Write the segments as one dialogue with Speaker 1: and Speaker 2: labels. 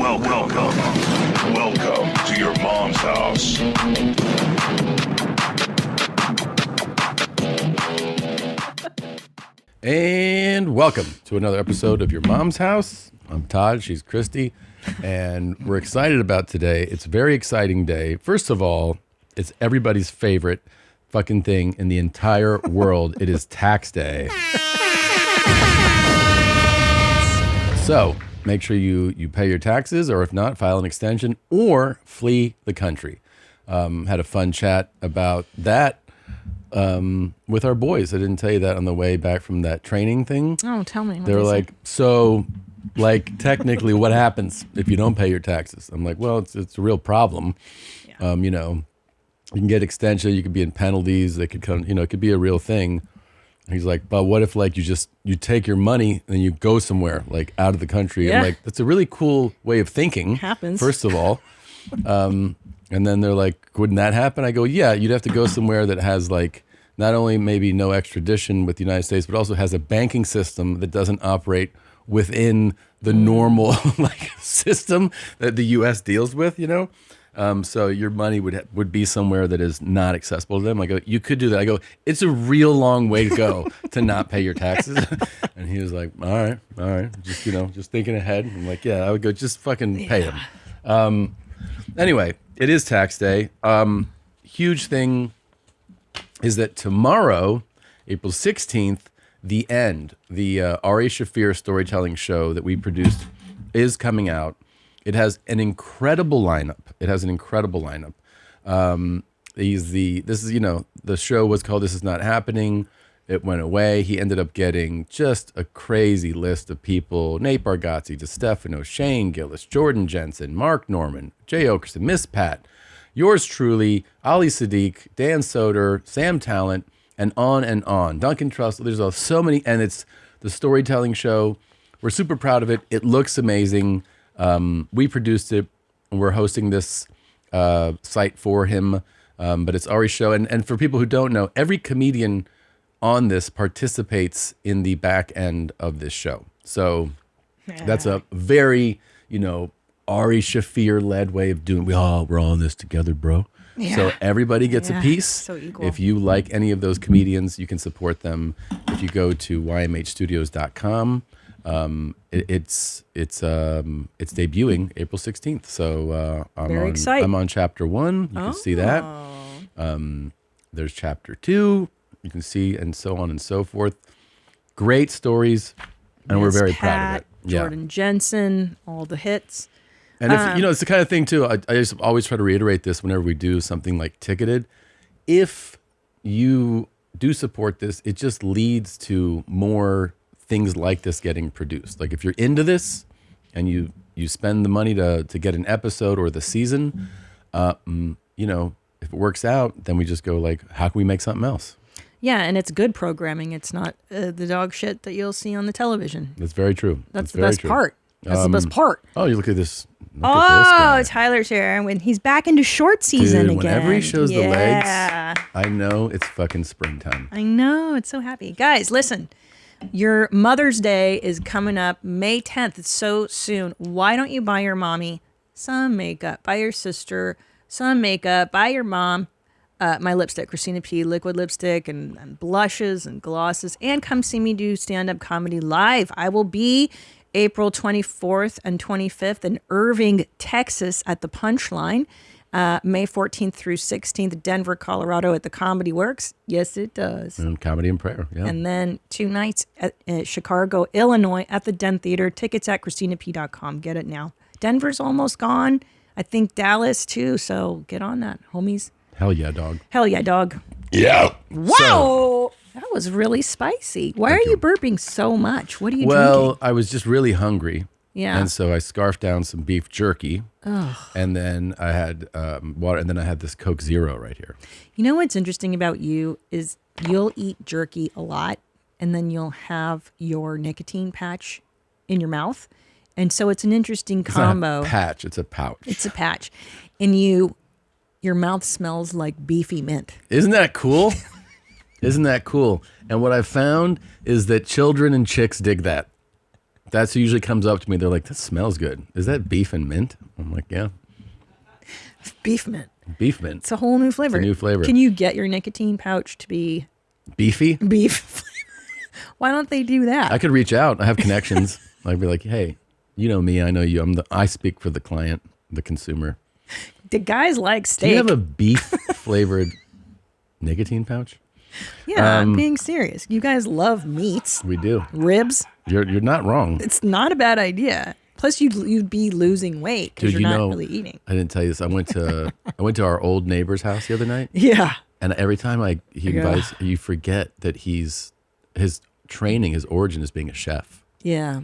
Speaker 1: Welcome to your mom's house.
Speaker 2: And welcome to another episode of Your Mom's House. I'm Todd, she's Christy, and we're excited about today. It's a very exciting day. First of all, it's everybody's favorite fucking thing in the entire world. It is tax day. So make sure you pay your taxes, or if not, file an extension or flee the country. Had a fun chat about that with our boys. I didn't tell you that on the way back from that training thing.
Speaker 3: Oh, tell me.
Speaker 2: They were like, so, like, technically, what happens if you don't pay your taxes? I'm like, well, it's a real problem. Yeah. You know, you can get extension. You could be in penalties. They could come. You know, it could be a real thing. And he's like, but what if, like, you take your money and you go somewhere, like, out of the country? Yeah. I'm like, that's a really cool way of thinking.
Speaker 3: Happens.
Speaker 2: First of all. And then they're like, wouldn't that happen? I go, yeah, you'd have to go somewhere that has, like, not only maybe no extradition with the United States, but also has a banking system that doesn't operate within the normal, like, system that the U.S. deals with, you know? So your money would be somewhere that is not accessible to them. I go, you could do that. I go, it's a real long way to go to not pay your taxes. And he was like, all right. Just, you know, just thinking ahead. I'm like, yeah, I would go, just fucking pay them. Anyway, it is tax day. Huge thing is that tomorrow, April 16th, The End, the Ari Shaffir storytelling show that we produced, is coming out. It has an incredible lineup. The show was called This Is Not Happening. It went away. He ended up getting just a crazy list of people: Nate Bargatze, DeStefano, Shane Gillis, Jordan Jensen, Mark Norman, Jay Okerson, Miss Pat, yours truly, Ali Sadiq, Dan Soder, Sam Talent, and on and on. Duncan Trussell. There's so many, and it's the storytelling show. We're super proud of it. It looks amazing. We produced it. We're hosting this site for him, but it's Ari's show. And for people who don't know, every comedian on this participates in the back end of this show. So that's a very, Ari Shaffir-led way of doing. We're all in this together, bro. Yeah. So everybody gets a piece. So equal. If you like any of those comedians, you can support them. If you go to ymhstudios.com, it's debuting April 16th. So I'm on chapter 1. You can see that. There's chapter 2. You can see, and so on and so forth. Great stories, and we're very proud of it.
Speaker 3: Jordan Jensen, all the hits.
Speaker 2: And if it's the kind of thing too. I just always try to reiterate this whenever we do something like Ticketed. If you do support this, it just leads to more things like this getting produced. Like if you're into this and you spend the money to get an episode or the season, if it works out, then we just go like, how can we make something else?
Speaker 3: Yeah, and it's good programming. It's not the dog shit that you'll see on the television.
Speaker 2: That's very true.
Speaker 3: That's the best part. That's the best part.
Speaker 2: Oh, you look at this. Look at this guy.
Speaker 3: Tyler's here. When he's back into short season again.
Speaker 2: Whenever he shows the legs, I know it's fucking springtime.
Speaker 3: I know. It's so happy. Guys, listen. Your Mother's Day is coming up May 10th. It's so soon. Why don't you buy your mommy some makeup? Buy your sister some makeup. Buy your mom my lipstick, Christina P. liquid lipstick and blushes and glosses. And come see me do stand-up comedy live. I will be April 24th and 25th in Irving, Texas at the Punchline. May 14th through 16th, Denver, Colorado at the Comedy Works. Yes, it does.
Speaker 2: And Comedy and Prayer, yeah.
Speaker 3: And then 2 nights at Chicago, Illinois at the Den Theater. Tickets at ChristinaP.com. Get it now. Denver's almost gone. I think Dallas too, so get on that, homies.
Speaker 2: Hell yeah, dog.
Speaker 3: Hell yeah, dog.
Speaker 2: Yeah.
Speaker 3: Wow. That was really spicy. Why are you burping so much? What are you drinking?
Speaker 2: Well, I was just really hungry.
Speaker 3: Yeah.
Speaker 2: And so I scarfed down some beef jerky. Oh. And then I had water. And then I had this Coke Zero right here.
Speaker 3: You know what's interesting about you is you'll eat jerky a lot, and then you'll have your nicotine patch in your mouth. And so it's an interesting combo.
Speaker 2: It's not a patch. It's a pouch.
Speaker 3: It's a patch. And your mouth smells like beefy mint.
Speaker 2: Isn't that cool? Isn't that cool? And what I found is that children and chicks dig that. That's who usually comes up to me. They're like, "That smells good. Is that beef and mint?" I'm like, "Yeah,
Speaker 3: Beef mint.
Speaker 2: beef mint.
Speaker 3: It's a whole new flavor.
Speaker 2: It's a new flavor.
Speaker 3: Can you get your nicotine pouch to be
Speaker 2: Beefy."
Speaker 3: beef? Why don't they do that?
Speaker 2: I could reach out. I have connections. I'd be like, "Hey, you know me. I know you. I speak for the client, the consumer.
Speaker 3: Do guys like steak?
Speaker 2: Do you have a beef flavored nicotine pouch?"
Speaker 3: Yeah, I'm being serious. You guys love meats,
Speaker 2: We do.
Speaker 3: ribs.
Speaker 2: You're not wrong.
Speaker 3: It's not a bad idea. Plus, you'd be losing weight because
Speaker 2: Dude,
Speaker 3: you're not really eating.
Speaker 2: I didn't tell you this. I went to our old neighbor's house the other night,
Speaker 3: Yeah.
Speaker 2: and every time he invites, you forget that his training, his origin is being a chef.
Speaker 3: Yeah.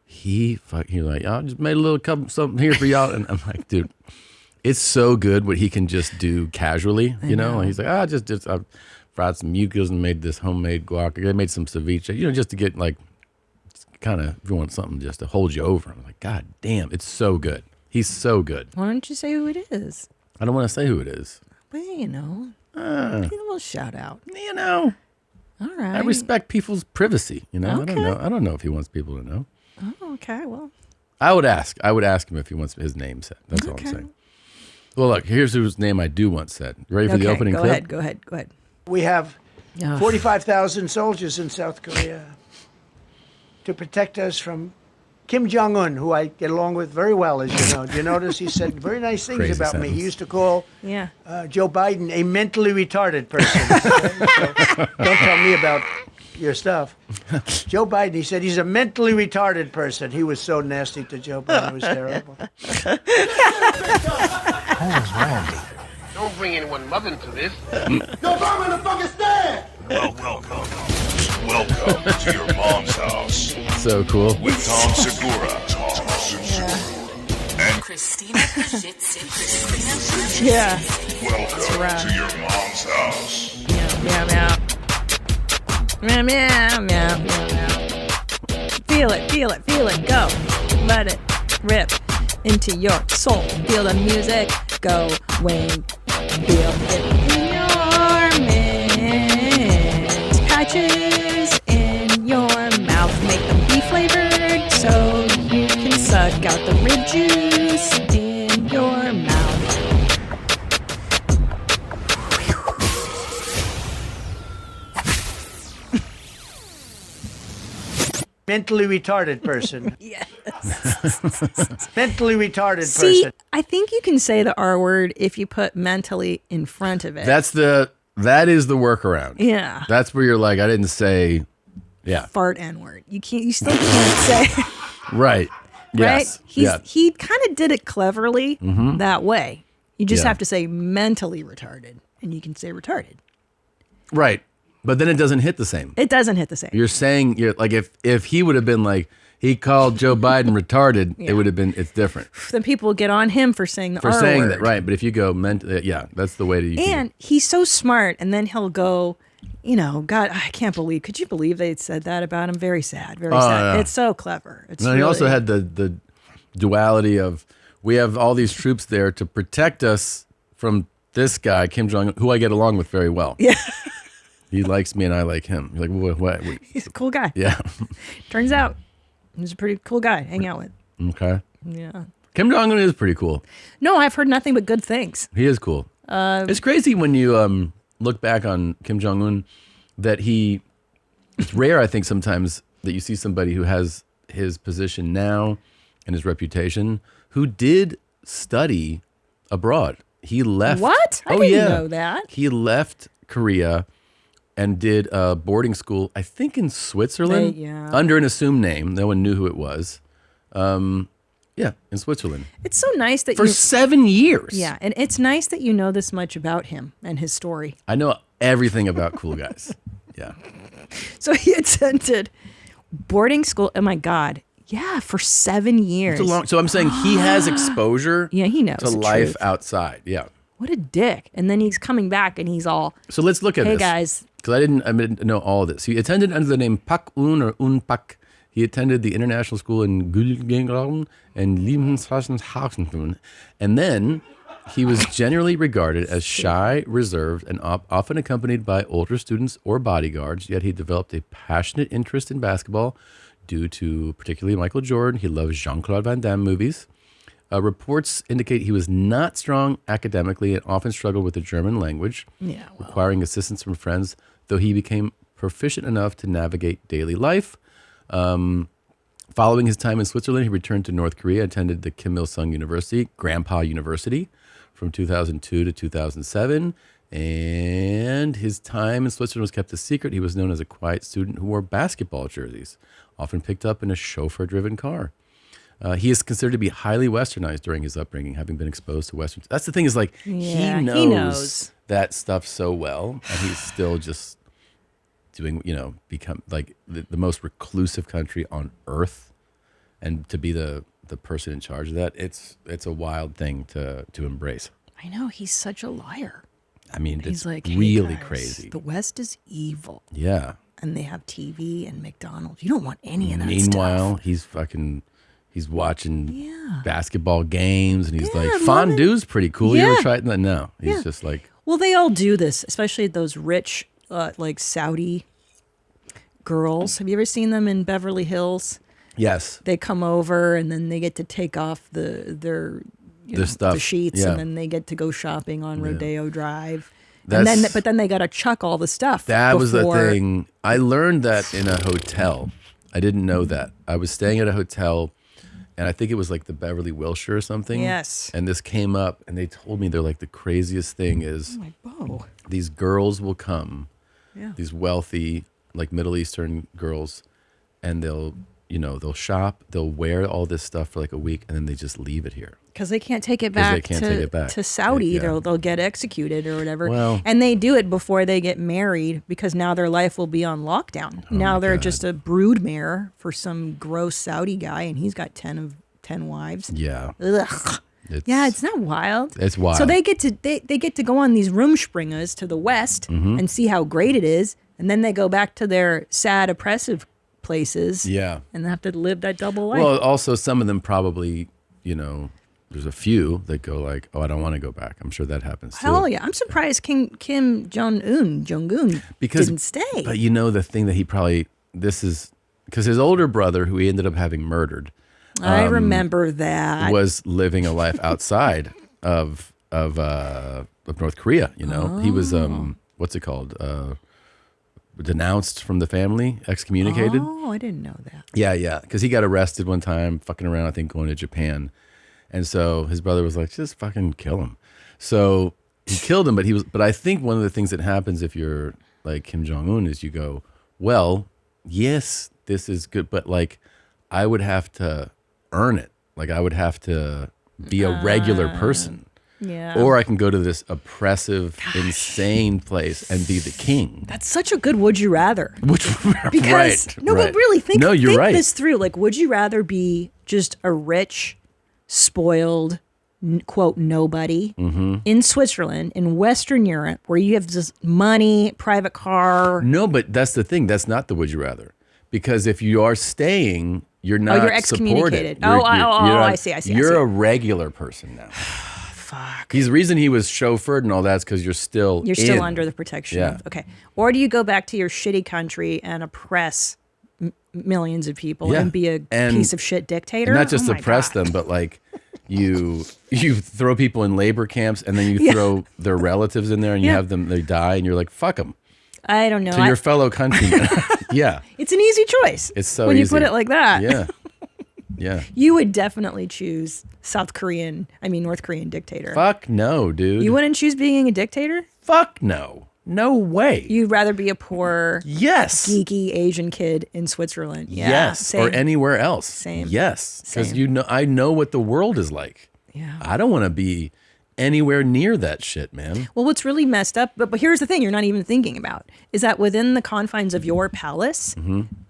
Speaker 2: He's like, "I just made a little something here for y'all," and I'm like, dude, it's so good what he can just do casually, you know? And he's like, I fried some mucus and made this homemade guac. I made some ceviche, just to get like, kind of, if you want something just to hold you over. I'm like, God damn, it's so good. He's so good.
Speaker 3: Why don't you say who it is?
Speaker 2: I don't want to say who it is.
Speaker 3: Well, give a little shout out.
Speaker 2: All
Speaker 3: right.
Speaker 2: I respect people's privacy.
Speaker 3: Okay.
Speaker 2: I don't know if he wants people to know.
Speaker 3: Oh, okay. Well.
Speaker 2: I would ask him if he wants his name said. That's all I'm saying. Well, look, here's whose name I do want said. You ready for the opening clip?
Speaker 3: Go ahead.
Speaker 4: We have 45,000 soldiers in South Korea to protect us from Kim Jong-un, who I get along with very well, as you know. Do you notice he said very nice things
Speaker 2: Crazy
Speaker 4: about me?
Speaker 2: sentence.
Speaker 4: He used to call
Speaker 3: Yeah.
Speaker 4: Joe Biden a mentally retarded person. So don't tell me about your stuff. Joe Biden, he said he's a mentally retarded person. He was so nasty to Joe Biden. It was terrible.
Speaker 5: Don't bring anyone mother into this.
Speaker 1: Welcome to your mom's house
Speaker 2: So cool.
Speaker 1: with Tom Segura. And
Speaker 6: Christina Pazsitzky.
Speaker 3: Yeah.
Speaker 1: welcome
Speaker 3: right.
Speaker 1: to your mom's house.
Speaker 3: Meow, meow. Meow, meow, meow, meow, meow. Feel it, go. Let it rip into your soul. Feel the music go wing. Feel it in your mint. Patches in your mouth. Make them be flavored so you can suck out the rib juice in your mouth.
Speaker 4: Mentally retarded person.
Speaker 3: Yes.
Speaker 4: Mentally retarded
Speaker 3: See,
Speaker 4: person.
Speaker 3: I think you can say the R word if you put mentally in front of it.
Speaker 2: That is the workaround.
Speaker 3: Yeah.
Speaker 2: That's where you're like, I didn't say, yeah.
Speaker 3: Fart N word. You still can't say,
Speaker 2: Right. Yes.
Speaker 3: right? He kind of did it cleverly that way. You just
Speaker 2: Yeah.
Speaker 3: have to say mentally retarded, and you can say retarded.
Speaker 2: Right. But then it doesn't hit the same.
Speaker 3: It doesn't hit the same.
Speaker 2: You're saying, like, if he would have been like, he called Joe Biden retarded, it would have been, it's different.
Speaker 3: Then people will get on him for saying the
Speaker 2: For
Speaker 3: R
Speaker 2: saying
Speaker 3: word.
Speaker 2: that, right. But if you go, yeah, that's the way that you can.
Speaker 3: And he's so smart, and then he'll go, God, I can't believe. Could you believe they said that about him? Very sad. Very sad.
Speaker 2: yeah.
Speaker 3: It's so clever. It's
Speaker 2: And he also had the duality of, we have all these troops there to protect us from this guy, Kim Jong, who I get along with very well.
Speaker 3: Yeah.
Speaker 2: He likes me and I like him. You're like, what?
Speaker 3: He's a cool guy.
Speaker 2: Yeah.
Speaker 3: Turns out he's a pretty cool guy to hang out with.
Speaker 2: Okay.
Speaker 3: Yeah.
Speaker 2: Kim Jong-un is pretty cool.
Speaker 3: No, I've heard nothing but good things.
Speaker 2: He is cool. It's crazy when you look back on Kim Jong-un that it's rare, I think, sometimes that you see somebody who has his position now and his reputation who did study abroad. He left.
Speaker 3: What? I didn't know that.
Speaker 2: He left Korea and did boarding school, I think in Switzerland, under an assumed name. No one knew who it was. In Switzerland.
Speaker 3: It's so nice that
Speaker 2: For 7 years.
Speaker 3: Yeah, and it's nice that you know this much about him and his story.
Speaker 2: I know everything about cool guys. Yeah.
Speaker 3: So he attended boarding school. Oh my God. Yeah, for 7 years.
Speaker 2: So I'm saying he has exposure
Speaker 3: Yeah, he knows
Speaker 2: to
Speaker 3: the
Speaker 2: life
Speaker 3: truth.
Speaker 2: outside. Yeah.
Speaker 3: What a dick. And then he's coming back and he's all,
Speaker 2: So let's look at
Speaker 3: hey
Speaker 2: this.
Speaker 3: guys.
Speaker 2: Because I didn't know all of this. He attended under the name Pak Un or Un Pak. He attended the international school in Gulgengraben and Liebenshausен. And then he was generally regarded as shy, reserved, and often accompanied by older students or bodyguards, yet he developed a passionate interest in basketball, due to particularly Michael Jordan. He loves Jean-Claude Van Damme movies. Reports indicate he was not strong academically and often struggled with the German language, requiring assistance from friends, though he became proficient enough to navigate daily life. Following his time in Switzerland, he returned to North Korea, attended the Kim Il-sung University, Grandpa University, from 2002 to 2007. And his time in Switzerland was kept a secret. He was known as a quiet student who wore basketball jerseys, often picked up in a chauffeur-driven car. He is considered to be highly westernized during his upbringing, having been exposed to Western. That's the thing is like, he knows that stuff so well, and he's still just doing, become like the most reclusive country on earth. And to be the person in charge of that, it's a wild thing to embrace.
Speaker 3: I know, he's such a liar.
Speaker 2: I mean,
Speaker 3: He's
Speaker 2: it's
Speaker 3: like, hey
Speaker 2: really
Speaker 3: guys,
Speaker 2: crazy.
Speaker 3: The West is evil.
Speaker 2: Yeah.
Speaker 3: And they have TV and McDonald's. You don't want any of that
Speaker 2: Meanwhile,
Speaker 3: stuff.
Speaker 2: he's watching basketball games, and he's like,
Speaker 3: loving-
Speaker 2: fondue's pretty cool. You
Speaker 3: Yeah.
Speaker 2: ever tried that? No. He's just like,
Speaker 3: Well, they all do this, especially those rich, like Saudi girls. Have you ever seen them in Beverly Hills?
Speaker 2: yes.
Speaker 3: They come over and then they get to take off their
Speaker 2: stuff,
Speaker 3: the sheets,
Speaker 2: yeah.
Speaker 3: and then they get to go shopping on Rodeo Drive.
Speaker 2: That's-
Speaker 3: But then they got to chuck all the stuff.
Speaker 2: That was the
Speaker 3: before-
Speaker 2: thing. I learned that in a hotel. I didn't know that. I was staying at a hotel, and I think it was like the Beverly Wilshire or something.
Speaker 3: Yes.
Speaker 2: And this came up, and they told me they're like, the craziest thing is
Speaker 3: I'm like, whoa.
Speaker 2: these girls will come,
Speaker 3: Yeah.
Speaker 2: these wealthy, like Middle Eastern girls, and they'll shop, they'll wear all this stuff for like a week, and then they just leave it here.
Speaker 3: Because they can't take it
Speaker 2: 'Cause they
Speaker 3: back,
Speaker 2: can't
Speaker 3: to,
Speaker 2: take it back.
Speaker 3: to Saudi.
Speaker 2: Yeah.
Speaker 3: They'll get executed or whatever.
Speaker 2: Well-
Speaker 3: and they do it before they get married because now their life will be on lockdown. Now they're just a broodmare for some gross Saudi guy, and he's got 10 wives.
Speaker 2: Yeah.
Speaker 3: Ugh. It's not wild.
Speaker 2: It's wild.
Speaker 3: So they get to go on these Rumspringas to the West
Speaker 2: Mm-hmm.
Speaker 3: and see how great it is, and then they go back to their sad, oppressive places.
Speaker 2: Yeah.
Speaker 3: And they have to live that double life.
Speaker 2: Well, also some of them probably, there's a few that go like, oh, I don't want to go back. I'm sure that happens too.
Speaker 3: Hell yeah! I'm surprised Kim Jong-un didn't stay.
Speaker 2: But the thing that he probably, this is, because his older brother, who he ended up having murdered,
Speaker 3: I remember that.
Speaker 2: was living a life outside of North Korea. He was what's it called? Denounced from the family, excommunicated.
Speaker 3: Oh, I didn't know that.
Speaker 2: Yeah, because he got arrested one time, fucking around, I think, going to Japan. And so his brother was like, just fucking kill him. So he killed him, but I think one of the things that happens if you're like Kim Jong-un is you go, well, yes, this is good, but like I would have to earn it. Like I would have to be a regular person.
Speaker 3: Yeah.
Speaker 2: Or I can go to this oppressive, insane place and be the king.
Speaker 3: That's such a good would you rather.
Speaker 2: Because
Speaker 3: But really think this through. Like, would you rather be just a rich, spoiled, quote, nobody in Switzerland, in Western Europe, where you have just money, private car?
Speaker 2: No, but that's the thing. That's not the would you rather. Because if you are staying, you're not
Speaker 3: you're excommunicated.
Speaker 2: supported.
Speaker 3: I see.
Speaker 2: You're a regular person now.
Speaker 3: Fuck.
Speaker 2: The reason he was chauffeured and all that's because you're still
Speaker 3: under the protection
Speaker 2: Yeah.
Speaker 3: of, okay. Or do you go back to your shitty country and oppress millions of people
Speaker 2: Yeah.
Speaker 3: and be a
Speaker 2: And
Speaker 3: piece of shit dictator?
Speaker 2: not just
Speaker 3: Oh my
Speaker 2: oppress
Speaker 3: God.
Speaker 2: them, but like you throw people in labor camps and then you throw their relatives in there and you have them, they die and you're like, fuck them.
Speaker 3: I don't know.
Speaker 2: To your fellow countrymen. Yeah.
Speaker 3: It's an easy choice.
Speaker 2: It's so
Speaker 3: when
Speaker 2: easy.
Speaker 3: you put it like that.
Speaker 2: Yeah. Yeah.
Speaker 3: You would definitely choose North Korean dictator.
Speaker 2: Fuck no, dude.
Speaker 3: You wouldn't choose being a dictator?
Speaker 2: Fuck no. No way.
Speaker 3: You'd rather be a poor,
Speaker 2: Yes.
Speaker 3: geeky Asian kid in Switzerland. Yeah,
Speaker 2: Yes.
Speaker 3: same.
Speaker 2: Or anywhere else.
Speaker 3: Same.
Speaker 2: Yes. Because
Speaker 3: Same.
Speaker 2: I know what the world is like.
Speaker 3: Yeah.
Speaker 2: I don't want to be anywhere near that shit, man.
Speaker 3: Well, what's really messed up, but here's the thing you're not even thinking about, is that within the confines of your palace,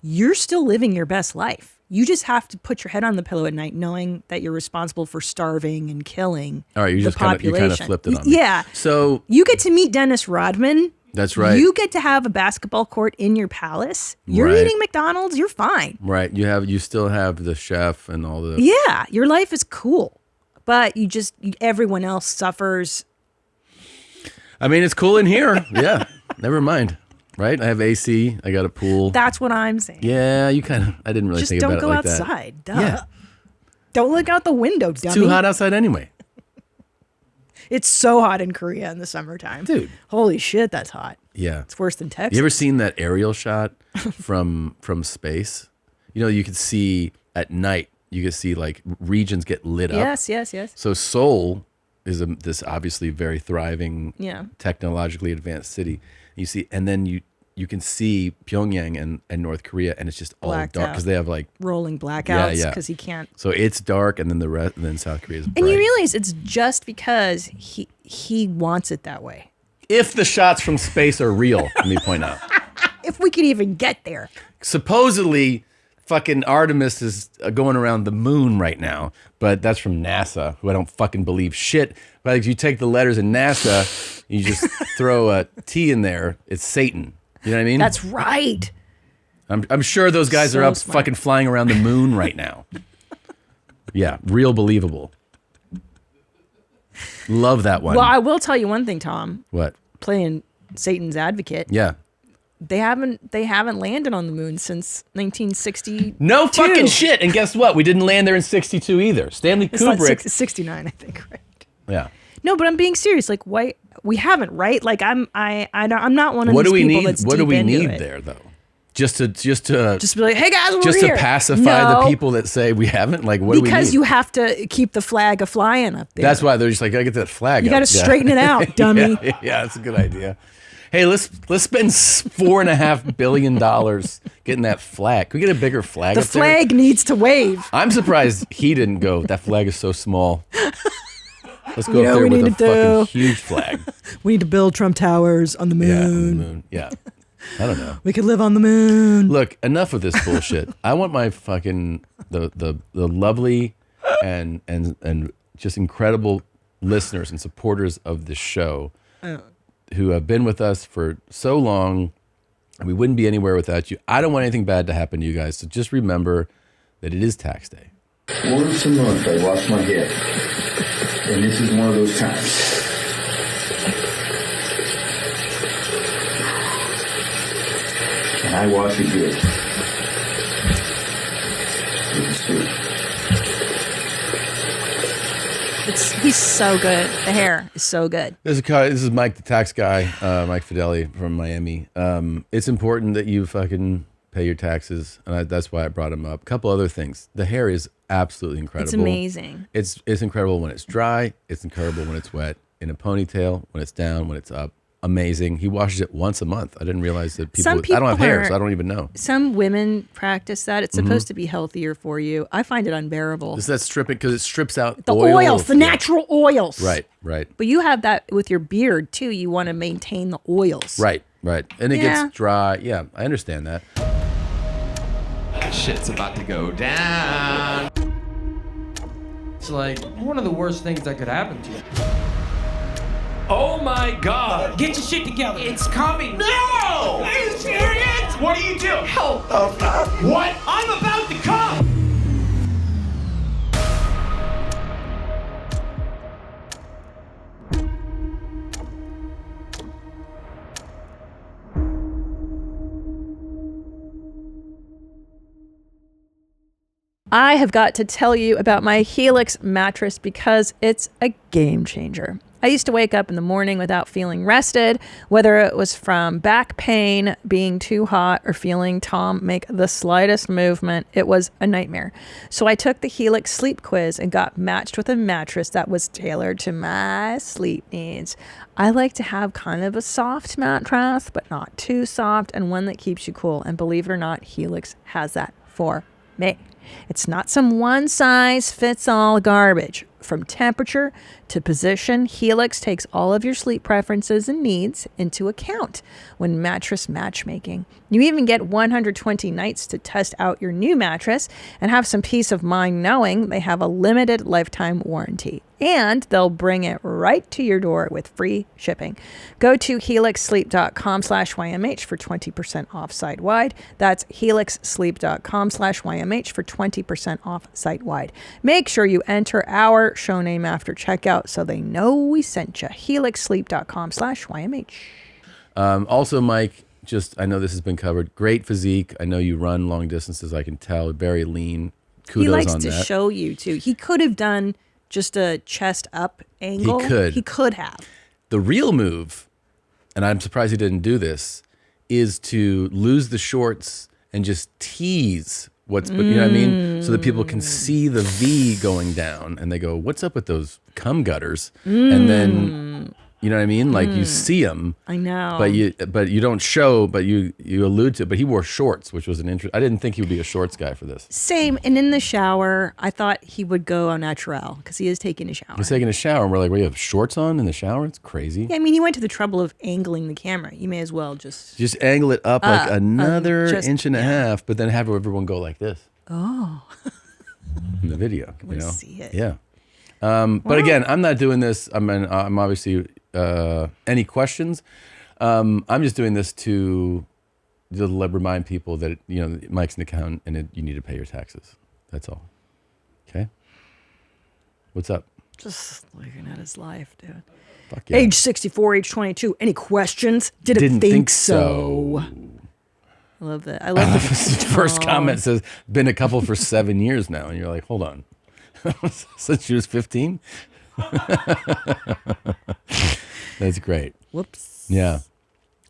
Speaker 3: you're still living your best life. You just have to put your head on the pillow at night knowing that you're responsible for starving and killing
Speaker 2: All right, you
Speaker 3: the
Speaker 2: just kind of
Speaker 3: population.
Speaker 2: flipped it on me.
Speaker 3: Yeah.
Speaker 2: So
Speaker 3: You get to meet Dennis Rodman.
Speaker 2: that's right.
Speaker 3: You get to have a basketball court in your palace. You're
Speaker 2: Right.
Speaker 3: eating McDonald's. You're fine.
Speaker 2: Right. You still have the chef and all the
Speaker 3: Yeah, your life is cool, but everyone else suffers.
Speaker 2: I mean, it's cool in here. Yeah. Never mind. right? I have AC. I got a pool.
Speaker 3: That's what I'm saying.
Speaker 2: Yeah, you kind of. I didn't really
Speaker 3: Just
Speaker 2: think
Speaker 3: don't
Speaker 2: about
Speaker 3: go
Speaker 2: it like
Speaker 3: outside.
Speaker 2: that.
Speaker 3: Duh.
Speaker 2: Yeah,
Speaker 3: Don't look out the window, dummy.
Speaker 2: it's too hot outside anyway,
Speaker 3: It's so hot in Korea in the summertime.
Speaker 2: dude.
Speaker 3: Holy shit, that's hot.
Speaker 2: Yeah.
Speaker 3: It's worse than Texas.
Speaker 2: You ever seen that aerial shot from space? You know, you could see at night. You could see like regions get lit up.
Speaker 3: Yes.
Speaker 2: So Seoul is this obviously very thriving,
Speaker 3: Yeah.
Speaker 2: technologically advanced city. You see, and then you can see Pyongyang and North Korea, and it's just all
Speaker 3: Blacked
Speaker 2: dark
Speaker 3: out.
Speaker 2: because they have like.
Speaker 3: Rolling blackouts
Speaker 2: Yeah.
Speaker 3: because he can't.
Speaker 2: So it's dark, and then the rest, and then South Korea is bright.
Speaker 3: And you realize it's just because he wants it that way.
Speaker 2: If the shots from space are real, let me point out.
Speaker 3: If we could even get there.
Speaker 2: Supposedly, fucking Artemis is going around the moon right now, but that's from NASA, who I don't fucking believe shit. But if you take the letters in NASA, you just throw a T in there, it's Satan. You know what I mean?
Speaker 3: That's right.
Speaker 2: I'm sure those guys are
Speaker 3: So
Speaker 2: up
Speaker 3: smart.
Speaker 2: fucking flying around the moon right now. Yeah, real believable. Love that one.
Speaker 3: Well, I will tell you one thing, Tom.
Speaker 2: What?
Speaker 3: Playing Satan's advocate,
Speaker 2: Yeah.
Speaker 3: they haven't landed on the moon since 1960.
Speaker 2: No fucking shit. And guess what? We didn't land there in 62 either. Stanley
Speaker 3: It's not
Speaker 2: Kubrick.
Speaker 3: 69, I think, right?
Speaker 2: Yeah.
Speaker 3: No, but I'm being serious. Like, why we haven't, right? Like, I'm not one of
Speaker 2: What
Speaker 3: these
Speaker 2: do we
Speaker 3: people
Speaker 2: need?
Speaker 3: that's
Speaker 2: What do
Speaker 3: deep
Speaker 2: we
Speaker 3: into
Speaker 2: need
Speaker 3: it.
Speaker 2: there though? Just to
Speaker 3: Just be like, hey guys, we're
Speaker 2: just
Speaker 3: here.
Speaker 2: to pacify the
Speaker 3: No,
Speaker 2: people that say we haven't. Like, what do we
Speaker 3: because
Speaker 2: need?
Speaker 3: you have to keep the flag a flying up there.
Speaker 2: That's why they're just like, I gotta get that flag.
Speaker 3: You
Speaker 2: got
Speaker 3: got to straighten it out, dummy.
Speaker 2: Yeah, that's a good idea. Hey, let's spend $4.5 billion getting that flag. Can we get a bigger flag?
Speaker 3: The
Speaker 2: up there?
Speaker 3: flag needs to wave.
Speaker 2: I'm surprised he didn't go. That flag is so small. Let's go
Speaker 3: You
Speaker 2: up
Speaker 3: know
Speaker 2: there
Speaker 3: what we
Speaker 2: with a
Speaker 3: need to
Speaker 2: fucking
Speaker 3: do?
Speaker 2: huge flag.
Speaker 3: We need to build Trump Towers on the moon.
Speaker 2: Yeah, on the moon. Yeah. I don't know.
Speaker 3: We could live on the moon.
Speaker 2: Look, enough of this bullshit. I want my fucking the lovely and just incredible listeners and supporters of this show who have been with us for so long, and we wouldn't be anywhere without you. I don't want anything bad to happen to you guys, so just remember that it is tax day.
Speaker 6: Once a month I wash my hair, and this is one of those times. And I wash it good. With the soup.
Speaker 3: He's so good. The hair is so good.
Speaker 2: This is Mike, the tax guy, Mike Fideli from Miami. It's important that you fucking pay your taxes, and that's why I brought him up. A couple other things. The hair is absolutely incredible.
Speaker 3: It's amazing.
Speaker 2: It's incredible when it's dry. It's incredible when it's wet. In a ponytail, when it's down, when it's up. Amazing. He washes it once a month. I didn't realize that people.
Speaker 3: Some
Speaker 2: I don't have
Speaker 3: people
Speaker 2: hair,
Speaker 3: are-
Speaker 2: so I don't even know.
Speaker 3: Some women practice that. It's supposed to be healthier for you. I find it unbearable.
Speaker 2: Is that stripping? Because it strips out
Speaker 3: The
Speaker 2: oil.
Speaker 3: oils, the natural oils.
Speaker 2: Right.
Speaker 3: But you have that with your beard too. You want to maintain the oils.
Speaker 2: Right. And it
Speaker 3: Yeah.
Speaker 2: gets dry. Yeah, I understand that.
Speaker 7: Shit's about to go down.
Speaker 8: It's like one of the worst things that could happen to you.
Speaker 7: Oh my god!
Speaker 8: Get your shit together.
Speaker 7: It's coming! No! Are you serious? What do you do? Help! What? I'm about to come!
Speaker 3: I have got to tell you about my Helix mattress because it's a game changer. I used to wake up in the morning without feeling rested, whether it was from back pain, being too hot, or feeling Tom make the slightest movement. It was a nightmare. So I took the Helix sleep quiz and got matched with a mattress that was tailored to my sleep needs. I like to have kind of a soft mattress, but not too soft, and one that keeps you cool. And believe it or not, Helix has that for me. It's not some one-size-fits-all garbage. From temperature to position, Helix takes all of your sleep preferences and needs into account when mattress matchmaking. You even get 120 nights to test out your new mattress and have some peace of mind knowing they have a limited lifetime warranty. And they'll bring it right to your door with free shipping. Go to helixsleep.com/YMH for 20% off site-wide. That's helixsleep.com/YMH for 20% off site-wide. Make sure you enter our show name after checkout so they know we sent you. helixsleep.com/YMH.
Speaker 2: Also, Mike, just, I know this has been covered. Great physique. I know you run long distances. I can tell. Very lean. Kudos
Speaker 3: he likes
Speaker 2: on
Speaker 3: to
Speaker 2: that.
Speaker 3: show you too. He could have done just a chest up angle.
Speaker 2: He could
Speaker 3: have.
Speaker 2: The real move, and I'm surprised he didn't do this, is to lose the shorts and just tease what's, you know what I mean? So that people can see the V going down and they go, what's up with those cum gutters? And then, you know what I mean? Like you see them.
Speaker 3: I know.
Speaker 2: But you don't show, but you allude to it. But he wore shorts, which was an interest. I didn't think he would be a shorts guy for this.
Speaker 3: Same. And in the shower, I thought he would go au naturel because he is taking a shower.
Speaker 2: He's taking a shower and we're like, well, you have shorts on in the shower? It's crazy.
Speaker 3: Yeah, I mean, he went to the trouble of angling the camera. You may as well just...
Speaker 2: Just angle it up like another
Speaker 3: just-
Speaker 2: inch and a half, but then have everyone go like this.
Speaker 3: Oh.
Speaker 2: In the video, you know?
Speaker 3: see it.
Speaker 2: Yeah. But again, I'm not doing this. I'm obviously any questions. I'm just doing this to remind people that Mike's an accountant and you need to pay your taxes. That's all. Okay. What's up?
Speaker 3: Just looking at his life, dude.
Speaker 2: Fuck yeah.
Speaker 3: Age 64, age 22. Any questions? Didn't think so. I love that. I love the
Speaker 2: First comment says, been a couple for 7 years now. And you're like, hold on. Since she was 15? That's great.
Speaker 3: Whoops.
Speaker 2: Yeah.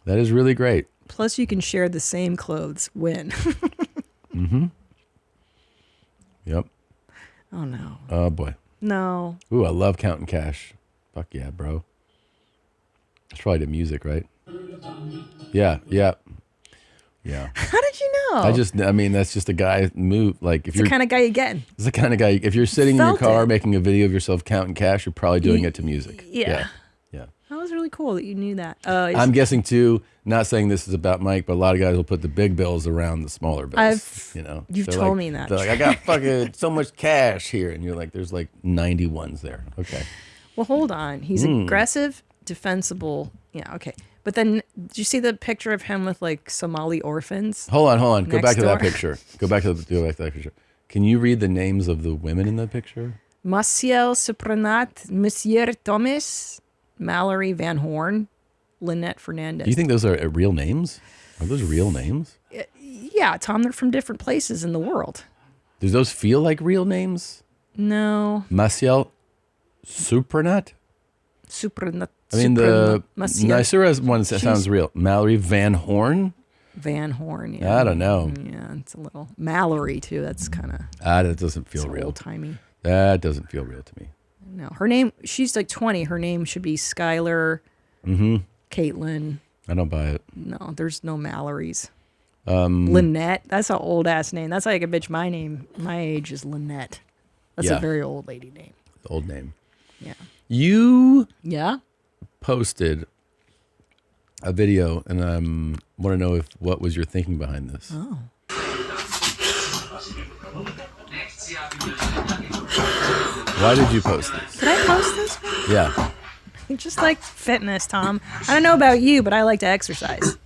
Speaker 2: That is really great.
Speaker 3: Plus, you can share the same clothes. Win.
Speaker 2: Mm-hmm. Yep.
Speaker 3: Oh, no.
Speaker 2: Oh, boy.
Speaker 3: No.
Speaker 2: Ooh, I love counting cash. Fuck yeah, bro. It's probably the music, right? Yeah, yeah. Yeah.
Speaker 3: How did you know?
Speaker 2: I mean, that's just a guy move. Like, if
Speaker 3: It's
Speaker 2: you're
Speaker 3: the kind of guy you get.
Speaker 2: it's the kind of guy, if you're sitting in your
Speaker 3: Felt
Speaker 2: car
Speaker 3: it.
Speaker 2: making a video of yourself counting cash, you're probably doing it to music.
Speaker 3: Yeah.
Speaker 2: Yeah.
Speaker 3: That was really cool that you knew that.
Speaker 2: I'm guessing too, not saying this is about Mike, but a lot of guys will put the big bills around the smaller bills.
Speaker 3: You've
Speaker 2: They're
Speaker 3: told
Speaker 2: like-
Speaker 3: me that.
Speaker 2: They're like, I got fucking so much cash here. And you're like, there's like 90 ones there. Okay.
Speaker 3: Well, hold on. He's aggressive, defensible. Yeah, okay. But then, did you see the picture of him with like Somali orphans?
Speaker 2: Hold on. Go
Speaker 3: Next
Speaker 2: back to that
Speaker 3: door.
Speaker 2: picture. Go back to that picture. Can you read the names of the women in that picture?
Speaker 3: Maciel Supranat, Monsieur Thomas, Mallory Van Horn, Lynette Fernandez.
Speaker 2: Do you think those are real names? Are those real names?
Speaker 3: Yeah, Tom, they're from different places in the world.
Speaker 2: Do those feel like real names?
Speaker 3: No.
Speaker 2: Maciel Supranat?
Speaker 3: Supranat.
Speaker 2: I mean, the
Speaker 3: Maciel
Speaker 2: Nisura one sounds real. Mallory Van Horn?
Speaker 3: Van Horn, yeah.
Speaker 2: I don't know.
Speaker 3: Yeah, it's a little. Mallory, too. That's kind of
Speaker 2: That doesn't feel real.
Speaker 3: old-timey.
Speaker 2: That doesn't feel real to me.
Speaker 3: No, her name, she's like 20. Her name should be Skylar, Caitlin.
Speaker 2: I don't buy it.
Speaker 3: No, there's no Mallorys. Lynette, that's an old ass name. That's like a bitch. My name, my age is Lynette. That's
Speaker 2: Yeah.
Speaker 3: a very old lady name.
Speaker 2: The old name.
Speaker 3: Yeah.
Speaker 2: You
Speaker 3: Yeah.
Speaker 2: posted a video, and I want to know what was your thinking behind this.
Speaker 3: Oh.
Speaker 2: Why did you post this?
Speaker 3: Did I post this?
Speaker 2: Yeah.
Speaker 3: Just like fitness, Tom. I don't know about you, but I like to exercise.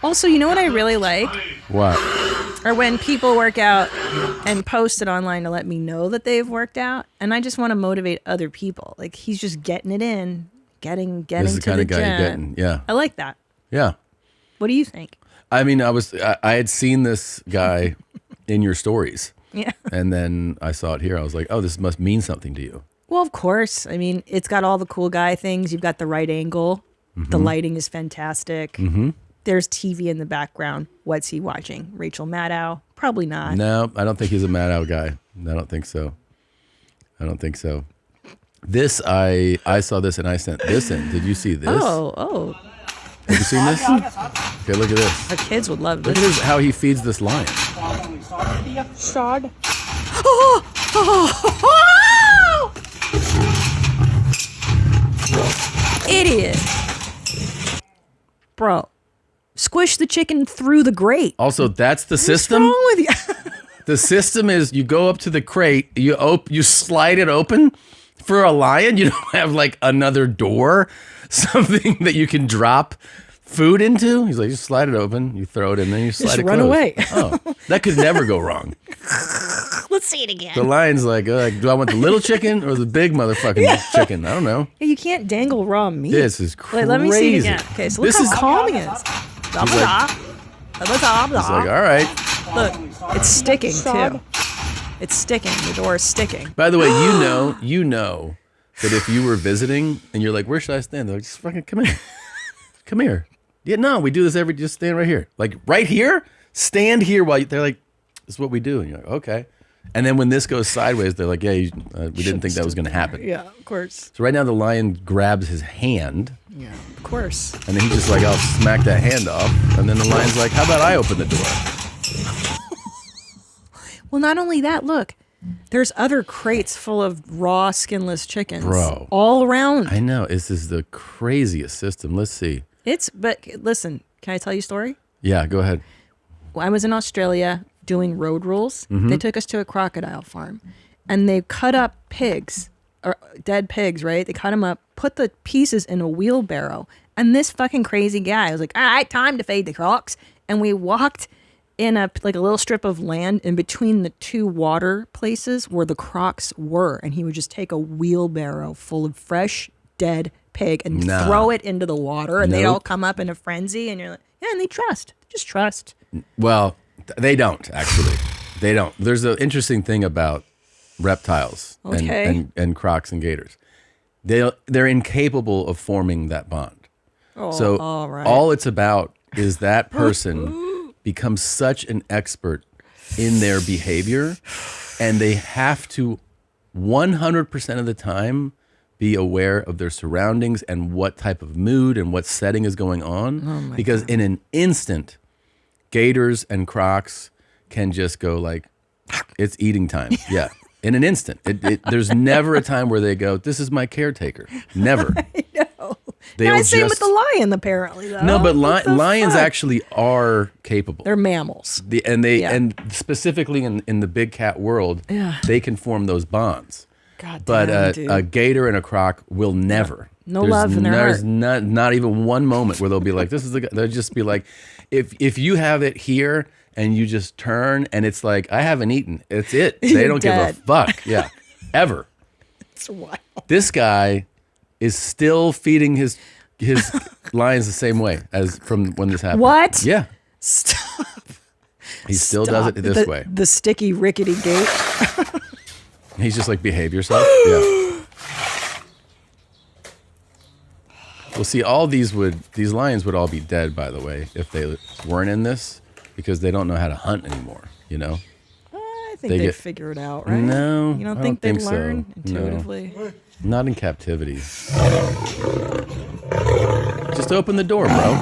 Speaker 3: Also, you know what I really like?
Speaker 2: What?
Speaker 3: Or when people work out and post it online to let me know that they've worked out, and I just want to motivate other people. Like he's just getting it in, getting
Speaker 2: This is the
Speaker 3: to
Speaker 2: kind
Speaker 3: the
Speaker 2: of guy
Speaker 3: gym.
Speaker 2: you're getting. Yeah.
Speaker 3: I like that.
Speaker 2: Yeah.
Speaker 3: What do you think?
Speaker 2: I mean, I had seen this guy in your stories,
Speaker 3: Yeah.
Speaker 2: and then I saw it here. I was like, oh, this must mean something to you.
Speaker 3: Well, of course. I mean, it's got all the cool guy things. You've got the right angle. The lighting is fantastic. Mm-hmm. There's TV in the background. What's he watching? Rachel Maddow? Probably not.
Speaker 2: No, I don't think he's a Maddow guy. I don't think so. This, I saw this and I sent this in. Did you see this?
Speaker 3: Oh.
Speaker 2: Have you seen this? Okay, look at this.
Speaker 3: Our kids would love
Speaker 2: Look at
Speaker 3: this.
Speaker 2: this, how he feeds this lion.
Speaker 3: Shard. Idiot. Bro. Squish the chicken through the grate.
Speaker 2: Also, that's the
Speaker 3: What's
Speaker 2: system.
Speaker 3: wrong with you?
Speaker 2: The system is you go up to the crate, you slide it open for a lion. You don't have like another door, something that you can drop food into. He's like, just slide it open, you throw it in, then you slide
Speaker 3: Just
Speaker 2: it
Speaker 3: run
Speaker 2: closed.
Speaker 3: away.
Speaker 2: Oh, that could never go wrong.
Speaker 3: Let's see it again.
Speaker 2: The lion's like, do I want the little chicken or the big motherfucking chicken? I don't know.
Speaker 3: Yeah, you can't dangle raw meat.
Speaker 2: This is crazy.
Speaker 3: Wait, let me see it again. Okay, so look
Speaker 2: This
Speaker 3: how calm he is.
Speaker 2: He's like, all right.
Speaker 3: Look, it's sticking too. It's sticking. The door is sticking.
Speaker 2: By the way, you know that if you were visiting and you're like, where should I stand? They're like, just fucking come here. Come here. Yeah, no, we do this just stand right here. Like, right here? Stand here while they're like, this is what we do. And you're like, okay. And then when this goes sideways, they're like, yeah, we didn't think that was going to happen.
Speaker 3: Yeah, of course.
Speaker 2: So right now the lion grabs his hand.
Speaker 3: Yeah, of course.
Speaker 2: And then he's just like, I'll smack that hand off. And then the lion's like, how about I open the door?
Speaker 3: Well, not only that, look, there's other crates full of raw, skinless chickens.
Speaker 2: Bro.
Speaker 3: All around.
Speaker 2: I know. This is the craziest system. Let's see.
Speaker 3: But listen, can I tell you a story?
Speaker 2: Yeah, go ahead.
Speaker 3: I was in Australia doing road rules. They took us to a crocodile farm and they cut up pigs, or dead pigs, right? They cut them up, put the pieces in a wheelbarrow. And this fucking crazy guy was like, all right, time to feed the crocs. And we walked in a little strip of land in between the two water places where the crocs were. And he would just take a wheelbarrow full of fresh, dead pig and throw it into the water. And they'd all come up in a frenzy. And you're like, yeah, and they just trust.
Speaker 2: Well, they don't, actually. They don't. There's an interesting thing about reptiles and crocs and gators. They're incapable of forming that bond. So all it's about is that person becomes such an expert in their behavior, and they have to 100% of the time be aware of their surroundings and what type of mood and what setting is going on. Because in an instant, gators and crocs can just go like, it's eating time. Yeah. In an instant. There's never a time where they go, this is my caretaker. Never.
Speaker 3: I know.
Speaker 2: They'll
Speaker 3: Same with the lion, apparently, though.
Speaker 2: No, but lions actually are capable.
Speaker 3: They're mammals.
Speaker 2: And specifically in the big cat world, they can form those bonds.
Speaker 3: God
Speaker 2: but
Speaker 3: damn, dude.
Speaker 2: a gator and a croc will never.
Speaker 3: No love in their heart.
Speaker 2: There's not even one moment where they'll be like, this is the guy. They'll just be like, if you have it here and you just turn and it's like, I haven't eaten. It's it. They don't give a fuck. Yeah. Ever.
Speaker 3: It's wild.
Speaker 2: This guy is still feeding his lions the same way as from when this happened.
Speaker 3: What?
Speaker 2: Yeah.
Speaker 3: Stop.
Speaker 2: He still does it this way.
Speaker 3: The sticky, rickety gate.
Speaker 2: He's just like, behave yourself. Yeah. Well, see, these lions would all be dead, by the way, if they weren't in this, because they don't know how to hunt anymore, you know?
Speaker 3: I think they'd figure it out, right?
Speaker 2: No,
Speaker 3: you don't
Speaker 2: I
Speaker 3: think
Speaker 2: don't
Speaker 3: they'd learn
Speaker 2: so.
Speaker 3: intuitively?
Speaker 2: No. Not in captivity. Just open the door, bro.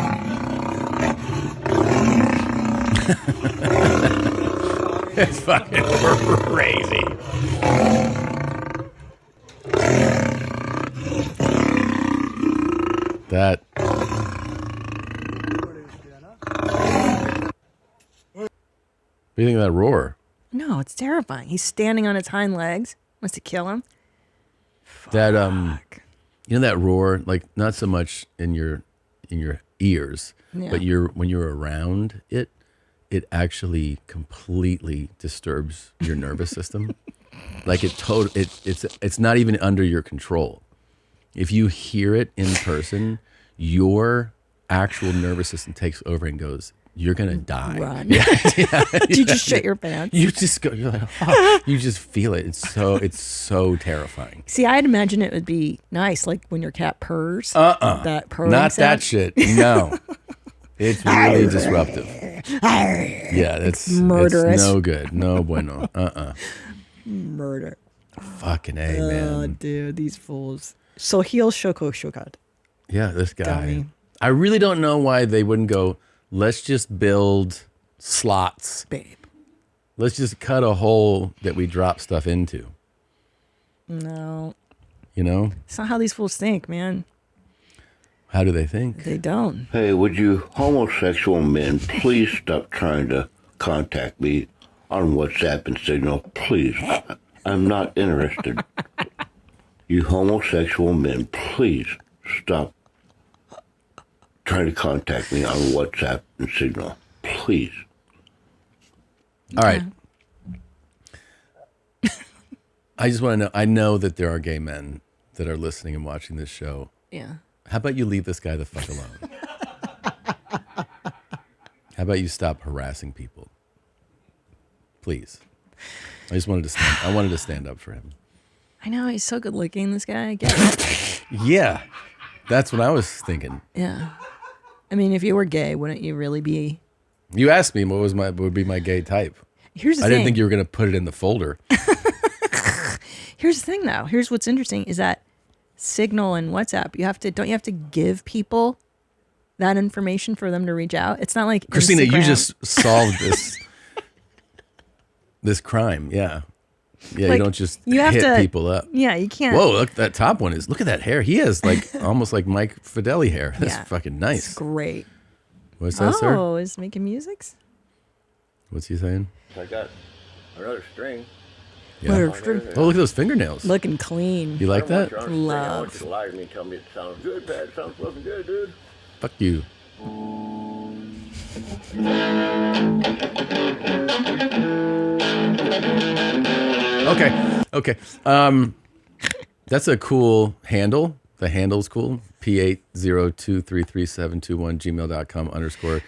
Speaker 2: It's fucking crazy. That. What do you think of that roar?
Speaker 3: No, it's terrifying. He's standing on its hind legs. Wants to kill him.
Speaker 2: That you know that roar, like not so much in your ears, but when you're around it, it actually completely disturbs your nervous system. Like it's not even under your control. If you hear it in person, your actual nervous system takes over and goes, you're gonna die.
Speaker 3: Run.
Speaker 2: Yeah.
Speaker 3: You just shit your pants.
Speaker 2: You just go. You're like, oh. You just feel it. It's so terrifying.
Speaker 3: See, I'd imagine it would be nice, like when your cat purrs. That purring
Speaker 2: Not
Speaker 3: sound.
Speaker 2: that shit. No. It's really disruptive. Yeah, it's
Speaker 3: murderous.
Speaker 2: It's no good. No bueno.
Speaker 3: Murder.
Speaker 2: Fucking A,
Speaker 3: Oh,
Speaker 2: man.
Speaker 3: dude, these fools. So heel shoko shokat.
Speaker 2: Yeah, this guy.
Speaker 3: Dummy.
Speaker 2: I really don't know why they wouldn't go, let's just build slots.
Speaker 3: Babe.
Speaker 2: Let's just cut a hole that we drop stuff into.
Speaker 3: No.
Speaker 2: You know?
Speaker 3: It's not how these fools think, man.
Speaker 2: How do they think?
Speaker 3: They don't.
Speaker 9: Hey, would you homosexual men please stop trying to contact me on WhatsApp and Signal? Please. I'm not interested. You homosexual men, please stop trying to contact me on WhatsApp and Signal. Please.
Speaker 2: All right. I just want to know. I know that there are gay men that are listening and watching this show.
Speaker 3: Yeah.
Speaker 2: How about you leave this guy the fuck alone? How about you stop harassing people? Please. I just wanted to stand. I wanted to stand up for him.
Speaker 3: I know he's so good looking. This guy. I get it.
Speaker 2: Yeah, that's what I was thinking.
Speaker 3: Yeah. I mean, if you were gay, wouldn't you really be?
Speaker 2: You asked me what would be my gay type.
Speaker 3: Here's the
Speaker 2: I
Speaker 3: thing.
Speaker 2: didn't think you were going to put it in the folder.
Speaker 3: Here's the thing, though. Here's what's interesting is that Signal and WhatsApp. Don't you have to give people that information for them to reach out? It's not like
Speaker 2: Christina,
Speaker 3: Instagram.
Speaker 2: you just solved this crime. Yeah. Yeah,
Speaker 3: Like,
Speaker 2: you don't just
Speaker 3: you have
Speaker 2: hit
Speaker 3: to-
Speaker 2: people up.
Speaker 3: Yeah, you can't.
Speaker 2: Whoa, look, that top one is, look at that hair. He has like almost like Mike Fideli hair. That's
Speaker 3: Yeah.
Speaker 2: fucking nice.
Speaker 3: It's great.
Speaker 2: What's that, sir?
Speaker 3: Oh, is making musics?
Speaker 2: What's he saying?
Speaker 9: I got another string.
Speaker 2: Yeah.
Speaker 3: What are-
Speaker 2: Oh, look at those fingernails.
Speaker 3: Looking clean.
Speaker 2: You like that?
Speaker 9: I want
Speaker 3: Love.
Speaker 9: you to lie to me and tell me it sounds good, Pat. It sounds fucking good, dude.
Speaker 2: Fuck you. Okay. That's a cool handle. The handle's cool. P80233721 gmail.com _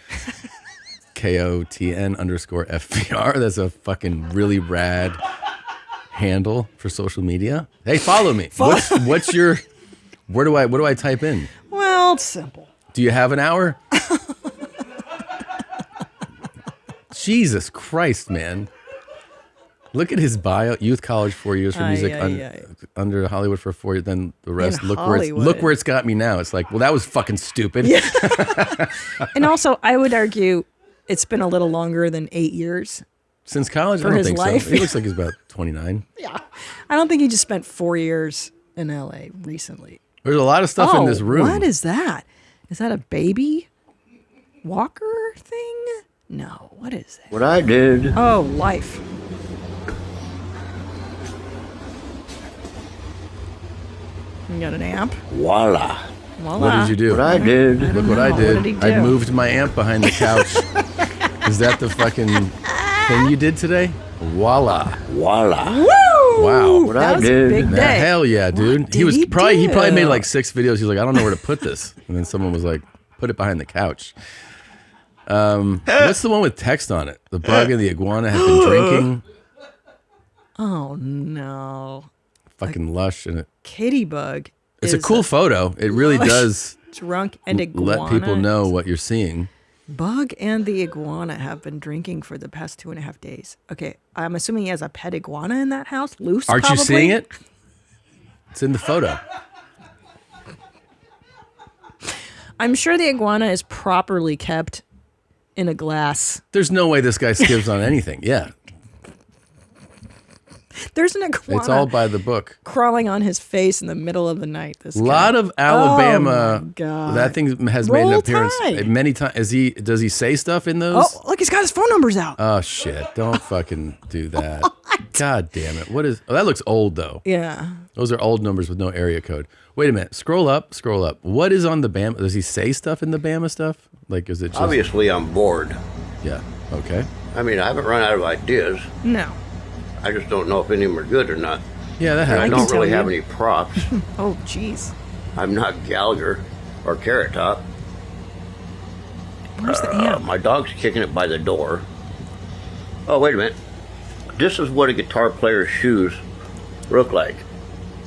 Speaker 2: KOTN _ FBR. That's a fucking really rad handle for social media. Hey, follow me. What's your, what do I type in?
Speaker 3: Well, it's simple.
Speaker 2: Do you have an hour? Jesus Christ, man. Look at his bio. Youth college, 4 years for music. Under Hollywood for 4 years. Then the rest.
Speaker 3: In
Speaker 2: Look
Speaker 3: Hollywood.
Speaker 2: where it's got me now. It's like, well, that was fucking stupid.
Speaker 3: And also, I would argue it's been a little longer than 8 years.
Speaker 2: Since college,
Speaker 3: For
Speaker 2: I don't
Speaker 3: his
Speaker 2: think
Speaker 3: life.
Speaker 2: so. He looks like he's about 29.
Speaker 3: Yeah. I don't think he just spent 4 years in LA recently.
Speaker 2: There's a lot of stuff in this room.
Speaker 3: What is that? Is that a baby walker thing? No. What is that?
Speaker 9: What I did.
Speaker 3: Oh, life. You got an amp?
Speaker 9: Voila.
Speaker 3: Voila.
Speaker 2: What did you do?
Speaker 9: What I did.
Speaker 2: Look what
Speaker 3: know.
Speaker 2: I
Speaker 3: What
Speaker 2: did.
Speaker 3: did he do?
Speaker 2: I moved my amp behind the couch. Is that the fucking thing you did today? Voila.
Speaker 9: Voila.
Speaker 3: Woo!
Speaker 2: Wow.
Speaker 9: What
Speaker 3: That
Speaker 9: I
Speaker 3: was a
Speaker 9: did.
Speaker 3: big
Speaker 2: Yeah,
Speaker 3: day.
Speaker 2: hell yeah, dude.
Speaker 3: did he
Speaker 2: He probably made
Speaker 3: do?
Speaker 2: like 6 videos. He's like, I don't know where to put this. And then someone was like, put it behind the couch. What's the one with text on it? The bug and the iguana have been drinking.
Speaker 3: Oh, no.
Speaker 2: Fucking lush. And
Speaker 3: Kitty bug.
Speaker 2: it's a
Speaker 3: is
Speaker 2: cool photo. It really
Speaker 3: lush,
Speaker 2: does
Speaker 3: Drunk and iguana.
Speaker 2: let people know what you're seeing.
Speaker 3: Bug and the iguana have been drinking for the past 2.5 days. Okay, I'm assuming he has a pet iguana in that house. Loose,
Speaker 2: Aren't
Speaker 3: probably?
Speaker 2: you seeing it? It's in the photo.
Speaker 3: I'm sure the iguana is properly kept in a glass.
Speaker 2: There's no way this guy skips on anything. Yeah.
Speaker 3: There's an iguana
Speaker 2: It's all by the book.
Speaker 3: crawling on his face in the middle of the night. This
Speaker 2: A lot
Speaker 3: guy.
Speaker 2: of Alabama.
Speaker 3: Oh my God.
Speaker 2: That thing has made an
Speaker 3: Roll
Speaker 2: appearance
Speaker 3: Tide.
Speaker 2: many times. Does he say stuff in those?
Speaker 3: Oh, look, he's got his phone numbers out.
Speaker 2: Oh shit! Don't fucking do that. God damn it! What is? Oh, that looks old though.
Speaker 3: Yeah.
Speaker 2: Those are old numbers with no area code. Wait a minute. Scroll up. Scroll up. What is on the Bama? Does he say stuff in the Bama stuff? Like, is it just?
Speaker 9: Obviously, I'm bored.
Speaker 2: Yeah. Okay.
Speaker 9: I mean, I haven't run out of ideas.
Speaker 3: No.
Speaker 9: I just don't know if any of them are good or not.
Speaker 2: Yeah, that
Speaker 9: And I
Speaker 2: happens.
Speaker 9: don't really
Speaker 3: tell
Speaker 9: have
Speaker 3: you.
Speaker 9: any props.
Speaker 3: Oh, jeez.
Speaker 9: I'm not Gallagher or Carrot Top.
Speaker 3: Where's the amp?
Speaker 9: My dog's kicking it by the door. Oh, wait a minute. This is what a guitar player's shoes look like.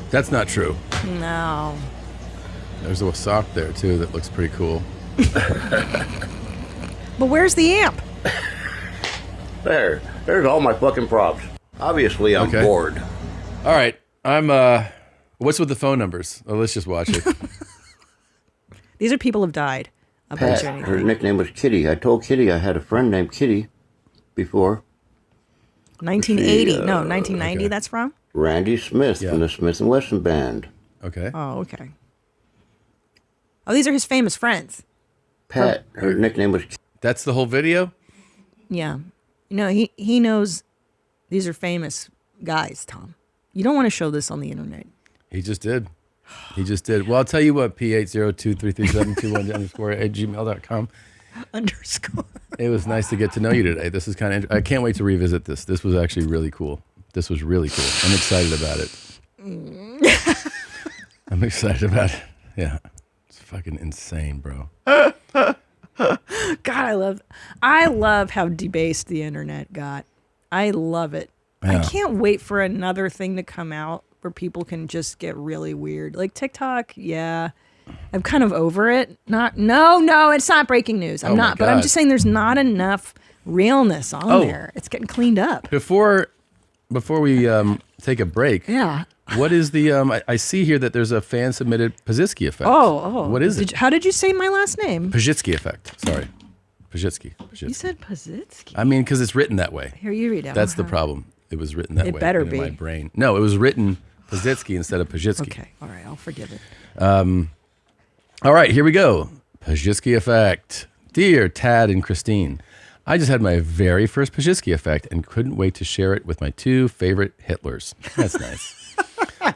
Speaker 2: That's not true.
Speaker 3: No.
Speaker 2: There's a sock there too that looks pretty cool.
Speaker 3: But where's the amp?
Speaker 9: There's all my fucking props. Obviously, I'm
Speaker 2: Okay.
Speaker 9: bored.
Speaker 2: All right. What's with the phone numbers? Oh, let's just watch it.
Speaker 3: These are people who've died. I'll bet you
Speaker 9: Pat, her
Speaker 3: anything.
Speaker 9: nickname was Kitty. I told Kitty I had a friend named Kitty before.
Speaker 3: 1980. No, 1990
Speaker 2: okay.
Speaker 3: that's from?
Speaker 9: Randy Smith
Speaker 2: Yeah.
Speaker 9: from the Smith & Wesson Band.
Speaker 2: Okay.
Speaker 3: Oh, okay. Oh, these are his famous friends.
Speaker 9: Pat, her nickname was
Speaker 2: That's the whole video?
Speaker 3: Yeah. You know, he knows these are famous guys, Tom. You don't want to show this on the internet.
Speaker 2: He just did. He just did. Well, I'll tell you what, P80233721 _ @gmail.com.
Speaker 3: Underscore.
Speaker 2: It was nice to get to know you today. This is kind of, I can't wait to revisit this. This was actually really cool. This was really cool. I'm excited about it. I'm excited about it. Yeah. It's fucking insane, bro.
Speaker 3: God, I love how debased the internet got. I love it.
Speaker 2: Yeah.
Speaker 3: I can't wait for another thing to come out where people can just get really weird. Like TikTok, yeah. I'm kind of over it. No, it's not breaking news. I'm
Speaker 2: Oh my
Speaker 3: not, but I'm
Speaker 2: God.
Speaker 3: just saying there's not enough realness on there. It's getting cleaned up.
Speaker 2: Before we take a break,
Speaker 3: Yeah.
Speaker 2: what is the I see here that there's a fan submitted Pazsitzky effect.
Speaker 3: Oh.
Speaker 2: What is it?
Speaker 3: How did you say my last name?
Speaker 2: Pazsitzky effect. Sorry. Pazsitzky.
Speaker 3: You said Pazsitzky.
Speaker 2: I mean, because it's written that way.
Speaker 3: Here, you read it.
Speaker 2: That's the problem. It was written that
Speaker 3: It
Speaker 2: way.
Speaker 3: better
Speaker 2: in
Speaker 3: be.
Speaker 2: my brain. No, it was written Pazsitzky instead of Pazsitzky.
Speaker 3: Okay. All right. I'll forgive it.
Speaker 2: All right, here we go. Pazsitzky effect. Dear Tad and Christine, I just had my very first Pazsitzky effect and couldn't wait to share it with my two favorite Hitlers. That's nice.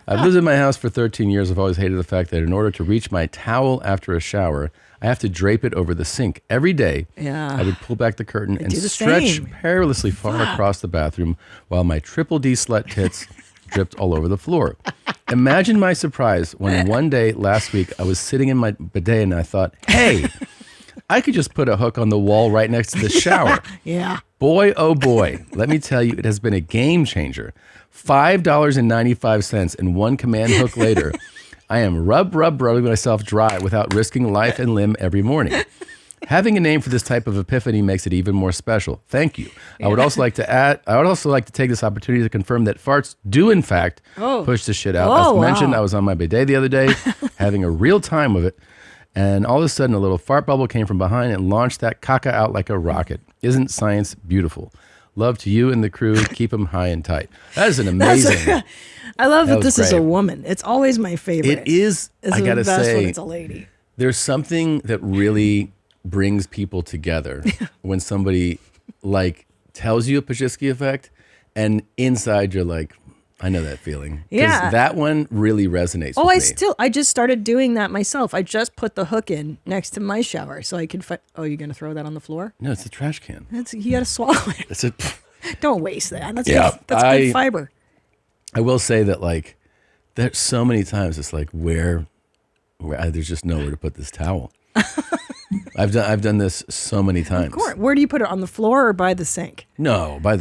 Speaker 2: I've lived in my house for 13 years. I've always hated the fact that in order to reach my towel after a shower, I have to drape it over the sink. Every day,
Speaker 3: Yeah.
Speaker 2: I would pull back the curtain and
Speaker 3: do the
Speaker 2: stretch
Speaker 3: same.
Speaker 2: perilously far across the bathroom while my triple D slut tits dripped all over the floor. Imagine my surprise when one day last week I was sitting in my bidet and I thought, hey, I could just put a hook on the wall right next to the shower.
Speaker 3: Yeah.
Speaker 2: Boy, oh boy, let me tell you, it has been a game changer. $5.95 and one command hook later, I am rubbing myself dry without risking life and limb every morning. Having a name for this type of epiphany makes it even more special. Thank you. I would also like to take this opportunity to confirm that farts do in fact push the shit out.
Speaker 3: Oh,
Speaker 2: As mentioned,
Speaker 3: wow.
Speaker 2: I was on my bidet the other day, having a real time of it, and all of a sudden a little fart bubble came from behind and launched that caca out like a rocket. Isn't science beautiful? Love to you and the crew. Keep them high and tight. That is an amazing.
Speaker 3: I love that
Speaker 2: was
Speaker 3: this is a
Speaker 2: great.
Speaker 3: woman. It's always my favorite.
Speaker 2: It is.
Speaker 3: It's
Speaker 2: I
Speaker 3: the
Speaker 2: gotta
Speaker 3: best when
Speaker 2: say,
Speaker 3: it's a lady.
Speaker 2: there's something that really brings people together when somebody like tells you a Pazsitzky effect, and inside you're like, I know that feeling. 'Cause
Speaker 3: Yeah.
Speaker 2: that one really resonates.
Speaker 3: Oh,
Speaker 2: with me.
Speaker 3: I just started doing that myself. I just put the hook in next to my shower so I could. Oh, you're gonna throw that on the floor?
Speaker 2: No, it's a trash can.
Speaker 3: You gotta swallow it.
Speaker 2: It's a.
Speaker 3: Don't waste that. That's
Speaker 2: Yeah,
Speaker 3: good, that's good fiber.
Speaker 2: I will say that like, there's so many times it's like where there's just nowhere to put this towel. I've done this so many times.
Speaker 3: Of course. Where do you put it, on the floor or by the sink?
Speaker 2: No, on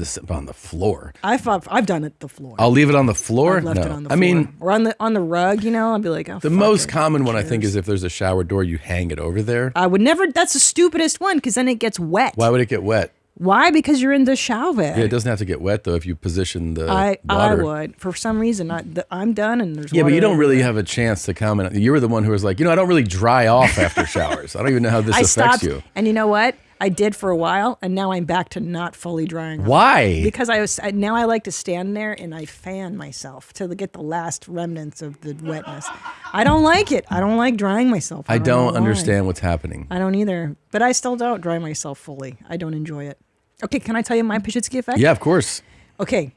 Speaker 2: the floor.
Speaker 3: I've done it the floor.
Speaker 2: I'll leave it on the floor.
Speaker 3: I've left
Speaker 2: no,
Speaker 3: it on the
Speaker 2: I
Speaker 3: floor.
Speaker 2: mean,
Speaker 3: or on the rug. You know, I'll be like, oh,
Speaker 2: the
Speaker 3: fuck
Speaker 2: most
Speaker 3: it.
Speaker 2: common one I
Speaker 3: Who
Speaker 2: think
Speaker 3: cares?
Speaker 2: is if there's a shower door, you hang it over there.
Speaker 3: I would never. That's the stupidest one because then it gets wet.
Speaker 2: Why would it get wet?
Speaker 3: Why? Because you're in the shower.
Speaker 2: Yeah, it doesn't have to get wet though if you position the
Speaker 3: I
Speaker 2: water.
Speaker 3: would. For some reason, I'm done and there's
Speaker 2: Yeah, but
Speaker 3: water
Speaker 2: you don't really
Speaker 3: everywhere.
Speaker 2: have a chance to comment. You were the one who was like, I don't really dry off after showers. I don't even know how this
Speaker 3: I
Speaker 2: affects
Speaker 3: stopped,
Speaker 2: you.
Speaker 3: and you know what? I did for a while, and now I'm back to not fully drying off.
Speaker 2: Why?
Speaker 3: Because now I like to stand there and I fan myself to get the last remnants of the wetness. I don't like it. I don't like drying myself.
Speaker 2: I
Speaker 3: know
Speaker 2: don't
Speaker 3: why.
Speaker 2: understand what's happening.
Speaker 3: I don't either. But I still don't dry myself fully. I don't enjoy it. Okay, can I tell you my Pazsitzky effect?
Speaker 2: Yeah, of course.
Speaker 3: Okay.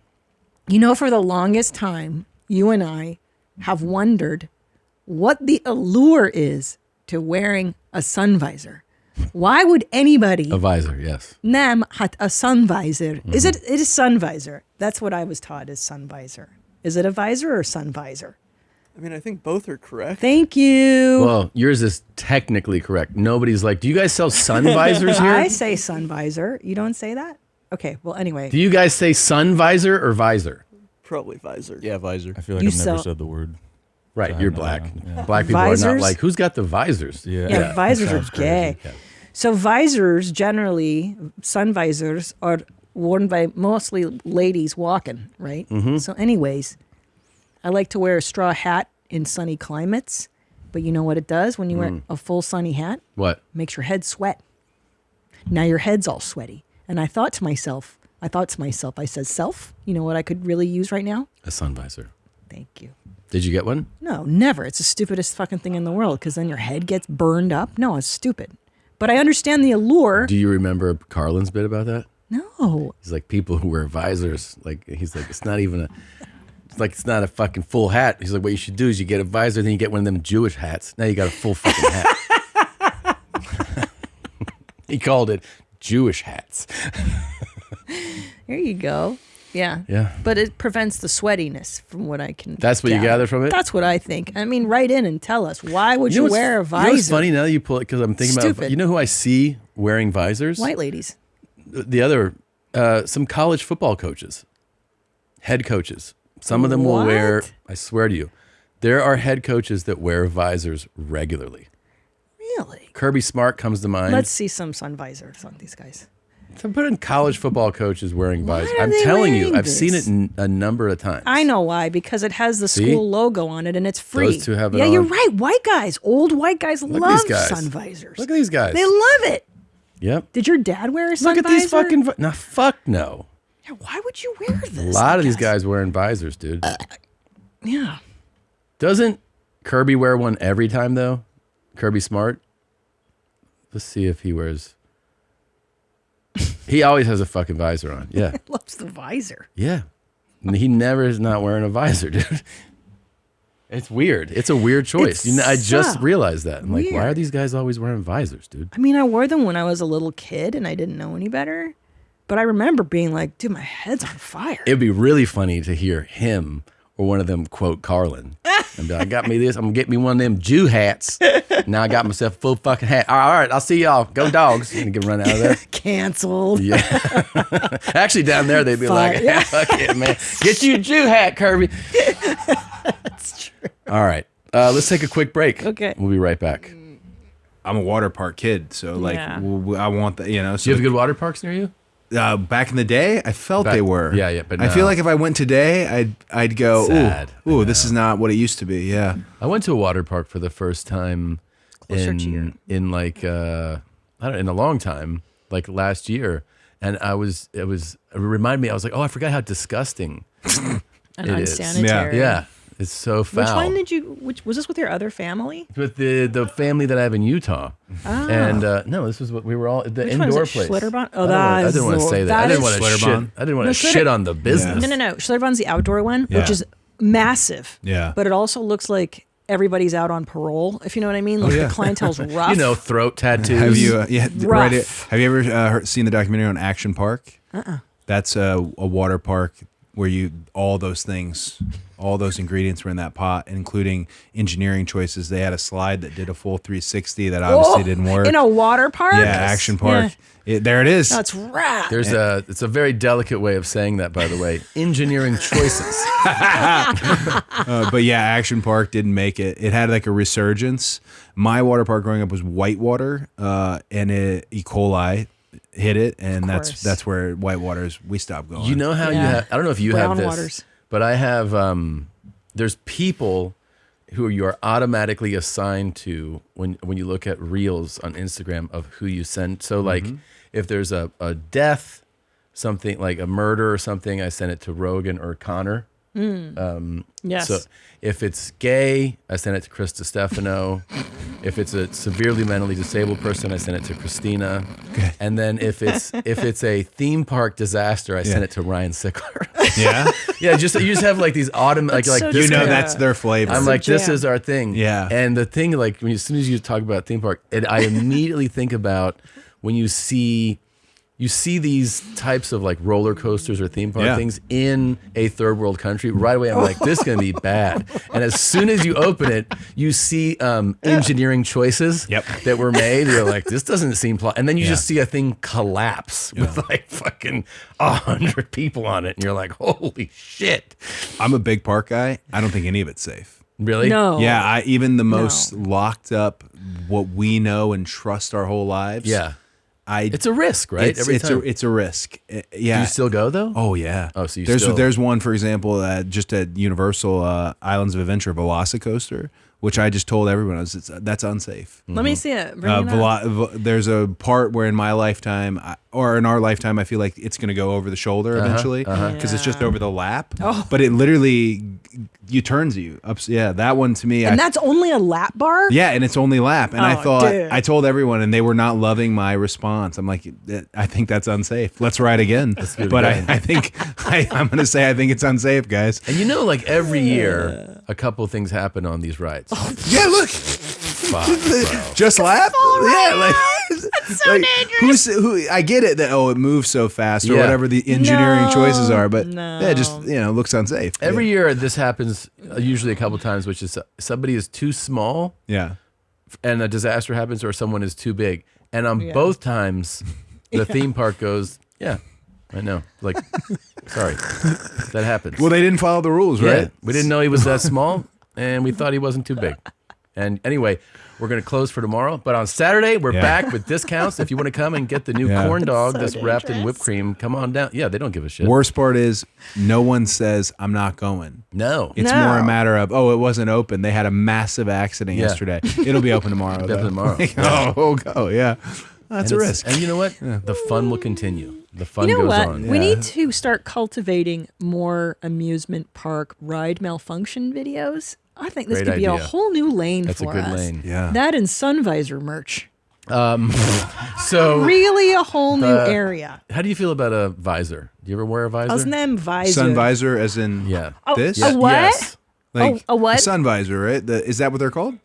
Speaker 3: For the longest time, you and I have wondered what the allure is to wearing a sun visor. Why would anybody
Speaker 2: A visor, yes.
Speaker 3: nam hat a sun visor?
Speaker 2: Mm-hmm.
Speaker 3: It is sun visor. That's what I was taught is sun visor. Is it a visor or sun visor?
Speaker 10: I mean, I think both are correct.
Speaker 3: Thank you.
Speaker 2: Well, yours is technically correct. Nobody's like, do you guys sell sun visors here?
Speaker 3: I say sun visor. You don't say that? Okay, well, anyway.
Speaker 2: Do you guys say sun visor or visor?
Speaker 10: Probably visor.
Speaker 11: Yeah, visor. I feel like
Speaker 3: You
Speaker 11: I've never
Speaker 3: sell-
Speaker 11: said the word.
Speaker 2: Right,
Speaker 11: So
Speaker 2: you're
Speaker 11: I know
Speaker 2: black.
Speaker 11: now, yeah.
Speaker 2: Black people are
Speaker 3: Visors?
Speaker 2: not like, who's got the visors?
Speaker 3: Yeah, visors are
Speaker 11: sounds
Speaker 3: gay.
Speaker 11: crazy.
Speaker 3: So visors generally, sun visors are worn by mostly ladies walking, right?
Speaker 2: Mm-hmm.
Speaker 3: So anyways, I like to wear a straw hat in sunny climates. But you know what it does when you wear a full sunny hat?
Speaker 2: What?
Speaker 3: Makes your head sweat. Now your head's all sweaty. And I thought to myself, I said, self, you know what I could really use right now?
Speaker 2: A sun visor.
Speaker 3: Thank you.
Speaker 2: Did you get one?
Speaker 3: No, never. It's the stupidest fucking thing in the world because then your head gets burned up. No, it's stupid. But I understand the allure.
Speaker 2: Do you remember Carlin's bit about that?
Speaker 3: No.
Speaker 2: He's like, people who wear visors, he's like, it's not a fucking full hat. He's like, what you should do is you get a visor, then you get one of them Jewish hats. Now you got a full fucking hat. He called it Jewish hats.
Speaker 3: There you go. Yeah.
Speaker 2: Yeah.
Speaker 3: But it prevents the sweatiness from what I can
Speaker 2: That's what you gather from it?
Speaker 3: That's what I think. I mean, write in and tell us. Why would
Speaker 2: know
Speaker 3: you
Speaker 2: what's-
Speaker 3: wear a visor?
Speaker 2: You know what's funny now that you pull it? Because I'm thinking about,
Speaker 3: Stupid.
Speaker 2: you know who I see wearing visors?
Speaker 3: White ladies.
Speaker 2: The other, some college football coaches, head coaches. Some of them will wear, I swear to you, there are head coaches that wear visors regularly.
Speaker 3: Really?
Speaker 2: Kirby Smart comes to mind.
Speaker 3: Let's see some sun visors on these guys.
Speaker 2: So put in college football coaches wearing visors.
Speaker 3: are
Speaker 2: I'm
Speaker 3: they
Speaker 2: telling you,
Speaker 3: wearing
Speaker 2: I've seen
Speaker 3: this?
Speaker 2: it a number of times.
Speaker 3: I know why, because it has the
Speaker 2: See?
Speaker 3: school logo on it and it's free.
Speaker 2: Those two have it
Speaker 3: Yeah, you're
Speaker 2: on.
Speaker 3: right. White guys, old white guys
Speaker 2: Look at
Speaker 3: love
Speaker 2: these guys.
Speaker 3: sun visors.
Speaker 2: Look at these guys.
Speaker 3: They love it.
Speaker 2: Yep.
Speaker 3: Did your dad wear a sun
Speaker 2: Look at
Speaker 3: visor?
Speaker 2: these fucking. No, fuck no.
Speaker 3: Yeah, why would you wear
Speaker 2: A
Speaker 3: this?
Speaker 2: lot of these guys wearing visors, dude.
Speaker 3: Yeah.
Speaker 2: Doesn't Kirby wear one every time though? Kirby Smart. Let's see if he wears. He always has a fucking visor on. Yeah.
Speaker 3: Loves the visor.
Speaker 2: Yeah. And he never is not wearing a visor, dude. It's weird. It's a weird choice.
Speaker 3: It's
Speaker 2: I just
Speaker 3: so
Speaker 2: realized that. I'm like, why are
Speaker 3: weird.
Speaker 2: these guys always wearing visors, dude?
Speaker 3: I mean, I wore them when I was a little kid and I didn't know any better. But I remember being like, dude, my head's on fire.
Speaker 2: It'd be really funny to hear him or one of them quote Carlin and be like, I got me this. I'm gonna get me one of them Jew hats. Now I got myself a full fucking hat. All right, I'll see y'all. Go Dogs. And get run out of there.
Speaker 3: Canceled.
Speaker 2: Yeah. Actually, down there they'd be like,
Speaker 3: Yeah.
Speaker 2: fuck it, man. Get you a Jew hat, Kirby.
Speaker 3: That's true.
Speaker 2: All right. Let's take a quick break.
Speaker 3: Okay.
Speaker 2: We'll be right back.
Speaker 11: I'm a water park kid, so like
Speaker 3: Yeah.
Speaker 11: I want the, you know.
Speaker 2: Do
Speaker 11: So
Speaker 2: you have good water parks near you?
Speaker 11: back in the day, I felt they were.
Speaker 2: Yeah, but
Speaker 11: I feel
Speaker 2: now-
Speaker 11: like if I went today, I'd go,
Speaker 2: Sad.
Speaker 11: ooh, this is not what it used to be. Yeah.
Speaker 2: I went to a water park for the first time
Speaker 3: Closer to you.
Speaker 2: in like I don't know, in a long time, like last year, and it reminded me. I was like, oh, I forgot how disgusting
Speaker 3: And
Speaker 2: it is.
Speaker 3: unsanitary.
Speaker 2: Yeah, it's so foul.
Speaker 3: Which one did you? Which was this with your other family?
Speaker 2: With the family that I have in Utah, and no, this was what we were all the
Speaker 3: Which one is
Speaker 2: indoor
Speaker 3: it?
Speaker 2: place.
Speaker 3: Schlitterbahn? Oh,
Speaker 2: I
Speaker 3: that's
Speaker 2: didn't want to say that. I didn't want to shit.
Speaker 11: Schlitterbahn?
Speaker 2: I didn't want
Speaker 3: No,
Speaker 2: to shit on the business.
Speaker 3: No. Schlitterbahn's the outdoor one,
Speaker 11: Yeah.
Speaker 3: which is massive.
Speaker 11: Yeah.
Speaker 3: But it also looks like everybody's out on parole, if you know what I mean. Like
Speaker 11: yeah.
Speaker 3: the clientele's rough.
Speaker 2: You know, throat tattoos.
Speaker 11: Have you?
Speaker 3: Rough.
Speaker 11: Have you ever seen the documentary on Action Park? That's a water park where all those ingredients were in that pot, including engineering choices. They had a slide that did a full 360 that obviously didn't work.
Speaker 3: In a water park?
Speaker 11: Yeah, Action Park. There it is.
Speaker 3: That's rad.
Speaker 2: It's a very delicate way of saying that, by the way. Engineering choices.
Speaker 11: But yeah, Action Park didn't make it. It had like a resurgence. My water park growing up was Whitewater, and E. coli hit it, and
Speaker 3: course.
Speaker 11: that's where Whitewater's we stopped going.
Speaker 2: You know how you
Speaker 3: Yeah.
Speaker 2: have, I don't know if you
Speaker 3: Brown
Speaker 2: have this,
Speaker 3: waters.
Speaker 2: but I have, there's people who you are automatically assigned to when you look at reels on Instagram of who you send. So like if there's a death, something like a murder or something, I send it to Rogan or Connor.
Speaker 3: Yes.
Speaker 2: So if it's gay, I send it to Chris DiStefano. If it's a severely mentally disabled person, I send it to Christina.
Speaker 11: Okay.
Speaker 2: And then if it's a theme park disaster, I send it to Ryan Sickler.
Speaker 11: Yeah,
Speaker 2: Yeah, you just have like these like
Speaker 3: so
Speaker 2: this
Speaker 3: true.
Speaker 2: guy-
Speaker 11: that's their flavor.
Speaker 2: I'm
Speaker 3: It's
Speaker 2: like,
Speaker 3: a
Speaker 2: this
Speaker 3: jam.
Speaker 2: is our thing.
Speaker 11: Yeah.
Speaker 2: And the thing, like, as soon as you talk about theme park, I immediately think about when you see these types of like roller coasters or theme park
Speaker 11: Yeah.
Speaker 2: things in a third world country. Right away, I'm like, this is gonna be bad. And as soon as you open it, you see engineering choices
Speaker 11: Yep.
Speaker 2: that were made. You're like, this doesn't seem and then you
Speaker 11: Yeah.
Speaker 2: just see a thing collapse with like fucking 100 people on it, and you're like, holy shit.
Speaker 11: I'm a big park guy. I don't think any of it's safe.
Speaker 2: Really?
Speaker 3: No.
Speaker 11: Yeah, even the most locked up, what we know and trust our whole lives.
Speaker 2: Yeah.
Speaker 11: It's
Speaker 2: It's a risk, right? Every time.
Speaker 11: it's a risk. Yeah.
Speaker 2: Do you still go though?
Speaker 11: Oh yeah.
Speaker 2: Oh, so you
Speaker 11: there's
Speaker 2: still-
Speaker 11: there's one, for example, just at Universal Islands of Adventure Velocicoaster, which I just told everyone that's unsafe.
Speaker 3: Let me see it. Bring it up.
Speaker 11: There's a part where in my lifetime, or in our lifetime, I feel like it's going to go over the shoulder eventually because it's just over the lap.
Speaker 3: Oh.
Speaker 11: But it literally turns you up. Yeah, that one to me.
Speaker 3: And that's only a lap bar?
Speaker 11: Yeah, and it's only lap. And I
Speaker 3: Oh,
Speaker 11: thought,
Speaker 3: dude.
Speaker 11: I told everyone, and they were not loving my response. I'm like, I think that's unsafe. Let's ride again. But I think, I'm going to say I think it's unsafe, guys.
Speaker 2: And you know, like every year, a couple things happen on these rides.
Speaker 11: Yeah, look.
Speaker 2: Fuck, bro.
Speaker 11: Just lap? Yeah, like.
Speaker 3: so dangerous.
Speaker 11: Who? I get it that it moves so fast or
Speaker 2: Yeah.
Speaker 11: whatever the engineering choices are, but
Speaker 3: no.
Speaker 11: yeah, it just looks unsafe.
Speaker 2: Every year this happens, usually a couple times, which is somebody is too small
Speaker 11: yeah.
Speaker 2: and a disaster happens, or someone is too big. And on both times, the theme park goes, yeah, I know. Like, sorry, that happens.
Speaker 11: Well, they didn't follow the rules,
Speaker 2: Yeah,
Speaker 11: right?
Speaker 2: we didn't know he was that small, and we thought he wasn't too big. And anyway, we're going to close for tomorrow. But on Saturday, we're back with discounts. If you want to come and get the new corn dog that's wrapped in whipped cream, come on down. Yeah, they don't give a shit.
Speaker 11: Worst part is no one says, I'm not going.
Speaker 2: No.
Speaker 11: It's more a matter of, it wasn't open. They had a massive accident yesterday. It'll be open tomorrow.
Speaker 2: Definitely tomorrow.
Speaker 11: Yeah. That's a risk.
Speaker 2: And you know what? The fun will continue. The fun
Speaker 3: You know
Speaker 2: goes
Speaker 3: what?
Speaker 2: on.
Speaker 3: We need to start cultivating more amusement park ride malfunction videos. I think this
Speaker 2: Great
Speaker 3: could be a
Speaker 2: idea.
Speaker 3: whole new lane
Speaker 2: That's
Speaker 3: for
Speaker 2: a good
Speaker 3: us.
Speaker 2: lane.
Speaker 11: Yeah.
Speaker 3: That and sun visor merch.
Speaker 2: So
Speaker 3: Really a whole new area.
Speaker 2: how do you feel about a visor? Do you ever wear a visor?
Speaker 3: Wasn't them visor?
Speaker 11: Sun visor as in this?
Speaker 3: A what?
Speaker 2: Yes.
Speaker 11: Like
Speaker 3: a what?
Speaker 11: sun visor, right? Is that what they're called?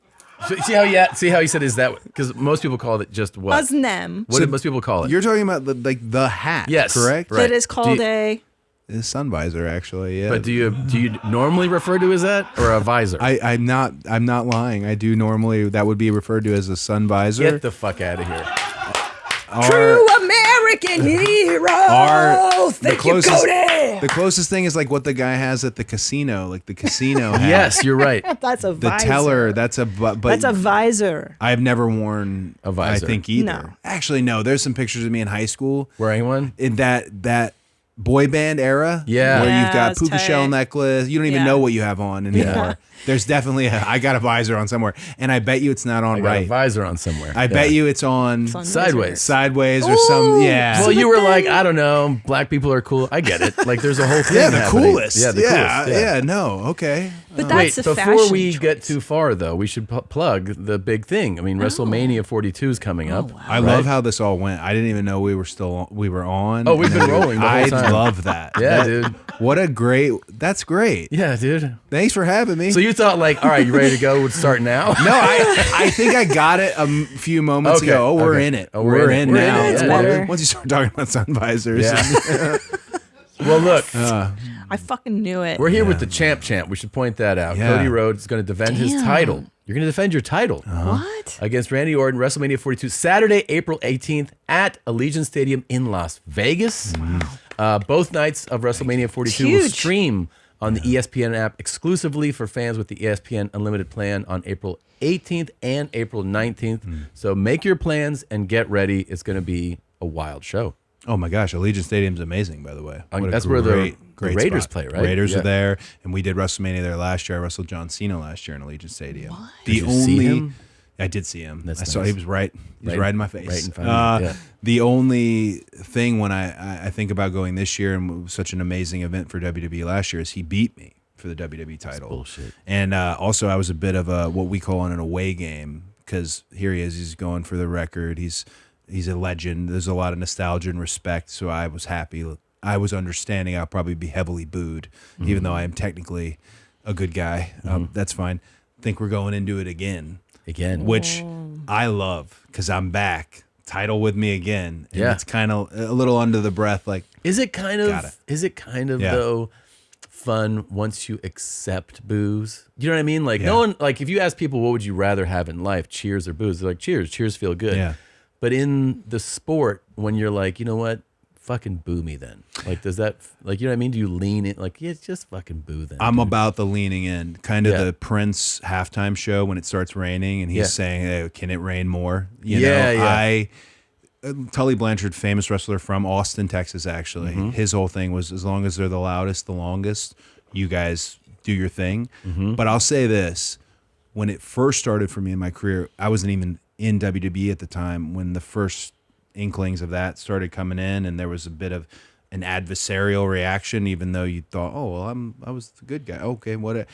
Speaker 2: So, see how he said is that because most people call it just what?
Speaker 3: Wasn't them?
Speaker 2: What do most people call it?
Speaker 11: You're talking about the hat,
Speaker 2: Yes,
Speaker 11: correct?
Speaker 2: right.
Speaker 3: That is called a...
Speaker 11: It's sun visor, actually. Yeah.
Speaker 2: But do you normally refer to as that or a visor?
Speaker 11: I'm not lying. I do normally. That would be referred to as a sun visor.
Speaker 2: Get the fuck out of here.
Speaker 3: True American hero. Thank you, Cody.
Speaker 11: The closest thing is like what the guy has at the casino, like the casino hat.
Speaker 2: Yes, you're right.
Speaker 3: That's a
Speaker 11: The
Speaker 3: visor.
Speaker 11: teller, that's a but
Speaker 3: That's a visor.
Speaker 11: I've never worn
Speaker 2: A visor.
Speaker 11: I think either.
Speaker 3: No.
Speaker 11: Actually, no. There's some pictures of me in high school
Speaker 2: Wearing one?
Speaker 11: in that boy band era.
Speaker 2: Yeah.
Speaker 11: where
Speaker 3: Yeah,
Speaker 11: you've got
Speaker 3: it's
Speaker 11: puka shell
Speaker 3: tight.
Speaker 11: necklace. You don't even
Speaker 3: Yeah.
Speaker 11: know what you have on anymore.
Speaker 2: Yeah.
Speaker 11: There's definitely I got a visor on somewhere, and I bet you it's not on
Speaker 2: I got a
Speaker 11: right.
Speaker 2: visor on somewhere.
Speaker 11: I bet you it's on
Speaker 3: Sun
Speaker 2: Sideways.
Speaker 11: sideways or some. Yeah.
Speaker 2: Well, you were like, I don't know, black people are cool. I get it. Like, there's a whole thing.
Speaker 11: yeah, the
Speaker 2: happening.
Speaker 11: coolest.
Speaker 2: Yeah, the coolest.
Speaker 11: Yeah. No. Okay.
Speaker 3: But
Speaker 2: Wait,
Speaker 3: that's a
Speaker 2: before
Speaker 3: fashion
Speaker 2: we
Speaker 3: choice.
Speaker 2: get too far, though, we should plug the big thing. I mean, WrestleMania 42 is coming up.
Speaker 11: I love how this all went. I didn't even know we were on.
Speaker 2: Oh, we've been rolling the whole
Speaker 11: I
Speaker 2: time.
Speaker 11: love that.
Speaker 2: Yeah, dude.
Speaker 11: What a great. That's great.
Speaker 2: Yeah, dude.
Speaker 11: Thanks for having me.
Speaker 2: So you thought like, all right, you ready to go? We'd start now.
Speaker 11: No, I think I got it a few moments
Speaker 2: Okay,
Speaker 11: ago. Oh, we're
Speaker 2: okay.
Speaker 11: in it.
Speaker 2: Oh,
Speaker 11: we're
Speaker 2: we're
Speaker 11: in
Speaker 2: in it.
Speaker 11: now.
Speaker 2: We're in it. It's
Speaker 11: Well,
Speaker 3: better.
Speaker 11: once you start talking about sun visors.
Speaker 2: Yeah. Well, look,
Speaker 3: I fucking knew it.
Speaker 2: we're here with the champ. We should point that out.
Speaker 11: Yeah.
Speaker 2: Cody Rhodes is going to defend his title. You're going to defend your title
Speaker 3: What?
Speaker 2: against Randy Orton, WrestleMania 42, Saturday, April 18th at Allegiant Stadium in Las Vegas. Both nights of WrestleMania 42 will
Speaker 3: Huge.
Speaker 2: stream on the ESPN app exclusively for fans with the ESPN Unlimited plan on April 18th and April 19th. So make your plans and get ready. It's going to be a wild show.
Speaker 11: Oh my gosh, Allegiant Stadium's amazing, by the way. What a
Speaker 2: That's where the
Speaker 11: great
Speaker 2: Raiders
Speaker 11: spot.
Speaker 2: play, right?
Speaker 11: Raiders
Speaker 2: Yeah.
Speaker 11: are there, and we did WrestleMania there last year. I wrestled John Cena last year in Allegiant Stadium. What?
Speaker 2: Did you see him?
Speaker 11: I did see him.
Speaker 2: That's
Speaker 11: I saw
Speaker 2: nice.
Speaker 11: he was right. He was
Speaker 2: Right-
Speaker 11: right in my face.
Speaker 2: right in front of you, yeah.
Speaker 11: The only thing when I think about going this year, and it was such an amazing event for WWE last year, is he beat me for the WWE title.
Speaker 2: bullshit.
Speaker 11: And also, I was a bit of a what we call an away game because here he is. He's going for the record. He's a legend. There's a lot of nostalgia and respect. So I was happy. I was understanding I'll probably be heavily booed, even though I am technically a good guy. That's fine. Think we're going into it again, which I love because I'm back. Title with me again. And
Speaker 2: Yeah.
Speaker 11: it's kind of a little under the breath. Like,
Speaker 2: Is it kind
Speaker 11: Got it.
Speaker 2: of? Is it kind of
Speaker 11: Yeah.
Speaker 2: though fun once you accept booze? You know what I mean? Like
Speaker 11: Yeah.
Speaker 2: no one. Like if you ask people what would you rather have in life, cheers or booze? They're like cheers. Cheers feel good.
Speaker 11: Yeah.
Speaker 2: But in the sport, when you're like, you know what, fucking boo me then. Like does that? Like you know what I mean? Do you lean in? Like yeah, just fucking boo then.
Speaker 11: I'm
Speaker 2: dude.
Speaker 11: about the leaning in, kind of
Speaker 2: Yeah.
Speaker 11: the Prince halftime show when it starts raining, and he's
Speaker 2: Yeah.
Speaker 11: saying, "Hey, can it rain more?" You
Speaker 2: Yeah,
Speaker 11: know,
Speaker 2: yeah.
Speaker 11: Tully Blanchard, famous wrestler from Austin, Texas, actually, his whole thing was as long as they're the loudest, the longest, you guys do your thing. But I'll say this: when it first started for me in my career, I wasn't even in WWE at the time when the first inklings of that started coming in, and there was a bit of an adversarial reaction, even though you thought, oh, well, I was the good guy. Okay, what?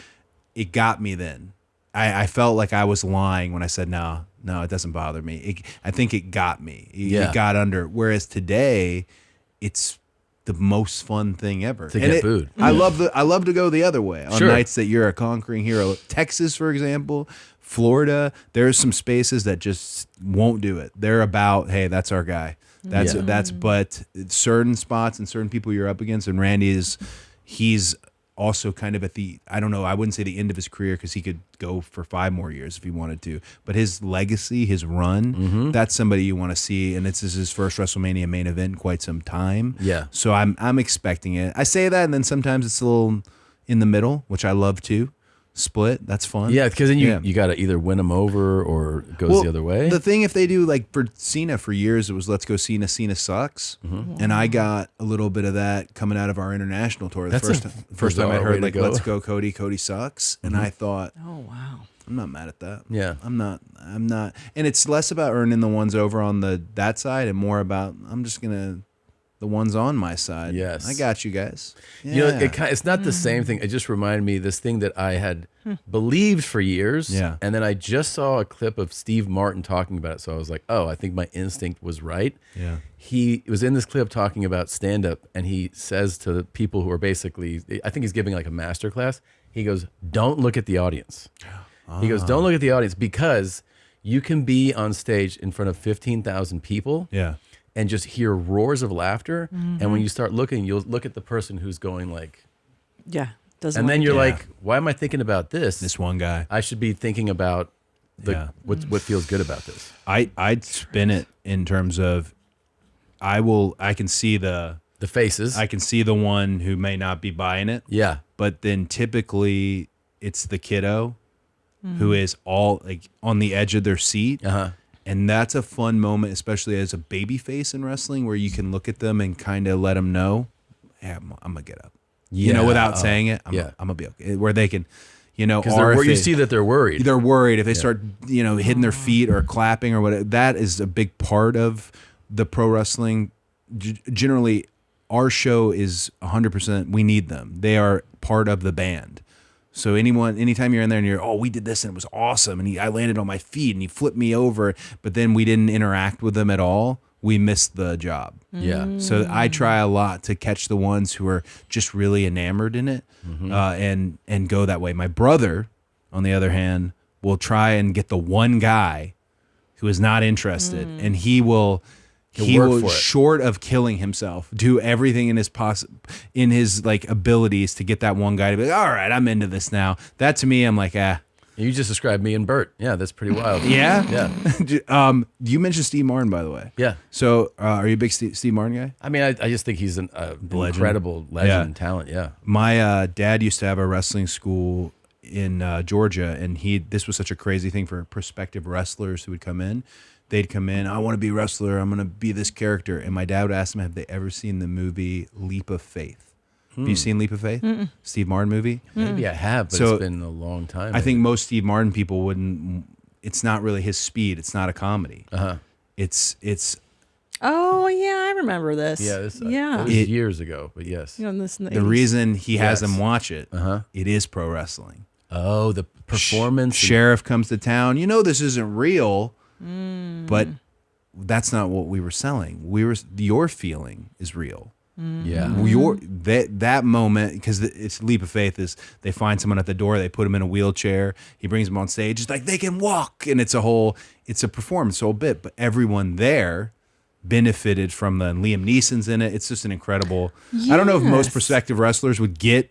Speaker 11: It got me then. I felt like I was lying when I said, no, it doesn't bother me. I think it got me. It got under. Whereas today, it's the most fun thing ever.
Speaker 2: To get booed.
Speaker 11: I love to go the other way on
Speaker 2: Sure.
Speaker 11: nights that you're a conquering hero. Texas, for example, Florida, there's some spaces that just won't do it. They're about, hey, that's our guy. But certain spots and certain people you're up against, and Randy he's also kind of at the, I don't know, I wouldn't say the end of his career because he could go for 5 more years if he wanted to. But his legacy, his run, that's somebody you want to see. And this is his first WrestleMania main event in quite some time.
Speaker 2: Yeah.
Speaker 11: So I'm expecting it. I say that, and then sometimes it's a little in the middle, which I love too. Split, that's fun.
Speaker 2: Yeah, because then you got to either win them over or it goes the other way.
Speaker 11: The thing, if they do, like for Cena for years, it was let's go Cena, Cena sucks. And I got a little bit of that coming out of our international tour. The first time I heard like let's go Cody, Cody sucks. And I thought, oh wow, I'm not mad at that.
Speaker 2: Yeah.
Speaker 11: I'm not. And it's less about earning the ones over on that side and more about I'm just gonna the ones on my side.
Speaker 2: Yes.
Speaker 11: I got you guys. Yeah.
Speaker 2: You know, it's not the same thing. It just reminded me of this thing that I had believed for years.
Speaker 11: Yeah.
Speaker 2: And then I just saw a clip of Steve Martin talking about it. So I was like, oh, I think my instinct was right.
Speaker 11: Yeah.
Speaker 2: He was in this clip talking about stand-up, and he says to the people who are basically, I think he's giving like a master class. He goes, don't look at the audience. He goes, don't look at the audience, because you can be on stage in front of 15,000 people.
Speaker 11: Yeah.
Speaker 2: And just hear roars of laughter. And when you start looking, you'll look at the person who's going like,
Speaker 3: Yeah. Doesn't
Speaker 2: and then
Speaker 3: like
Speaker 2: you're
Speaker 3: it.
Speaker 2: like, why am I thinking about this?
Speaker 11: This one guy.
Speaker 2: I should be thinking about what feels good about this.
Speaker 11: I'd spin it in terms of I can see the
Speaker 2: faces.
Speaker 11: I can see the one who may not be buying it.
Speaker 2: Yeah.
Speaker 11: But then typically it's the kiddo who is all like on the edge of their seat. And that's a fun moment, especially as a baby face in wrestling, where you can look at them and kind of let them know, hey, I'm going to get up. You know, without saying it, I'm going to be okay. Where they can, you know,
Speaker 2: or you see that they're worried.
Speaker 11: They're worried if they start, you know, hitting their feet or clapping or whatever. That is a big part of the pro wrestling. Generally, our show is 100%. We need them. They are part of the band. So anytime you're in there and you're, oh, we did this and it was awesome, and I landed on my feet and he flipped me over, but then we didn't interact with them at all, we missed the job.
Speaker 2: Yeah.
Speaker 11: So I try a lot to catch the ones who are just really enamored in it, and go that way. My brother, on the other hand, will try and get the one guy who is not interested, and he will short of killing himself, do everything in his like abilities to get that one guy to be like, all right, I'm into this now. That to me, I'm like,
Speaker 2: You just described me and Bert. Yeah, that's pretty wild.
Speaker 11: Yeah? Yeah. You mentioned Steve Martin, by the way.
Speaker 2: Yeah.
Speaker 11: So are you a big Steve Martin guy?
Speaker 2: I mean, I just think he's an incredible legend talent. Yeah.
Speaker 11: My dad used to have a wrestling school in Georgia, and this was such a crazy thing for prospective wrestlers who would come in. They'd come in, I want to be a wrestler, I'm going to be this character. And my dad would ask them, have they ever seen the movie Leap of Faith? Have you seen Leap of Faith? Steve Martin movie?
Speaker 2: Maybe I have, but it's been a long time.
Speaker 11: I think most Steve Martin people wouldn't, it's not really his speed. It's not a comedy. It's
Speaker 3: Oh yeah, I remember this.
Speaker 2: Yeah, this
Speaker 3: yeah.
Speaker 2: was years ago, but yes.
Speaker 3: You know, this in
Speaker 11: the
Speaker 3: 80s.
Speaker 11: reason he has them watch it, it is pro wrestling.
Speaker 2: Oh, the performance.
Speaker 11: Sheriff comes to town. You know this isn't real, but that's not what we were selling. Your feeling is real.
Speaker 2: Yeah.
Speaker 11: That moment, because it's Leap of Faith, is they find someone at the door, they put him in a wheelchair, he brings them on stage, it's like they can walk, and it's a performance, whole bit, but everyone there benefited from Liam Neeson's in it. It's just an incredible. Yes. I don't know if most prospective wrestlers would get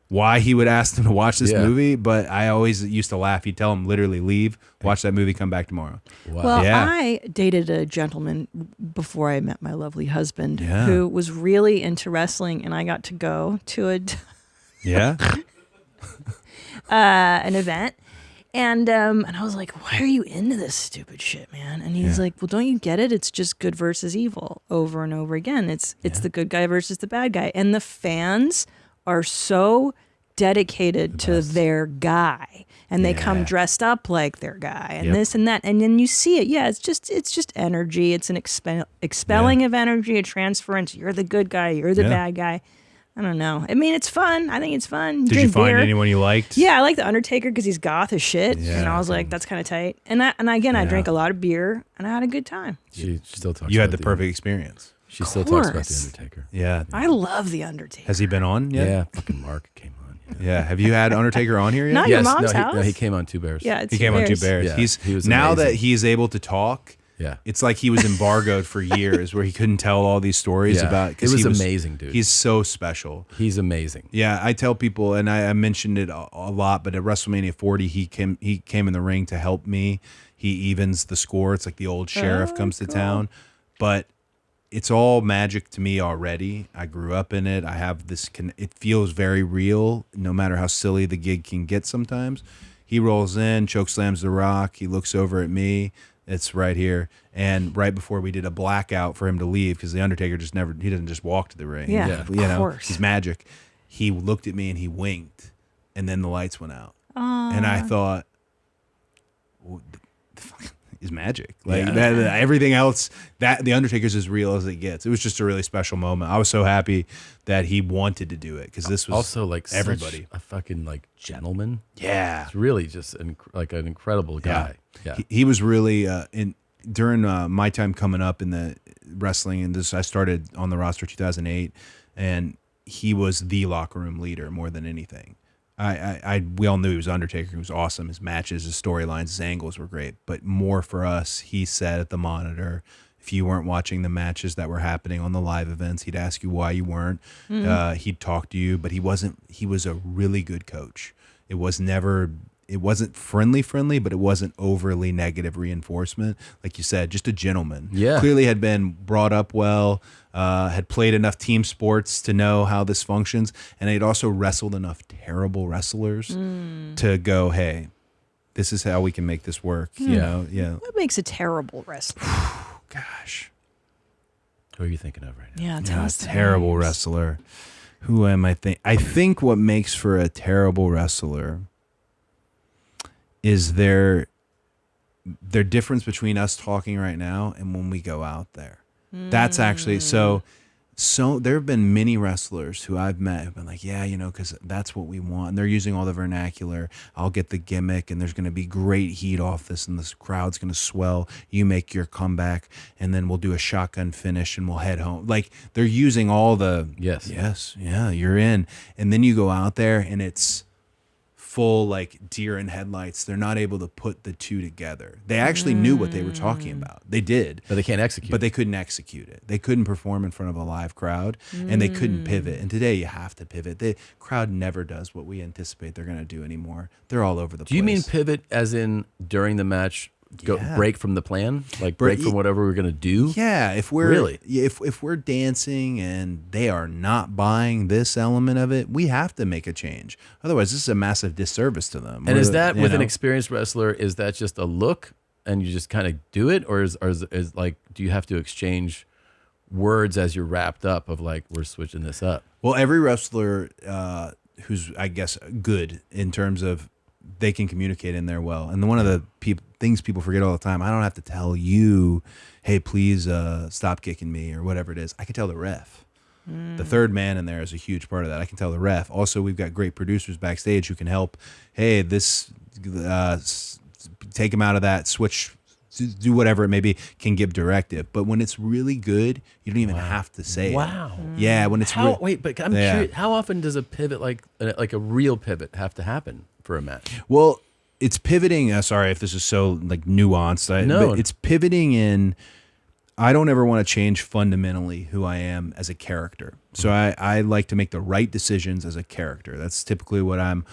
Speaker 11: why he would ask them to watch this movie, but I always used to laugh. He'd tell them literally, leave, watch that movie, come back tomorrow.
Speaker 2: Wow.
Speaker 3: Well, I dated a gentleman before I met my lovely husband who was really into wrestling, and I got to go to an event. And I was like, why are you into this stupid shit, man? And he's like, well, don't you get it? It's just good versus evil over and over again. It's the good guy versus the bad guy. And the fans are so dedicated to their guy, and they come dressed up like their guy, and this and that, and then you see it. Yeah, it's just energy. It's an expelling of energy, a transference. You're the good guy. You're the bad guy. I don't know. I mean, it's fun. I think it's fun.
Speaker 11: Did you find anyone you liked?
Speaker 3: Yeah, I like the Undertaker because he's goth as shit, and I was like, that's kind of tight. And I drank a lot of beer, and I had a good time.
Speaker 2: She still talks.
Speaker 11: You had the perfect experience.
Speaker 2: She still talks about the
Speaker 3: course.
Speaker 2: Undertaker.
Speaker 11: Yeah.
Speaker 3: I love the Undertaker.
Speaker 11: Has he been on yet?
Speaker 2: Yeah, fucking Mark came on.
Speaker 11: Yeah. Have you had Undertaker on here yet?
Speaker 3: Not your mom's house.
Speaker 2: He came on Two Bears.
Speaker 3: Yeah, it's
Speaker 11: He came on Two
Speaker 3: Bears.
Speaker 11: Bears.
Speaker 2: Yeah, he was
Speaker 11: now
Speaker 2: amazing.
Speaker 11: that he's able to talk.
Speaker 2: Yeah.
Speaker 11: It's like he was embargoed for years where he couldn't tell all these stories
Speaker 2: Yeah.
Speaker 11: about.
Speaker 2: It
Speaker 11: 'cause
Speaker 2: was
Speaker 11: he
Speaker 2: amazing, dude.
Speaker 11: He's so special.
Speaker 2: He's amazing.
Speaker 11: Yeah, I tell people, and I mentioned it a lot, but at WrestleMania 40, he came in the ring to help me. He evens the score. It's like the old sheriff comes to town. But it's all magic to me already. I grew up in it. I have this, it feels very real, no matter how silly the gig can get sometimes. He rolls in, choke slams the Rock. He looks over at me. It's right here. And right before we did a blackout for him to leave, because the Undertaker he doesn't just walk to the ring.
Speaker 3: Yeah, of course.
Speaker 11: He's magic. He looked at me and he winked, and then the lights went out. And I thought, well, the fuck is magic. Like that, everything else, that the Undertaker's as real as it gets. It was just a really special moment. I was so happy that he wanted to do it, because this was
Speaker 2: Also, like,
Speaker 11: everybody.
Speaker 2: such a fucking, like, gentleman.
Speaker 11: Yeah.
Speaker 2: It's really just like an incredible guy. Yeah.
Speaker 11: He was really during my time coming up in the wrestling, and I started on the roster 2008, and he was the locker room leader more than anything. We all knew he was Undertaker. He was awesome. His matches, his storylines, his angles were great. But more for us, he said at the monitor, if you weren't watching the matches that were happening on the live events, he'd ask you why you weren't. He'd talk to you, but he wasn't. He was a really good coach. It wasn't friendly, but it wasn't overly negative reinforcement. Like you said, just a gentleman.
Speaker 2: Yeah.
Speaker 11: Clearly had been brought up well, had played enough team sports to know how this functions, and he'd also wrestled enough terrible wrestlers to go, hey, this is how we can make this work. You know? Yeah.
Speaker 3: What makes a terrible wrestler?
Speaker 11: Gosh.
Speaker 2: Who are you thinking of right now?
Speaker 3: Yeah, tell us.
Speaker 11: Terrible wrestler. Who am I I think what makes for a terrible wrestler is their difference between us talking right now and when we go out there. That's actually so there have been many wrestlers who I've met who've been like, yeah, because that's what we want. And they're using all the vernacular. I'll get the gimmick, and there's going to be great heat off this, and this crowd's going to swell. You make your comeback, and then we'll do a shotgun finish, and we'll head home. Like, they're using all the yes, yeah, you're in. And then you go out there, and it's full like deer in headlights. They're not able to put the two together. They actually knew what they were talking about. They did.
Speaker 2: But they can't execute.
Speaker 11: But they couldn't execute it. They couldn't perform in front of a live crowd, and they couldn't pivot. And today you have to pivot. The crowd never does what we anticipate they're going to do anymore. They're all over the place.
Speaker 2: Do you mean pivot as in during the match, break from the plan? Like break from whatever we're going to do?
Speaker 11: Yeah, if we're
Speaker 2: really
Speaker 11: if we're dancing and they are not buying this element of it, we have to make a change. Otherwise, this is a massive disservice to them.
Speaker 2: And is that with an experienced wrestler? Is that just a look and you just kind of do it, or is like, do you have to exchange words as you're wrapped up of like, we're switching this up?
Speaker 11: Well, every wrestler who's, I guess, good in terms of they can communicate in there well. And one of the things people forget all the time, I don't have to tell you, hey, please stop kicking me or whatever it is. I can tell the ref. The third man in there is a huge part of that. I can tell the ref. Also, we've got great producers backstage who can help. Hey, this take him out of that, switch, do whatever it may be, can give directive. But when it's really good, you don't even have to say it. Yeah, when it's
Speaker 2: wait, but I'm curious, how often does a pivot like a real pivot have to happen for a match?
Speaker 11: Well, it's pivoting. Sorry if this is so like nuanced. But it's pivoting in. I don't ever want to change fundamentally who I am as a character. So I like to make the right decisions as a character. That's typically what I'm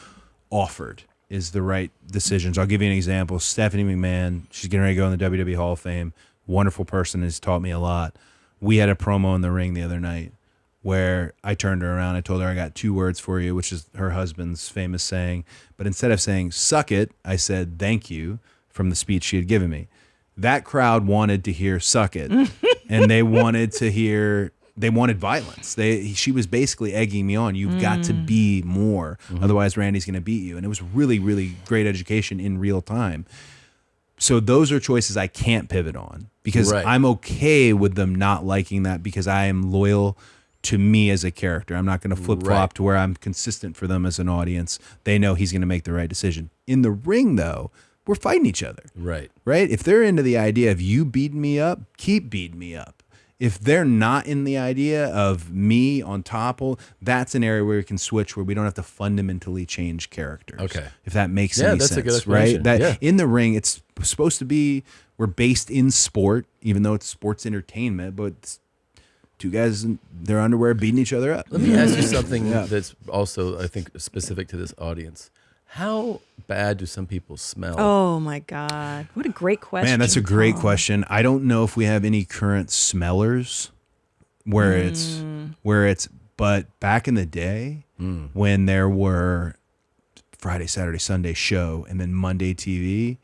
Speaker 11: offered, is the right decisions. I'll give you an example. Stephanie McMahon, she's getting ready to go in the WWE Hall of Fame. Wonderful person, has taught me a lot. We had a promo in the ring the other night where I turned her around. I told her, I got 2 words for you, which is her husband's famous saying. But instead of saying, suck it, I said, thank you, from the speech she had given me. That crowd wanted to hear suck it. And they wanted violence. She was basically egging me on. You've got to be more. Otherwise, Randy's going to beat you. And it was really, really great education in real time. So those are choices I can't pivot on, because I'm okay with them not liking that, because I am loyal to me as a character. I'm not going to flip-flop to where I'm consistent for them as an audience. They know he's going to make the right decision. In the ring, though, we're fighting each other. Right? If they're into the idea of you beating me up, keep beating me up. if they're not in the idea of me on top, that's an area where we can switch, where we don't have to fundamentally change characters.
Speaker 2: Okay.
Speaker 11: If that makes
Speaker 2: Yeah,
Speaker 11: any
Speaker 2: that's a
Speaker 11: sense,
Speaker 2: good explanation.
Speaker 11: right? That
Speaker 2: Yeah.
Speaker 11: in the ring, it's supposed to be, we're based in sport, even though it's sports entertainment, but it's two guys in their underwear beating each other up.
Speaker 2: Let me ask you something that's also, I think, specific to this audience. How bad do some people smell?
Speaker 3: Oh my God. What a great question.
Speaker 11: Man, that's a great
Speaker 3: Paul.
Speaker 11: question. I don't know if we have any current smellers where it's, but back in the day when there were Friday, Saturday, Sunday show and then Monday TV,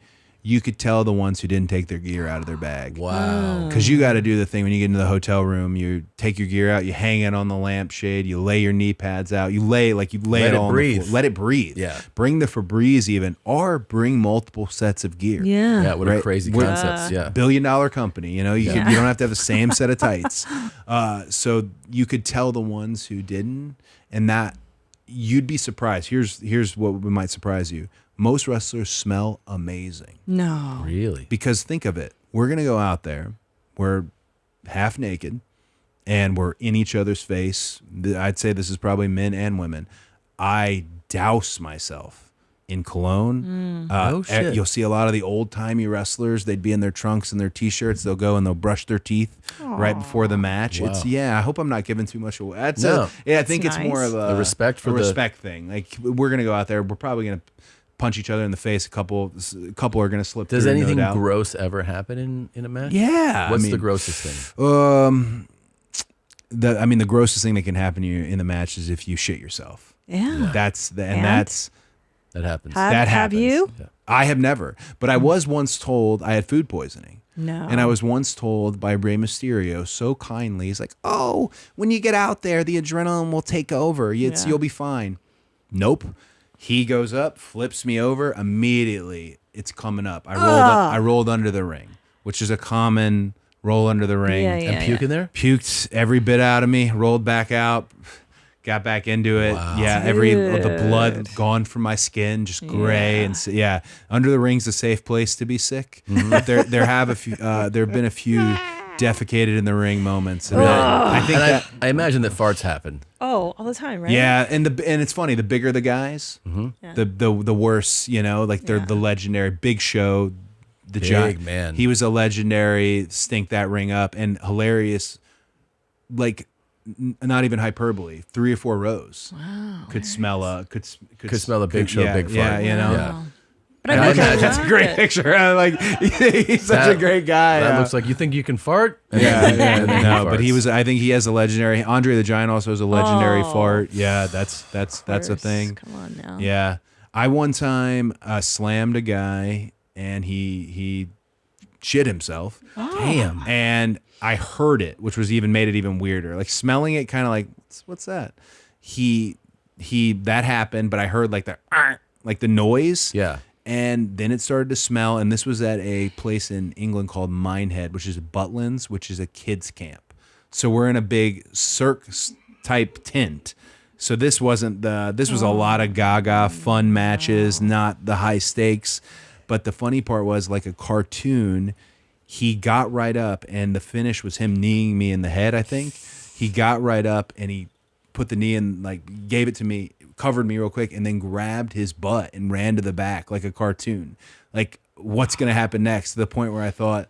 Speaker 11: you could tell the ones who didn't take their gear out of their bag.
Speaker 2: Wow.
Speaker 11: Because you got to do the thing when you get into the hotel room, you take your gear out, you hang it on the lampshade, you lay your knee pads out, you lay it
Speaker 2: Let
Speaker 11: all
Speaker 2: it
Speaker 11: on
Speaker 2: breathe.
Speaker 11: the floor. Let it breathe.
Speaker 2: Yeah.
Speaker 11: Bring the Febreze even, or bring multiple sets of gear.
Speaker 3: Yeah.
Speaker 2: Yeah, what a
Speaker 11: Right.
Speaker 2: crazy
Speaker 11: We're-
Speaker 2: concepts. Yeah.
Speaker 11: $1 billion company, you know, you don't have to have the same set of tights. So you could tell the ones who didn't, and that you'd be surprised. Here's what might surprise you. Most wrestlers smell amazing.
Speaker 3: No.
Speaker 2: Really?
Speaker 11: Because think of it. We're going to go out there. We're half naked and we're in each other's face. I'd say this is probably men and women. I douse myself in cologne.
Speaker 2: Oh, shit.
Speaker 11: You'll see a lot of the old-timey wrestlers. They'd be in their trunks and their T-shirts. They'll go and they'll brush their teeth right before the match.
Speaker 2: Wow.
Speaker 11: I hope I'm not giving too much away.
Speaker 2: No.
Speaker 11: I think it's
Speaker 3: nice.
Speaker 11: more of
Speaker 2: A respect for
Speaker 11: a
Speaker 2: the-
Speaker 11: respect thing. Like, we're going to go out there. We're probably going to punch each other in the face. A couple are going to slip
Speaker 2: Does
Speaker 11: through,
Speaker 2: anything
Speaker 11: no doubt.
Speaker 2: gross ever happen in a match?
Speaker 11: Yeah.
Speaker 2: What's
Speaker 11: I mean,
Speaker 2: the grossest thing?
Speaker 11: The grossest thing that can happen to you in the match is if you shit yourself.
Speaker 3: Yeah.
Speaker 11: That's
Speaker 3: And?
Speaker 11: that's
Speaker 2: That happens.
Speaker 3: Have
Speaker 11: that happens.
Speaker 3: you?
Speaker 11: I have never, but I was once told I had food poisoning.
Speaker 3: No.
Speaker 11: And I was once told by Rey Mysterio so kindly, he's like, "Oh, when you get out there, the adrenaline will take over. You'll be fine." Nope. He goes up, flips me over immediately. It's coming up. I rolled under the ring, which is a common roll under the ring.
Speaker 3: Yeah, yeah,
Speaker 2: And puke in there?
Speaker 11: Puked every bit out of me. Rolled back out. Got back into it.
Speaker 2: Wow.
Speaker 11: Yeah, the blood gone from my skin, just gray under the ring's a safe place to be sick. But there have been a few defecated in the ring moments. And I think
Speaker 2: I imagine that farts happen.
Speaker 3: Oh, all the time, right?
Speaker 11: yeah, and it's funny. The bigger the guys, the worse. You know, like they're the legendary Big Show, the
Speaker 2: Big
Speaker 11: giant
Speaker 2: man.
Speaker 11: He was a legendary. Stink that ring up and hilarious. Like. Not even hyperbole. 3 or 4 rows could smell could
Speaker 2: smell a Big Show, big fart.
Speaker 11: Yeah, you know.
Speaker 2: Yeah.
Speaker 3: But
Speaker 2: And
Speaker 3: I
Speaker 2: I
Speaker 3: bet you
Speaker 2: imagine-
Speaker 11: That's a
Speaker 3: loved
Speaker 11: great
Speaker 3: it.
Speaker 11: picture. Like he's such a great guy.
Speaker 2: That looks like you think you can fart. And
Speaker 11: Yeah,
Speaker 2: then he
Speaker 11: no, but he
Speaker 2: farts.
Speaker 11: was. I think he has a legendary. Andre the Giant also has a legendary
Speaker 3: Oh.
Speaker 11: fart. Yeah, that's a
Speaker 3: Of
Speaker 11: thing.
Speaker 3: course. Come on now.
Speaker 11: Yeah, I one time slammed a guy and he shit himself.
Speaker 2: Damn.
Speaker 11: And I heard it, which was even made it even weirder. Like smelling it, kind of like what's that? He that happened, but I heard like the noise.
Speaker 2: Yeah.
Speaker 11: And then it started to smell, and this was at a place in England called Minehead, which is Butlins, which is a kids camp. So we're in a big circus type tent. So this wasn't this was a lot of gaga fun matches, not the high stakes. But the funny part was, like a cartoon, he got right up, and the finish was him kneeing me in the head, I think. He got right up, and he put the knee in, like, gave it to me, covered me real quick, and then grabbed his butt and ran to the back like a cartoon. Like, what's going to happen next? To the point where I thought,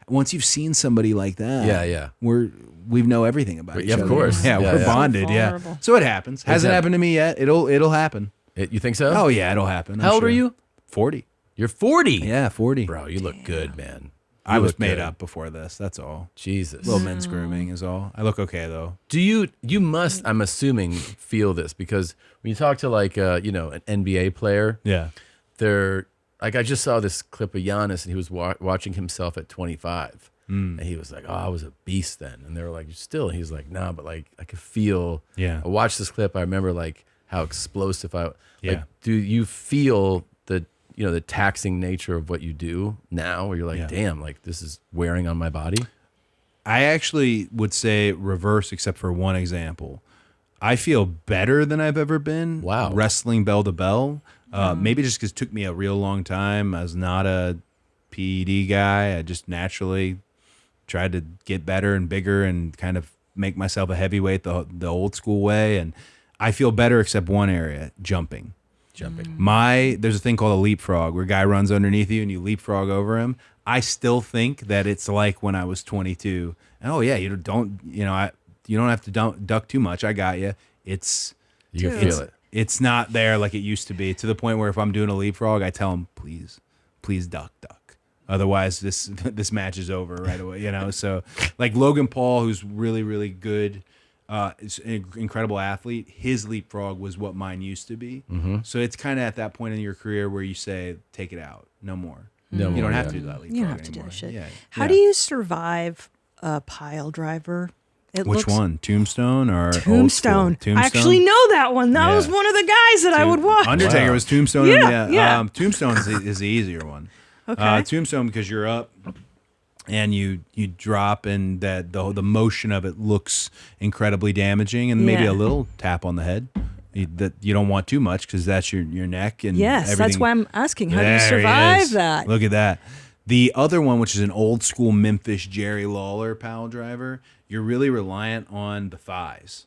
Speaker 11: once you've seen somebody like that,
Speaker 2: Yeah.
Speaker 11: we know everything about each
Speaker 2: Yeah, of
Speaker 11: other.
Speaker 2: course.
Speaker 11: Yeah,
Speaker 2: Yeah,
Speaker 11: we're
Speaker 2: yeah.
Speaker 11: bonded.
Speaker 3: So
Speaker 11: Yeah.
Speaker 3: vulnerable.
Speaker 11: So it happens. Hasn't
Speaker 2: Exactly.
Speaker 11: happened to me yet. It'll happen.
Speaker 2: You think so?
Speaker 11: Oh yeah, it'll happen.
Speaker 2: How old are you?
Speaker 11: 40.
Speaker 2: You're 40.
Speaker 11: Yeah, 40.
Speaker 2: Bro, you look good, man.
Speaker 11: I
Speaker 2: You
Speaker 11: was
Speaker 2: look
Speaker 11: made
Speaker 2: good.
Speaker 11: up before this. That's all.
Speaker 2: Jesus.
Speaker 11: Little men's grooming is all. I look okay though.
Speaker 2: Do you must, I'm assuming, feel this because when you talk to like an NBA player,
Speaker 11: Yeah.
Speaker 2: they're like, I just saw this clip of Giannis and he was watching himself at 25 and he was like, "Oh, I was a beast then," and they were like, "You're still," and he's like, "Nah, but like I could feel."
Speaker 11: Yeah.
Speaker 2: I watched this clip. I remember like how explosive I.
Speaker 11: Yeah.
Speaker 2: Like, do you feel the taxing nature of what you do now, where you're like,
Speaker 11: Yeah.
Speaker 2: damn, like this is wearing on my body?
Speaker 11: I actually would say reverse, except for one example. I feel better than I've ever been.
Speaker 2: Wow.
Speaker 11: Wrestling bell to bell. Maybe just because it took me a real long time. I was not a PED guy. I just naturally tried to get better and bigger and kind of make myself a heavyweight the old school way. And I feel better except one area, jumping. There's a thing called a leapfrog where a guy runs underneath you and you leapfrog over him. I still think that it's like when I was 22. And, oh yeah, you don't have to duck too much. I got you.
Speaker 2: You can feel it.
Speaker 11: It's not there like it used to be, to the point where if I'm doing a leapfrog, I tell him, please duck. Otherwise, this match is over right away. So like Logan Paul, who's really, really good, is an incredible athlete. His leapfrog was what mine used to be. Mm-hmm. So it's kind of at that point in your career where you say, take it out, no more. You don't have to do that leapfrog
Speaker 3: You don't have to
Speaker 11: anymore.
Speaker 3: do that shit.
Speaker 11: Yeah.
Speaker 3: How do you survive a pile driver?
Speaker 11: Which one? Tombstone or
Speaker 3: Tombstone?
Speaker 11: Old school? Tombstone?
Speaker 3: I actually know that one. That was one of the guys that I would watch.
Speaker 11: Undertaker was Tombstone.
Speaker 3: Yeah.
Speaker 11: Tombstone is the easier one.
Speaker 3: Okay.
Speaker 11: Tombstone, because you're up and you drop, and that the motion of it looks incredibly damaging, and maybe a little tap on the head. That you don't want too much because that's your neck and everything.
Speaker 3: That's why I'm asking. How do you survive that?
Speaker 11: Look at that. The other one, which is an old school Memphis Jerry Lawler pile driver, you're really reliant on the thighs.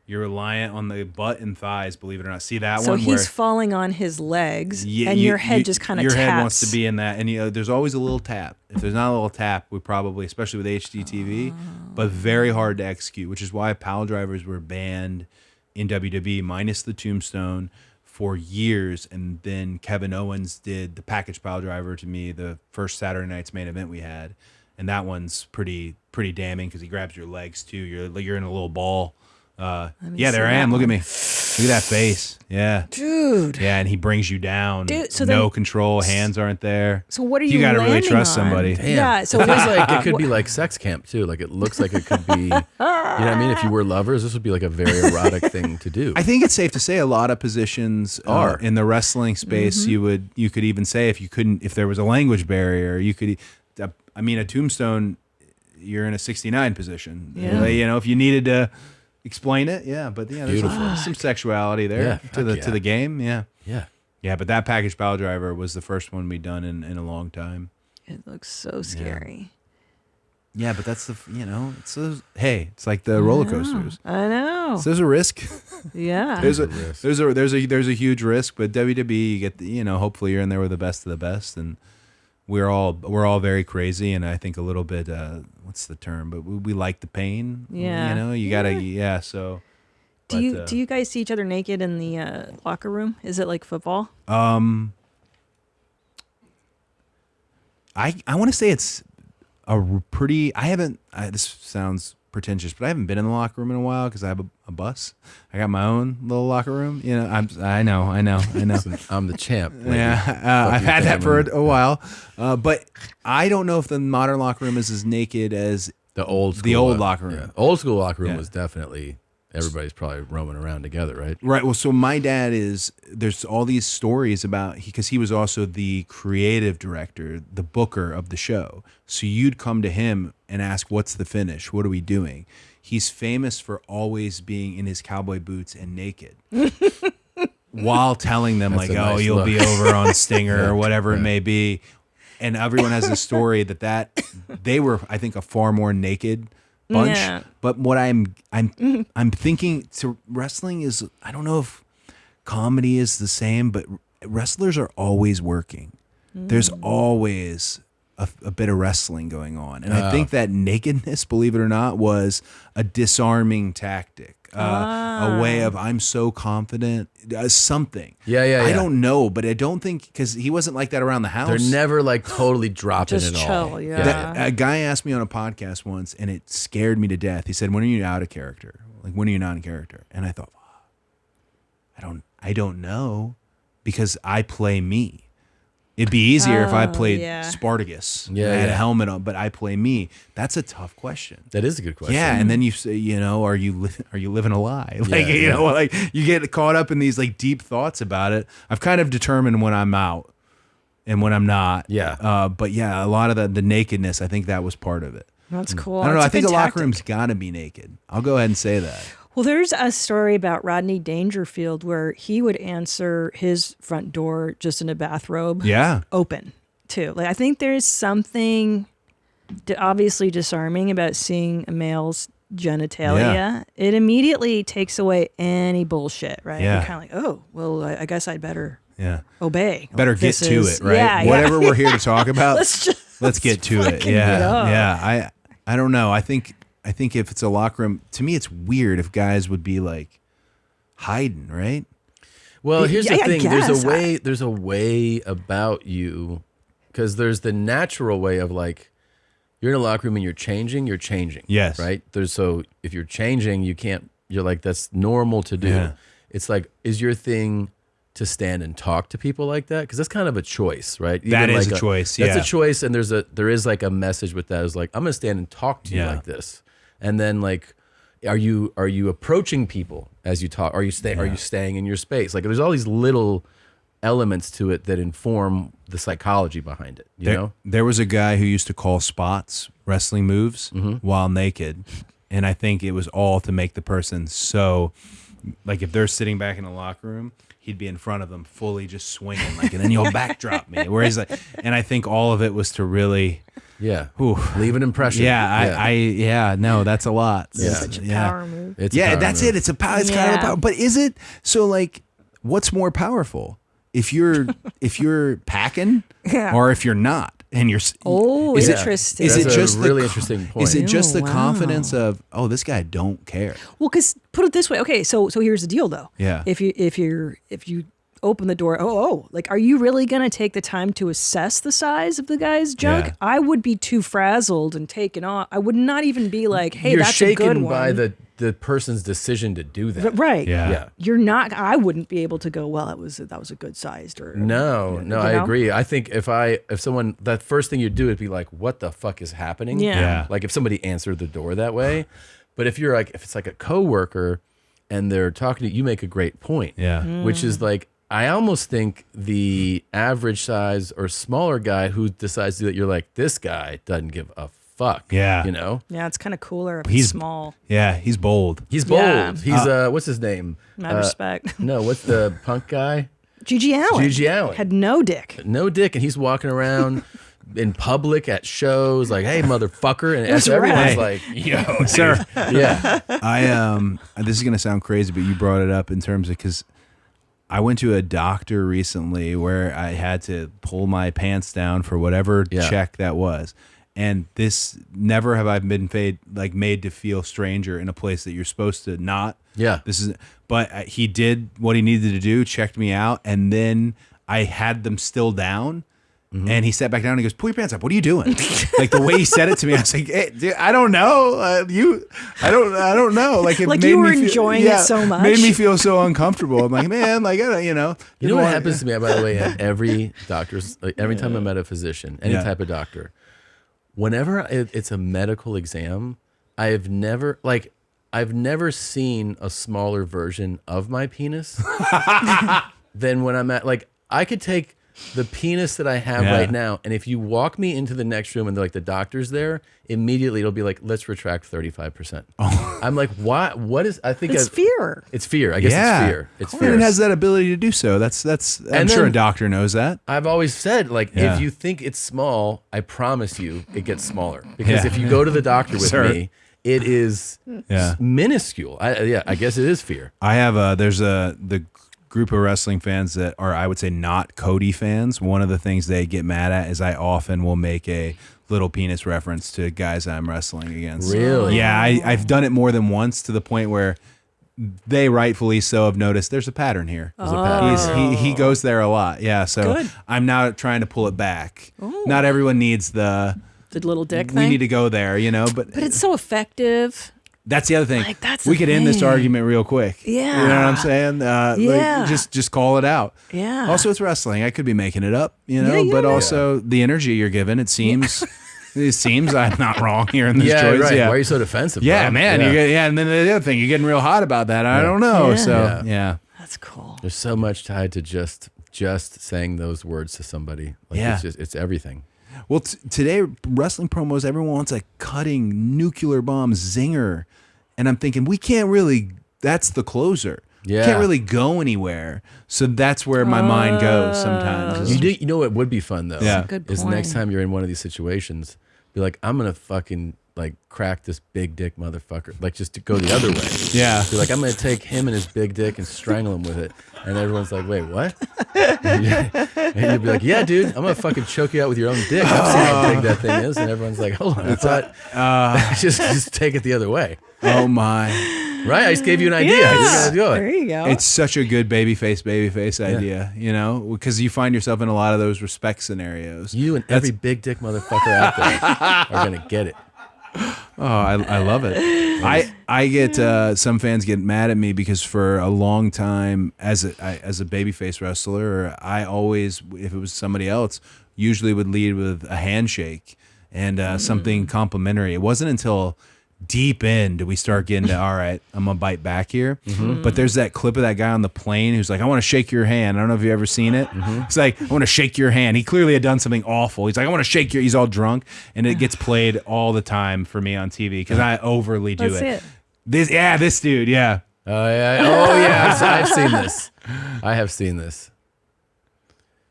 Speaker 11: You're reliant on the butt and thighs, believe it or not. See that
Speaker 3: so
Speaker 11: one?
Speaker 3: So he's falling on his legs, and your head just kind of taps.
Speaker 11: Your head wants to be in that, and there's always a little tap. If there's not a little tap, we probably, especially with HDTV, but very hard to execute, which is why pile drivers were banned in WWE, minus the Tombstone, for years. And then Kevin Owens did the package pile driver to me, the first Saturday night's main event we had, and that one's pretty damning because he grabs your legs too. You're in a little ball. There I am. Look at me. Look at that face. Yeah.
Speaker 3: Dude.
Speaker 11: Yeah, and he brings you down.
Speaker 3: Dude, so
Speaker 11: no control, hands aren't there.
Speaker 3: So what are
Speaker 11: you got to really trust
Speaker 3: on?
Speaker 11: somebody.
Speaker 2: Damn.
Speaker 3: Yeah, so
Speaker 2: it feels like it could be like sex camp too. Like it looks like it could be, you know what I mean? If you were lovers, this would be like a very erotic thing to do.
Speaker 11: I think it's safe to say a lot of positions are in the wrestling space.
Speaker 3: Mm-hmm.
Speaker 11: You could even say if there was a language barrier, you could, a Tombstone, you're in a 69 position.
Speaker 3: Yeah.
Speaker 11: If you needed to explain it, but there's some sexuality there to the game. Yeah, but that package pile driver was the first one we'd done in a long time.
Speaker 3: It looks so scary.
Speaker 11: Yeah, but that's it's like the roller coasters.
Speaker 3: I know.
Speaker 11: So there's a risk.
Speaker 3: Yeah.
Speaker 11: There's a huge risk, but WWE, you get hopefully you're in there with the best of the best, and we're all very crazy, and I think a little bit what's the term? But we like the pain.
Speaker 3: Yeah.
Speaker 11: You gotta So.
Speaker 3: Do you guys see each other naked in the locker room? Is it like football?
Speaker 11: I want to say it's a pretty. I haven't. This sounds pretentious, but I haven't been in the locker room in a while because I have a bus. I got my own little locker room. I know.
Speaker 2: I'm the champ. Lady.
Speaker 11: Yeah, I've had that for a while, but I don't know if the modern locker room is as naked as
Speaker 2: the old
Speaker 11: locker room.
Speaker 2: Yeah. Old school locker room was definitely. Everybody's probably roaming around together, right?
Speaker 11: Right. Well, so my dad there's all these stories about, because he was also the creative director, the booker of the show. So you'd come to him and ask, what's the finish? What are we doing? He's famous for always being in his cowboy boots and naked while telling them you'll be over on Stinger or whatever it may be. And everyone has a story that they were, I think, a far more naked bunch.
Speaker 3: Yeah.
Speaker 11: But what I'm thinking, so wrestling is, I don't know if comedy is the same, but wrestlers are always working. There's always a bit of wrestling going on. And I think that nakedness, believe it or not, was a disarming tactic. A way of, I'm so confident, something.
Speaker 2: Yeah.
Speaker 11: I don't know, but I don't think, because he wasn't like that around the house.
Speaker 2: They're never like totally dropping
Speaker 3: Just
Speaker 2: it
Speaker 3: chill,
Speaker 2: all.
Speaker 3: yeah.
Speaker 11: A guy asked me on a podcast once, and it scared me to death. He said, when are you out of character? Like, when are you not in character? And I thought, I don't know, because I play me. It'd be easier if I played Spartacus. I had a helmet on, but I play me. That's a tough question.
Speaker 2: That is a good question.
Speaker 11: Yeah, and then you say, are you living a lie? Like, like you get caught up in these like deep thoughts about it. I've kind of determined when I'm out and when I'm not.
Speaker 2: Yeah.
Speaker 11: But yeah, a lot of the nakedness, I think that was part of it.
Speaker 3: That's cool.
Speaker 11: I don't know.
Speaker 3: It's
Speaker 11: I think
Speaker 3: good
Speaker 11: a locker
Speaker 3: tactic.
Speaker 11: room's got to be naked. I'll go ahead and say that.
Speaker 3: Well, there's a story about Rodney Dangerfield where he would answer his front door just in a bathrobe.
Speaker 11: Yeah.
Speaker 3: Open, too. Like, I think there's something obviously disarming about seeing a male's genitalia. It immediately takes away any bullshit, right?
Speaker 11: Yeah.
Speaker 3: You're kind of like, oh, well, I guess I'd better obey.
Speaker 11: Better
Speaker 3: Like,
Speaker 11: get
Speaker 3: this
Speaker 11: to
Speaker 3: is-
Speaker 11: it, right?
Speaker 3: Yeah,
Speaker 11: Whatever we're here to talk about, let's get to it.
Speaker 3: fucking
Speaker 11: Yeah,
Speaker 3: it up.
Speaker 11: yeah. I don't know. I think if it's a locker room, to me, it's weird if guys would be like hiding, right?
Speaker 2: Well, here's the
Speaker 3: Yeah, I
Speaker 2: thing.
Speaker 3: guess.
Speaker 2: There's a way about you, because there's the natural way of like, you're in a locker room and you're changing.
Speaker 11: Yes.
Speaker 2: Right. So if you're changing, you're like, that's normal to do.
Speaker 11: Yeah.
Speaker 2: It's like, is your thing to stand and talk to people like that? Because that's kind of a choice, right?
Speaker 11: That is
Speaker 2: like
Speaker 11: a choice.
Speaker 2: That's
Speaker 11: yeah.
Speaker 2: a choice. And there is like a message with that. Is like, I'm going to stand and talk to you
Speaker 11: Yeah.
Speaker 2: like this. And then like, are you approaching people as you talk? Are you staying in your space? Like there's all these little elements to it that inform the psychology behind it. You know?
Speaker 11: There was a guy who used to call spots wrestling moves while naked. And I think it was all to make the person so, like if they're sitting back in the locker room, he'd be in front of them fully just swinging, like, and then you'll backdrop me. Whereas, like, and I think all of it was to really,
Speaker 2: leave an impression.
Speaker 11: Yeah, no, that's a lot.
Speaker 2: Yeah.
Speaker 3: Such a power move.
Speaker 2: It's a power
Speaker 11: that's
Speaker 2: move.
Speaker 11: it. It's a power. It's kind of a power. But is it so? Like, what's more powerful? If you're packing, or if you're not, and you're
Speaker 3: Interesting.
Speaker 11: Is it
Speaker 2: That's
Speaker 11: just
Speaker 2: a really
Speaker 11: the,
Speaker 2: interesting point.
Speaker 11: Is it just the
Speaker 3: wow.
Speaker 11: confidence of, oh, this guy don't care?
Speaker 3: Well, because put it this way. Okay, so here's the deal, though.
Speaker 11: Yeah.
Speaker 3: If you open the door, like, are you really gonna take the time to assess the size of the guy's junk?
Speaker 11: Yeah.
Speaker 3: I would be too frazzled and taken off. I would not even be like, hey,
Speaker 2: You're
Speaker 3: that's a good
Speaker 2: shaken
Speaker 3: one.
Speaker 2: by the person's decision to do that.
Speaker 3: Right.
Speaker 11: Yeah.
Speaker 3: You're not. I wouldn't be able to go. Well, that was a good sized or
Speaker 2: No,
Speaker 3: you
Speaker 2: I
Speaker 3: know?
Speaker 2: agree. I think if someone, that first thing you'd do would be like, what the fuck is happening?
Speaker 3: Yeah.
Speaker 2: Like if somebody answered the door that way. But if it's like a coworker and they're talking to you, you make a great point.
Speaker 11: Yeah.
Speaker 2: Which is like, I almost think the average size or smaller guy who decides to do that, you're like, this guy doesn't give a fuck.
Speaker 11: Yeah.
Speaker 2: You know?
Speaker 3: Yeah, it's kind of cooler if
Speaker 11: He's
Speaker 3: it's small.
Speaker 11: Yeah, he's bold.
Speaker 2: He's bold.
Speaker 3: Yeah.
Speaker 2: He's what's his name?
Speaker 3: Mad respect.
Speaker 2: No, what's the punk guy?
Speaker 3: Gigi Allen.
Speaker 2: Gigi Allen.
Speaker 3: Had no dick.
Speaker 2: No dick, and he's walking around in public at shows like, "Hey, motherfucker!" And
Speaker 3: That's
Speaker 2: everyone's
Speaker 3: right.
Speaker 2: like, "Yo,
Speaker 11: Sir."
Speaker 2: yeah."
Speaker 11: This is gonna sound crazy, but you brought it up in terms of, because I went to a doctor recently where I had to pull my pants down for whatever check that was. And this, never have I been made to feel stranger in a place that you're supposed to not.
Speaker 2: Yeah.
Speaker 11: But he did what he needed to do, checked me out, and then I had them still down. And he sat back down and he goes, "Pull your pants up. What are you doing?" Like the way he said it to me, I was like, "Hey, dude, I don't know. I don't know." Like it
Speaker 3: Like
Speaker 11: made
Speaker 3: you were
Speaker 11: me feel,
Speaker 3: enjoying it so much.
Speaker 11: Made me feel so uncomfortable. I'm like, man, like I don't,
Speaker 2: You know what happens to me, by the way, at every doctor's, like every time I met a physician, any type of doctor, whenever it's a medical exam, I've never seen a smaller version of my penis than when I'm at, like, I could take the penis that I have right now, and if you walk me into the next room and they're like, the doctor's there, immediately it'll be like, let's retract 35%. I'm like, why? What is? I think
Speaker 3: It's fear.
Speaker 2: It's fear. I guess it's fear. It's fear.
Speaker 11: It has that ability to do so. That's. I'm sure a doctor knows that.
Speaker 2: I've always said, like, if you think it's small, I promise you it gets smaller. Because if you go to the doctor with me, it is minuscule. I guess it is fear.
Speaker 11: I have the group of wrestling fans that are, I would say, not Cody fans. One of the things they get mad at is I often will make a little penis reference to guys I'm wrestling against.
Speaker 2: Really?
Speaker 11: Yeah, I've done it more than once, to the point where they rightfully so have noticed there's a pattern here.
Speaker 2: There's a pattern.
Speaker 11: He goes there a lot. Yeah, so
Speaker 3: Good.
Speaker 11: I'm now trying to pull it back. Not everyone needs the
Speaker 3: little dick
Speaker 11: we
Speaker 3: thing.
Speaker 11: need to go there, but
Speaker 3: But it's so effective.
Speaker 11: that's the other thing.
Speaker 3: Like, that's
Speaker 11: we
Speaker 3: the
Speaker 11: could end this
Speaker 3: thing.
Speaker 11: argument real quick.
Speaker 3: Yeah.
Speaker 11: You know what I'm saying?
Speaker 3: Yeah.
Speaker 11: Just call it out.
Speaker 3: Yeah.
Speaker 11: Also, it's wrestling. I could be making it up, but also the energy you're giving, it seems I'm not wrong here in this choice.
Speaker 2: Right.
Speaker 11: Yeah.
Speaker 2: Why are you so defensive?
Speaker 11: Yeah,
Speaker 2: bro?
Speaker 11: man. And then the other thing, you're getting real hot about that. I don't know.
Speaker 3: Yeah.
Speaker 11: So, yeah.
Speaker 3: That's cool.
Speaker 2: There's so much tied to just saying those words to somebody. Like,
Speaker 11: Yeah.
Speaker 2: it's everything.
Speaker 11: Well, today, wrestling promos, everyone wants a cutting nuclear bomb zinger. And I'm thinking, we can't really, that's the closer.
Speaker 2: Yeah.
Speaker 11: We can't really go anywhere. So that's where my mind goes sometimes.
Speaker 2: You know what would be fun though?
Speaker 11: Yeah.
Speaker 3: Good
Speaker 2: Is
Speaker 3: point.
Speaker 2: next time you're in one of these situations, be like, I'm gonna fucking like crack this big dick motherfucker, like just to go the other way.
Speaker 11: Yeah.
Speaker 2: Be like, I'm gonna take him and his big dick and strangle him with it. And everyone's like, wait, what? And you'd be like, yeah, dude, I'm gonna fucking choke you out with your own dick. I've seen how big that thing is. And everyone's like, hold on, I thought just take it the other way.
Speaker 11: Oh my.
Speaker 2: Right? I just gave you an idea. I just gotta do it.
Speaker 3: There you go.
Speaker 11: It's such a good babyface idea, you know, because you find yourself in a lot of those respect scenarios.
Speaker 2: You and every big dick motherfucker out there are gonna get it.
Speaker 11: Oh, I love it. I get some fans get mad at me because for a long time as a babyface wrestler, I always, if it was somebody else, usually would lead with a handshake and something complimentary. It wasn't until deep in do we start getting to, all right, I'm gonna bite back here. But there's that clip of that guy on the plane who's like, I want to shake your hand. I don't know if you've ever seen it. He's like, I want to shake your hand. He clearly had done something awful. He's like, I want to shake your, he's all drunk. And it gets played all the time for me on TV because I overly do it. This dude, yeah.
Speaker 2: Oh yeah, I've seen this. I have seen this.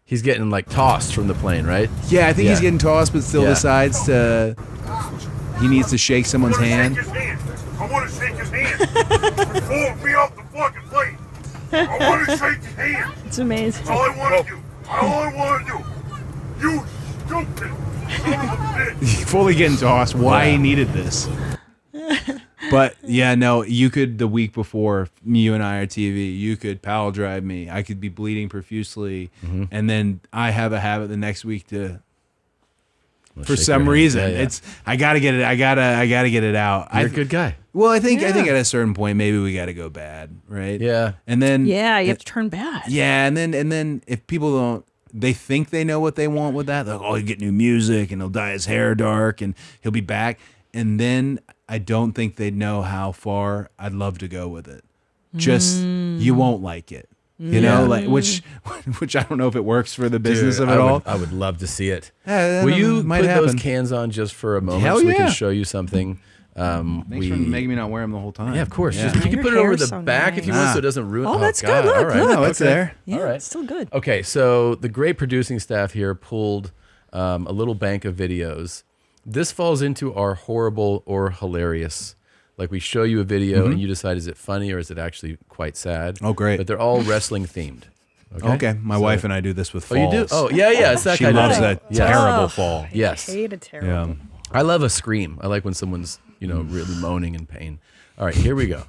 Speaker 2: He's getting like tossed from the plane, right?
Speaker 11: Yeah, I think he's getting tossed, but still decides to. He needs to shake someone's hand.
Speaker 1: I want to shake his hand. Pull me off the fucking plane. I want to shake his hand.
Speaker 3: It's amazing.
Speaker 1: That's all I want to do. All I want to do. You stupid son of a bitch.
Speaker 11: Fully getting tossed. Why he needed this. But yeah, no, you could the week before you and I are TV, you could pile drive me. I could be bleeding profusely, and then I have a habit the next week to. For some reason, it's I gotta get it. I gotta get it out.
Speaker 2: You're a good guy.
Speaker 11: Well, I think at a certain point maybe we gotta go bad, right?
Speaker 2: Yeah,
Speaker 11: and then
Speaker 3: you have to turn bad.
Speaker 11: Yeah, and then if people don't, they think they know what they want with that. They're like, oh, he'll get new music and he'll dye his hair dark and he'll be back. And then I don't think they know how far I'd love to go with it. Just you won't like it. You know, like which I don't know if it works for the business of it all.
Speaker 2: I would love to see it.
Speaker 11: Yeah,
Speaker 2: will you
Speaker 11: might
Speaker 2: put
Speaker 11: happen.
Speaker 2: those cans on just for a moment
Speaker 11: Hell
Speaker 2: so we
Speaker 11: yeah.
Speaker 2: can show you something?
Speaker 11: Thanks for making me not wear them the whole time.
Speaker 2: Yeah, of course.
Speaker 11: Yeah.
Speaker 2: Just, you can
Speaker 3: Your
Speaker 2: put it over
Speaker 3: hair's
Speaker 2: the
Speaker 3: so
Speaker 2: back if you want, so it doesn't ruin.
Speaker 3: Oh, that's
Speaker 2: God.
Speaker 3: good. Look,
Speaker 2: all right.
Speaker 3: look.
Speaker 11: No, it's there.
Speaker 3: Yeah,
Speaker 2: all right,
Speaker 3: it's still good.
Speaker 2: Okay, so the great producing staff here pulled a little bank of videos. This falls into our horrible or hilarious. Like we show you a video and you decide, is it funny or is it actually quite sad?
Speaker 11: Oh, great.
Speaker 2: But they're all wrestling themed.
Speaker 11: Okay, my wife and I do this with falls.
Speaker 2: Oh, you do? Oh, yeah. It's that
Speaker 11: She
Speaker 2: kind
Speaker 11: loves
Speaker 2: of thing.
Speaker 11: a terrible fall.
Speaker 2: Yes.
Speaker 3: I hate a terrible.
Speaker 11: Yeah.
Speaker 2: I love a scream. I like when someone's, really moaning in pain. All right, here we go.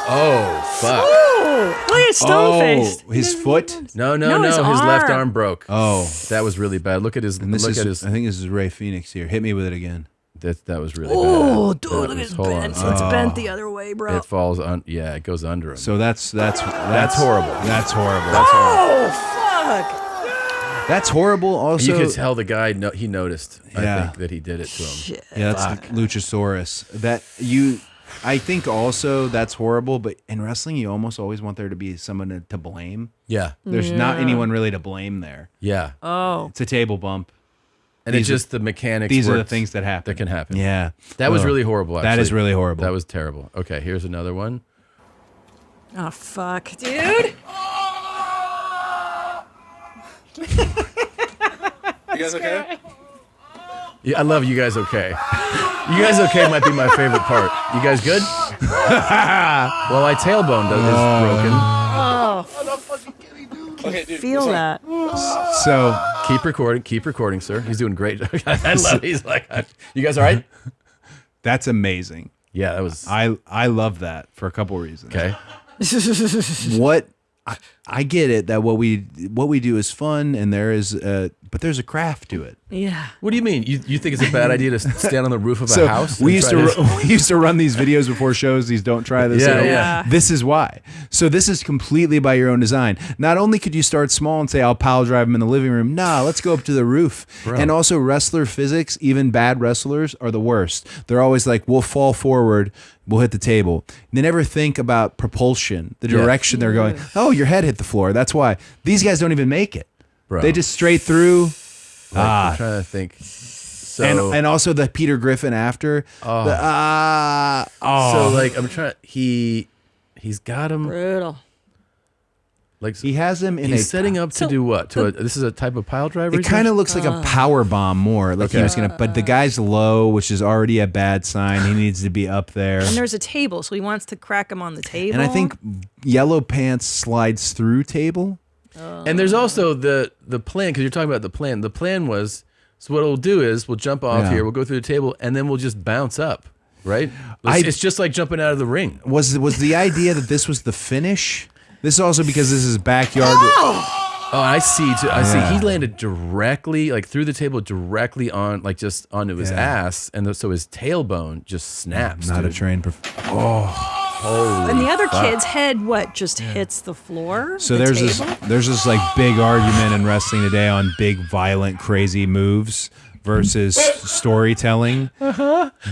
Speaker 2: Oh, fuck.
Speaker 3: Oh, look at stone faced.
Speaker 11: His foot?
Speaker 2: No.
Speaker 3: his
Speaker 2: His left
Speaker 3: arm.
Speaker 2: arm broke.
Speaker 11: Oh.
Speaker 2: That was really bad. Look at his.
Speaker 11: And this
Speaker 2: look
Speaker 11: is,
Speaker 2: at his.
Speaker 11: I think this is Ray Phoenix here. Hit me with it again.
Speaker 2: That was really
Speaker 3: Oh,
Speaker 2: bad.
Speaker 3: dude,
Speaker 2: That
Speaker 3: look at
Speaker 2: was-
Speaker 3: his
Speaker 2: hold on.
Speaker 3: bent. So it's bent the other way, bro.
Speaker 2: It falls on. Yeah, it goes under him.
Speaker 11: So that's
Speaker 2: horrible.
Speaker 11: That's horrible.
Speaker 2: That's horrible.
Speaker 3: Oh, fuck.
Speaker 11: That's horrible. Also,
Speaker 2: You could tell the guy. He noticed. I
Speaker 11: Yeah.
Speaker 2: think that he did it to him.
Speaker 3: Shit.
Speaker 11: yeah, that's Luchasaurus. I think also that's horrible. But in wrestling, you almost always want there to be someone to blame.
Speaker 2: Yeah.
Speaker 11: There's not anyone really to blame there.
Speaker 2: Yeah.
Speaker 3: Oh.
Speaker 11: It's a table bump.
Speaker 2: And
Speaker 11: These
Speaker 2: it's just the mechanics.
Speaker 11: These are the
Speaker 2: worked
Speaker 11: things that happen.
Speaker 2: That can happen.
Speaker 11: Yeah.
Speaker 2: That was
Speaker 11: Ugh.
Speaker 2: really horrible. Actually.
Speaker 11: That is really horrible.
Speaker 2: That was terrible. Okay, here's another one.
Speaker 3: Oh, fuck, dude.
Speaker 10: You guys okay?
Speaker 2: Yeah, I love You Guys Okay. You Guys Okay might be my favorite part. You guys good? Well, my tailbone is broken.
Speaker 10: Okay, dude.
Speaker 3: Feel that.
Speaker 11: So
Speaker 2: Keep recording, sir. He's doing great. I love it. He's like, you guys all right?
Speaker 11: that's amazing.
Speaker 2: Yeah, that was
Speaker 11: I love that for a couple reasons.
Speaker 2: okay.
Speaker 11: What I get it that what we do is fun and there is but there's a craft to it.
Speaker 3: Yeah.
Speaker 2: What do you mean? You think it's a bad idea to stand on the roof of a
Speaker 11: So
Speaker 2: house?
Speaker 11: we
Speaker 2: and
Speaker 11: used
Speaker 2: try
Speaker 11: to we used to run these videos before shows. These don't try this.
Speaker 2: Yeah,
Speaker 11: at all.
Speaker 2: yeah.
Speaker 11: This is why. So this is completely by your own design. Not only could you start small and say I'll pile drive them in the living room. Nah, let's go up to the roof.
Speaker 2: Bro.
Speaker 11: And also wrestler physics. Even bad wrestlers are the worst. They're always like, we'll fall forward. We'll hit the table. They never think about propulsion, the direction they're going. Oh, your head hit the floor. That's why. These guys don't even make it.
Speaker 2: Bro.
Speaker 11: They just straight through.
Speaker 2: I'm trying to think. So
Speaker 11: And also the Peter Griffin after.
Speaker 2: Oh.
Speaker 11: The,
Speaker 2: so like I'm trying. He's got him.
Speaker 3: Brutal.
Speaker 2: Like
Speaker 11: he has him in
Speaker 2: he's setting up to do what? This is a type of pile driver.
Speaker 11: It kind of looks like a power bomb more. Like he was gonna, but the guy's low, which is already a bad sign. He needs to be up there.
Speaker 3: And there's a table, so he wants to crack him on the table.
Speaker 11: And I think Yellow Pants slides through table.
Speaker 2: And there's also the plan, because you're talking about the plan. The plan was, so what we'll do is we'll jump off here, we'll go through the table, and then we'll just bounce up, right? It's just like jumping out of the ring.
Speaker 11: Was the idea that this was the finish? This is also because this is backyard.
Speaker 2: Oh, I see. I see. He landed directly, like through the table, directly on, like just onto his ass, and so his tailbone just snaps.
Speaker 11: Not a trained.
Speaker 2: Holy
Speaker 3: and the other
Speaker 2: fuck.
Speaker 3: kid's head, just hits the floor?
Speaker 11: So
Speaker 3: the
Speaker 11: there's
Speaker 3: table?
Speaker 11: this like big argument in wrestling today on big, violent, crazy moves versus storytelling.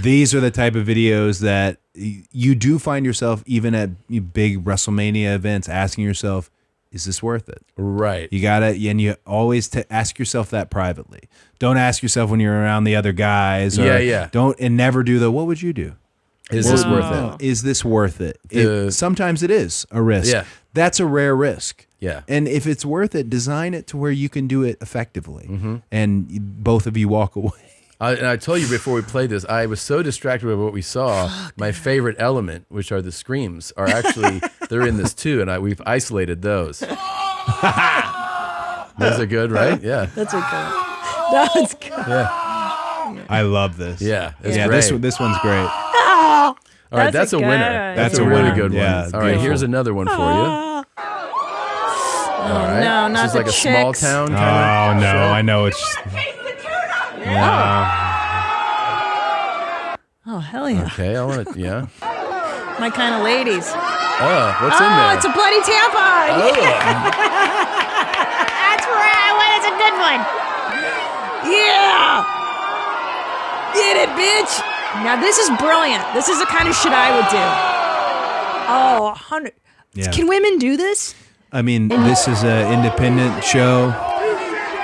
Speaker 11: These are the type of videos that you do find yourself, even at big WrestleMania events, asking yourself, is this worth it?
Speaker 2: Right.
Speaker 11: You gotta, and you always ask yourself that privately. Don't ask yourself when you're around the other guys. Or Don't, and never do what would you do?
Speaker 2: Is this worth it?
Speaker 11: Is this worth it? Sometimes it is a risk.
Speaker 2: Yeah.
Speaker 11: That's a rare risk.
Speaker 2: Yeah.
Speaker 11: And if it's worth it, design it to where you can do it effectively. And both of you walk away.
Speaker 2: And I told you before we played this, I was so distracted by what we saw. My favorite element, which are the screams, are actually, they're in this too, and we've isolated those. Those are good, right? Yeah.
Speaker 3: That's a good. That's good.
Speaker 2: Yeah.
Speaker 11: I love this.
Speaker 2: Yeah. It's
Speaker 11: Yeah,
Speaker 2: great.
Speaker 11: this one's great.
Speaker 3: Oh,
Speaker 2: all right, that's a winner. That's a really good one.
Speaker 11: Yeah,
Speaker 2: all right, here's another one for you. All right.
Speaker 3: No, not
Speaker 2: this is
Speaker 3: the
Speaker 2: like a small
Speaker 3: chicks.
Speaker 2: town kind of
Speaker 11: no,
Speaker 2: show.
Speaker 11: I know it's.
Speaker 3: Oh, hell yeah.
Speaker 2: Okay, I want to, yeah.
Speaker 3: My kind of ladies.
Speaker 2: Oh, what's in there?
Speaker 3: Oh, it's a bloody tampon.
Speaker 2: Oh.
Speaker 3: That's right. Well, that's a good one. Yeah. Get it, bitch. Now, this is brilliant. This is the kind of shit I would do. Oh, 100.
Speaker 11: Yeah.
Speaker 3: Can women do this?
Speaker 11: I mean, this is an independent show.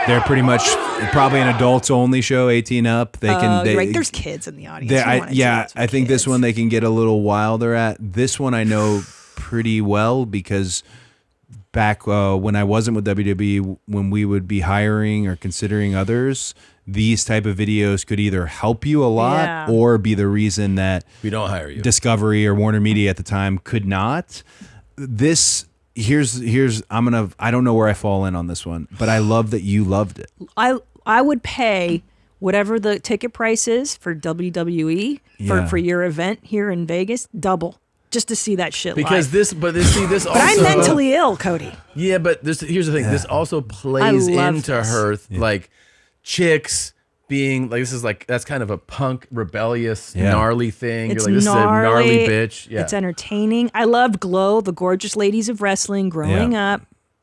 Speaker 11: They're pretty much probably an adults only show, 18 up. They can.
Speaker 3: Right. There's kids in the audience.
Speaker 11: I think this one they can get a little wilder at. This one I know pretty well because back when I wasn't with WWE, when we would be hiring or considering others, these type of videos could either help you a lot or be the reason that
Speaker 2: we don't hire you.
Speaker 11: Discovery or Warner Media at the time could not. Here's I don't know where I fall in on this one, but I love that you loved it.
Speaker 3: I would pay whatever the ticket price is for WWE for your event here in Vegas, double, just to see that shit
Speaker 2: because
Speaker 3: live.
Speaker 2: But also.
Speaker 3: But I'm mentally ill, Cody.
Speaker 2: Yeah, but here's the thing. Yeah. This also plays into her like chicks being like, this is like, that's kind of a punk, rebellious, gnarly thing.
Speaker 3: It's
Speaker 2: You're like, this
Speaker 3: gnarly,
Speaker 2: is a gnarly bitch. Yeah.
Speaker 3: It's entertaining. I loved Glow, the gorgeous ladies of wrestling growing up.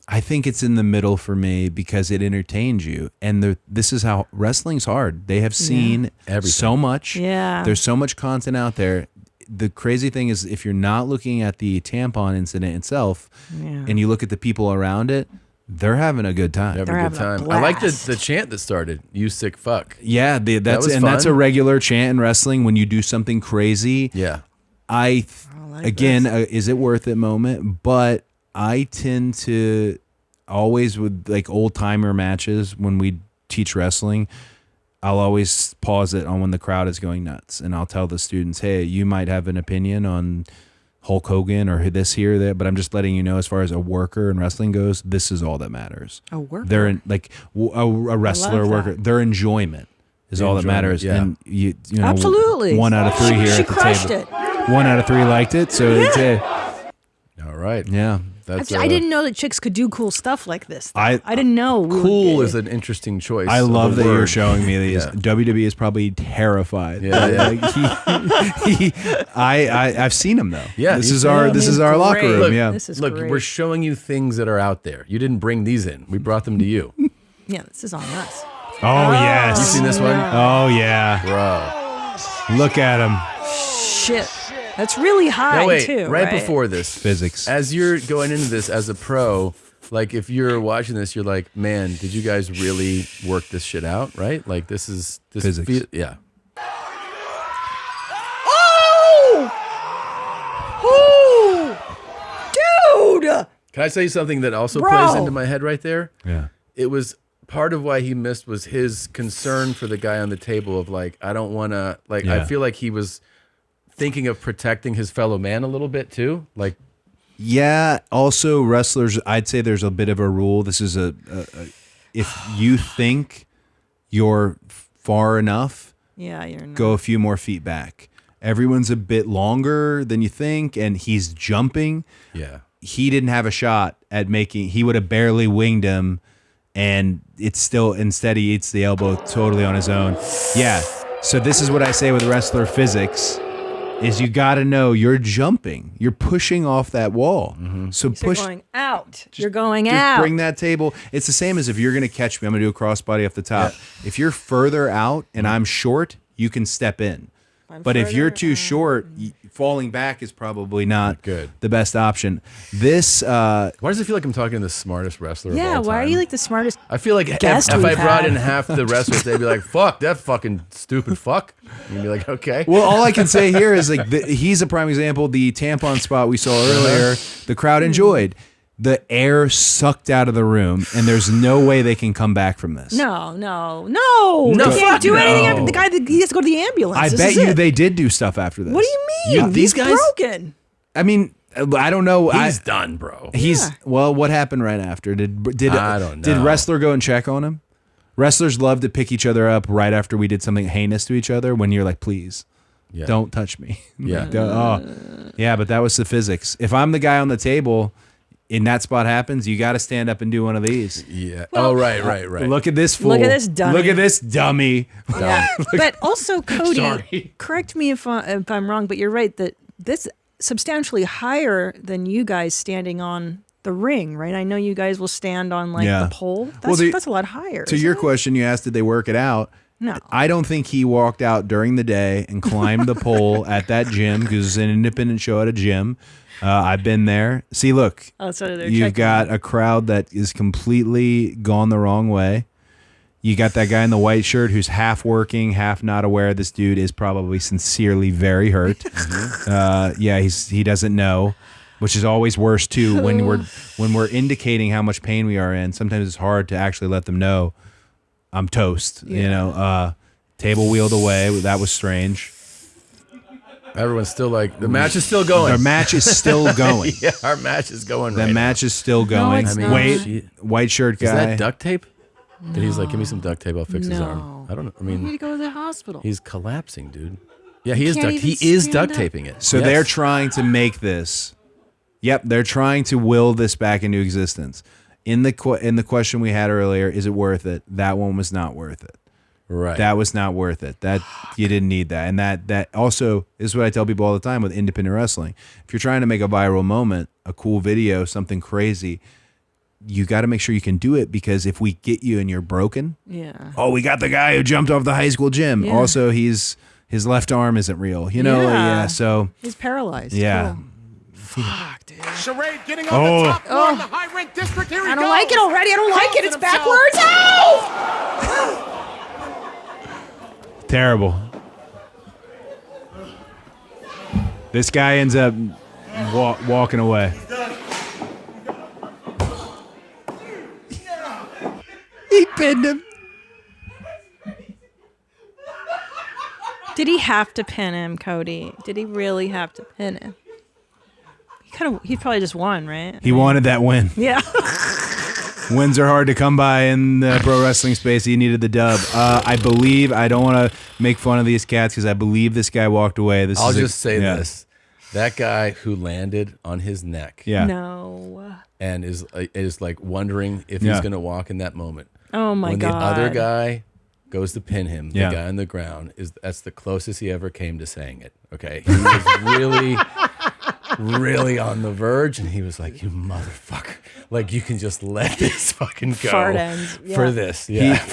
Speaker 11: I think it's in the middle for me because it entertains you. And this is how wrestling's hard. They have seen so much.
Speaker 3: Yeah.
Speaker 11: There's so much content out there. The crazy thing is if you're not looking at the tampon incident itself and you look at the people around it, they're having a good time.
Speaker 2: They're having a good time. I like the chant that started, "You sick fuck."
Speaker 11: Yeah, that's a regular chant in wrestling when you do something crazy.
Speaker 2: Yeah.
Speaker 11: Is it worth it moment, but I tend to always with like old timer matches when we teach wrestling, I'll always pause it on when the crowd is going nuts, and I'll tell the students, "Hey, you might have an opinion on Hulk Hogan or this here or that, but I'm just letting you know as far as a worker in wrestling goes, this is all that matters."
Speaker 3: A worker?
Speaker 11: They're in, like a wrestler worker. Their enjoyment is all that matters.
Speaker 2: Yeah.
Speaker 11: And you know,
Speaker 3: absolutely.
Speaker 11: 1 out of 3 here
Speaker 3: she
Speaker 11: at the
Speaker 3: crushed
Speaker 11: table.
Speaker 3: It.
Speaker 11: 1 out of 3 liked it. So it's
Speaker 2: all right.
Speaker 11: Yeah.
Speaker 3: I didn't know that chicks could do cool stuff like this.
Speaker 11: I
Speaker 3: didn't know.
Speaker 2: Cool is an interesting choice.
Speaker 11: I love that you're showing me these.
Speaker 2: Yeah.
Speaker 11: WWE is probably terrified.
Speaker 2: Yeah.
Speaker 11: I've seen him though.
Speaker 2: Yeah,
Speaker 11: this is our locker room.
Speaker 2: Look,
Speaker 11: yeah,
Speaker 3: this is
Speaker 2: look,
Speaker 3: great.
Speaker 2: we're showing you things that are out there. You didn't bring these in. We brought them to you.
Speaker 3: Yeah, this is on us.
Speaker 11: Oh yes.
Speaker 2: You seen this one?
Speaker 11: Oh yeah.
Speaker 2: Bro.
Speaker 11: Look at him.
Speaker 3: Shit. That's really high
Speaker 2: now, wait,
Speaker 3: too.
Speaker 2: right before this,
Speaker 11: physics.
Speaker 2: As you're going into this as a pro, like if you're watching this, you're like, man, did you guys really work this shit out? Right? Like this
Speaker 11: physics.
Speaker 2: Yeah.
Speaker 3: Oh! Dude!
Speaker 2: Can I tell you something that also
Speaker 3: Bro.
Speaker 2: plays into my head right there?
Speaker 11: Yeah.
Speaker 2: It was part of why he missed was his concern for the guy on the table of like, I don't want to, like, I feel like he was thinking of protecting his fellow man a little bit too. Like,
Speaker 11: yeah. Also, wrestlers, I'd say there's a bit of a rule. This is if you think you're far enough,
Speaker 3: Yeah, you're not.
Speaker 11: go a few more feet back. Everyone's a bit longer than you think, and he's jumping.
Speaker 2: Yeah.
Speaker 11: He didn't have a shot at making, he would have barely winged him, and it's still, instead he eats the elbow totally on his own. Yeah. So this is what I say with wrestler physics, is you got to know you're jumping. You're pushing off that wall. So
Speaker 3: You're
Speaker 11: push.
Speaker 3: going out. You're going
Speaker 11: Just
Speaker 3: out.
Speaker 11: bring that table. It's the same as if you're going to catch me. I'm going to do a crossbody off the top. If you're further out and I'm short, you can step in. But if you're too short, falling back is probably not
Speaker 2: good.
Speaker 11: The best option. This.
Speaker 2: Why does it feel like I'm talking to the smartest wrestler of
Speaker 3: Yeah,
Speaker 2: all
Speaker 3: why are
Speaker 2: time?
Speaker 3: you like the smartest?
Speaker 2: I feel like if
Speaker 3: guest
Speaker 2: I
Speaker 3: we've
Speaker 2: brought
Speaker 3: had?
Speaker 2: in half the wrestlers, they'd be like, fuck, that fucking stupid fuck. And you'd be like, okay.
Speaker 11: Well, all I can say here is like he's a prime example. The tampon spot we saw earlier, the crowd enjoyed. The air sucked out of the room, and there's no way they can come back from this.
Speaker 3: No.
Speaker 2: No,
Speaker 3: They can't do
Speaker 2: no.
Speaker 3: anything after the guy. He has to go to the ambulance.
Speaker 11: I
Speaker 3: This
Speaker 11: bet
Speaker 3: is
Speaker 11: you
Speaker 3: it.
Speaker 11: they did do stuff after this.
Speaker 3: What do you mean?
Speaker 2: these
Speaker 3: He's
Speaker 2: guys-
Speaker 3: broken.
Speaker 11: I mean, I don't know.
Speaker 2: He's done, bro.
Speaker 11: He's well. What happened right after? Did
Speaker 2: I don't
Speaker 11: Did
Speaker 2: know.
Speaker 11: wrestler go and check on him? Wrestlers love to pick each other up right after we did something heinous to each other. When you're like, please, don't touch me.
Speaker 2: Yeah.
Speaker 11: Yeah. But that was the physics. If I'm the guy on the table, and that spot happens, you got to stand up and do one of these.
Speaker 2: Yeah. Right.
Speaker 11: Look at this fool.
Speaker 3: Look at this dummy.
Speaker 11: Look at this dummy.
Speaker 3: Yeah. But also, Cody,
Speaker 11: Sorry.
Speaker 3: correct me if I'm wrong, but you're right that this substantially higher than you guys standing on the ring, right? I know you guys will stand on like
Speaker 11: Yeah.
Speaker 3: the pole.
Speaker 11: Well,
Speaker 3: That's a lot higher.
Speaker 11: To
Speaker 3: isn't
Speaker 11: your
Speaker 3: it?
Speaker 11: question, you asked, did they work it out?
Speaker 3: No.
Speaker 11: I don't think he walked out during the day and climbed the pole at that gym, because it's an independent show at a gym. I've been there. See, look,
Speaker 3: Oh, so they're
Speaker 11: you've
Speaker 3: checking.
Speaker 11: got a crowd that is completely gone the wrong way. You got that guy in the white shirt who's half working, half not aware. This dude is probably sincerely very hurt. Yeah, he doesn't know, which is always worse too. When we're indicating how much pain we are in, sometimes it's hard to actually let them know I'm toast. You know, table wheeled away. That was strange.
Speaker 2: Everyone's still like, the match is still going.
Speaker 11: Our match is still going.
Speaker 2: Yeah, our match is going
Speaker 11: The
Speaker 2: right
Speaker 11: match is still going.
Speaker 3: it's
Speaker 11: Wait, white shirt guy.
Speaker 2: Is that duct tape? That he's like, give me some duct tape, I'll fix his arm. I don't know. I
Speaker 3: You need
Speaker 2: mean,
Speaker 3: to go to the hospital.
Speaker 2: he's collapsing, dude. Yeah, he is
Speaker 3: can't
Speaker 2: duct.
Speaker 3: even
Speaker 2: He is
Speaker 3: stand
Speaker 2: duct
Speaker 3: up.
Speaker 2: taping it.
Speaker 11: So
Speaker 2: Yes.
Speaker 11: they're trying to make this. Yep, they're trying to will this back into existence. In the question we had earlier, is it worth it? That one was not worth it.
Speaker 2: Right.
Speaker 11: That was not worth it. That you didn't need that. And that also is what I tell people all the time with independent wrestling. If you're trying to make a viral moment, a cool video, something crazy, you got to make sure you can do it, because if we get you and you're broken,
Speaker 3: Yeah.
Speaker 11: oh, we got the guy who jumped off the high school gym.
Speaker 3: Yeah.
Speaker 11: Also, his left arm isn't real. You know,
Speaker 3: Yeah.
Speaker 11: so
Speaker 3: He's paralyzed.
Speaker 11: yeah.
Speaker 3: Cool.
Speaker 7: Charade getting on
Speaker 11: Oh.
Speaker 7: the top floor of the high rent district. Here he
Speaker 3: I don't
Speaker 7: goes.
Speaker 3: like it already. I don't like it. It's
Speaker 7: Himself.
Speaker 3: backwards. Help!
Speaker 11: Terrible. This guy ends up walking away. He pinned him.
Speaker 3: Did he have to pin him, Cody? Did he really have to pin him? He probably just won, right?
Speaker 11: He wanted that win.
Speaker 3: Yeah.
Speaker 11: Wins are hard to come by in the pro wrestling space. He needed the dub. I believe, I don't want to make fun of these cats, because I believe this guy walked away.
Speaker 2: I'll just say this. That guy who landed on his neck
Speaker 3: No.
Speaker 2: and is like wondering if he's going to walk in that moment.
Speaker 3: Oh my
Speaker 2: when
Speaker 3: God.
Speaker 2: the other guy goes to pin him,
Speaker 11: Yeah.
Speaker 2: the guy on the ground, that's the closest he ever came to saying it. Okay. He was really, really on the verge, and he was like, you motherfucker. Like, you can just let this fucking go
Speaker 3: Fart ends.
Speaker 2: for
Speaker 3: Yeah.
Speaker 2: this. Yeah.